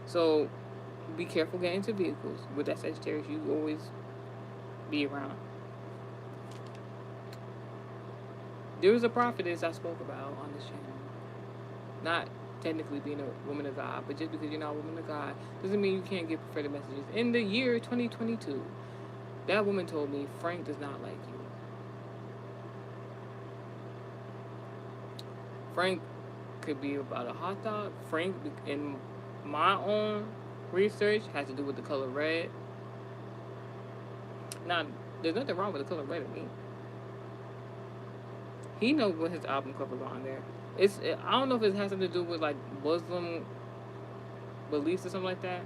So be careful getting into vehicles. With that Sagittarius, you always be around. There was a prophetess I spoke about on this channel. Not technically being a woman of God, but just because you're not a woman of God doesn't mean you can't get prophetic messages. In the year 2022, that woman told me, Frank does not like you. Frank could be about a hot dog. Frank, in my own research, has to do with the color red. Now, there's nothing wrong with the color red to me. He knows what his album cover on there. I don't know if it has something to do with like Muslim beliefs or something like that.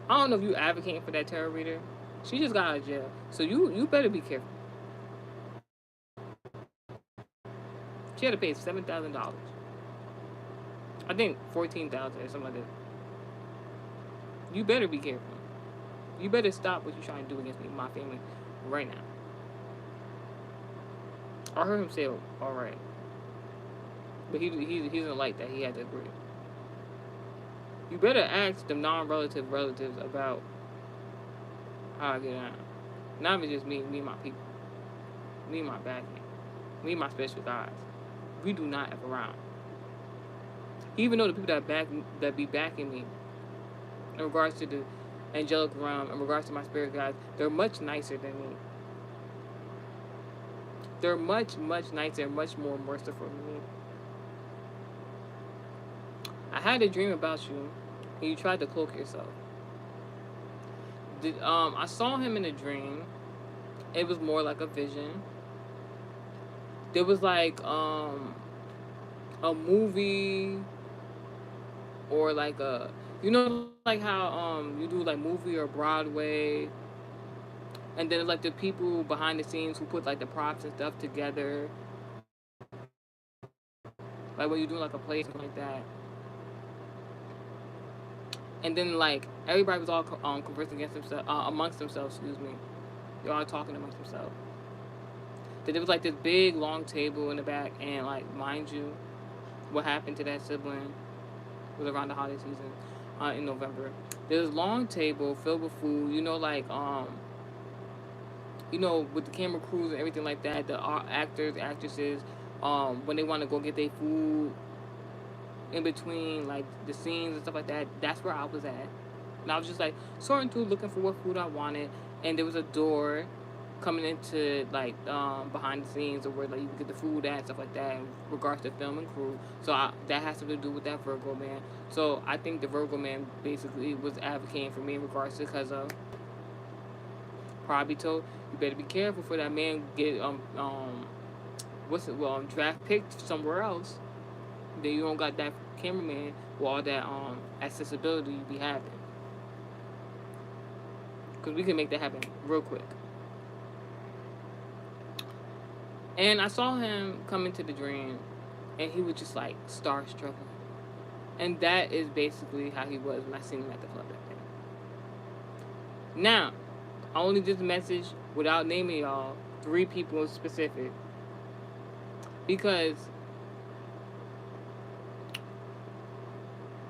I don't know if you advocating for that tarot reader. She just got out of jail, so you better be careful. She had to pay $7,000. I think $14,000 or something like that. You better be careful. You better stop what you're trying to do against me, my family. right now. I heard him say, all right. But he doesn't like that. He had to agree. You better ask the non-relative relatives about how I get down. Not even just me and my people. Me and my backing. Me and my special guys. We do not F around. Even though the people that be backing me in regards to the angelic realm, in regards to my spirit guides, they're much nicer than me. They're much, much nicer and much more merciful than me. I had a dream about you, and you tried to cloak yourself. I saw him in a dream. It was more like a vision. There was like a movie or like like how you do like movie or Broadway, and then like the people behind the scenes who put like the props and stuff together, like when you do like a play, something like that. And then like everybody was all conversing against themselves, amongst themselves. Excuse me, they're all talking amongst themselves. That there was like this big long table in the back, and like mind you, what happened to that sibling was around the holiday season, in November. There's a long table filled with food. With the camera crews and everything like that, the actors, actresses, when they want to go get their food in between like the scenes and stuff like that, that's where I was at. And I was just like sorting through looking for what food I wanted, and there was a door coming into like behind the scenes or where like you can get the food at, stuff like that in regards to film and crew. So that has something to do with that Virgo man. So I think the Virgo man basically was advocating for me in regards to, because of probably told you better be careful for that man get draft picked somewhere else. Then you don't got that cameraman with all that accessibility you be having, because we can make that happen real quick. And I saw him come into the dream, and he was just like starstruck, and that is basically how he was when I seen him at the club that day. Now, I only did the message without naming y'all 3 people in specific, because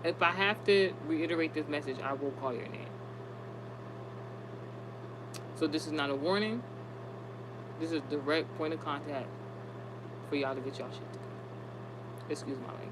if I have to reiterate this message, I will call your name. So this is not a warning. This is a direct point of contact for y'all to get y'all shit together. Excuse my language.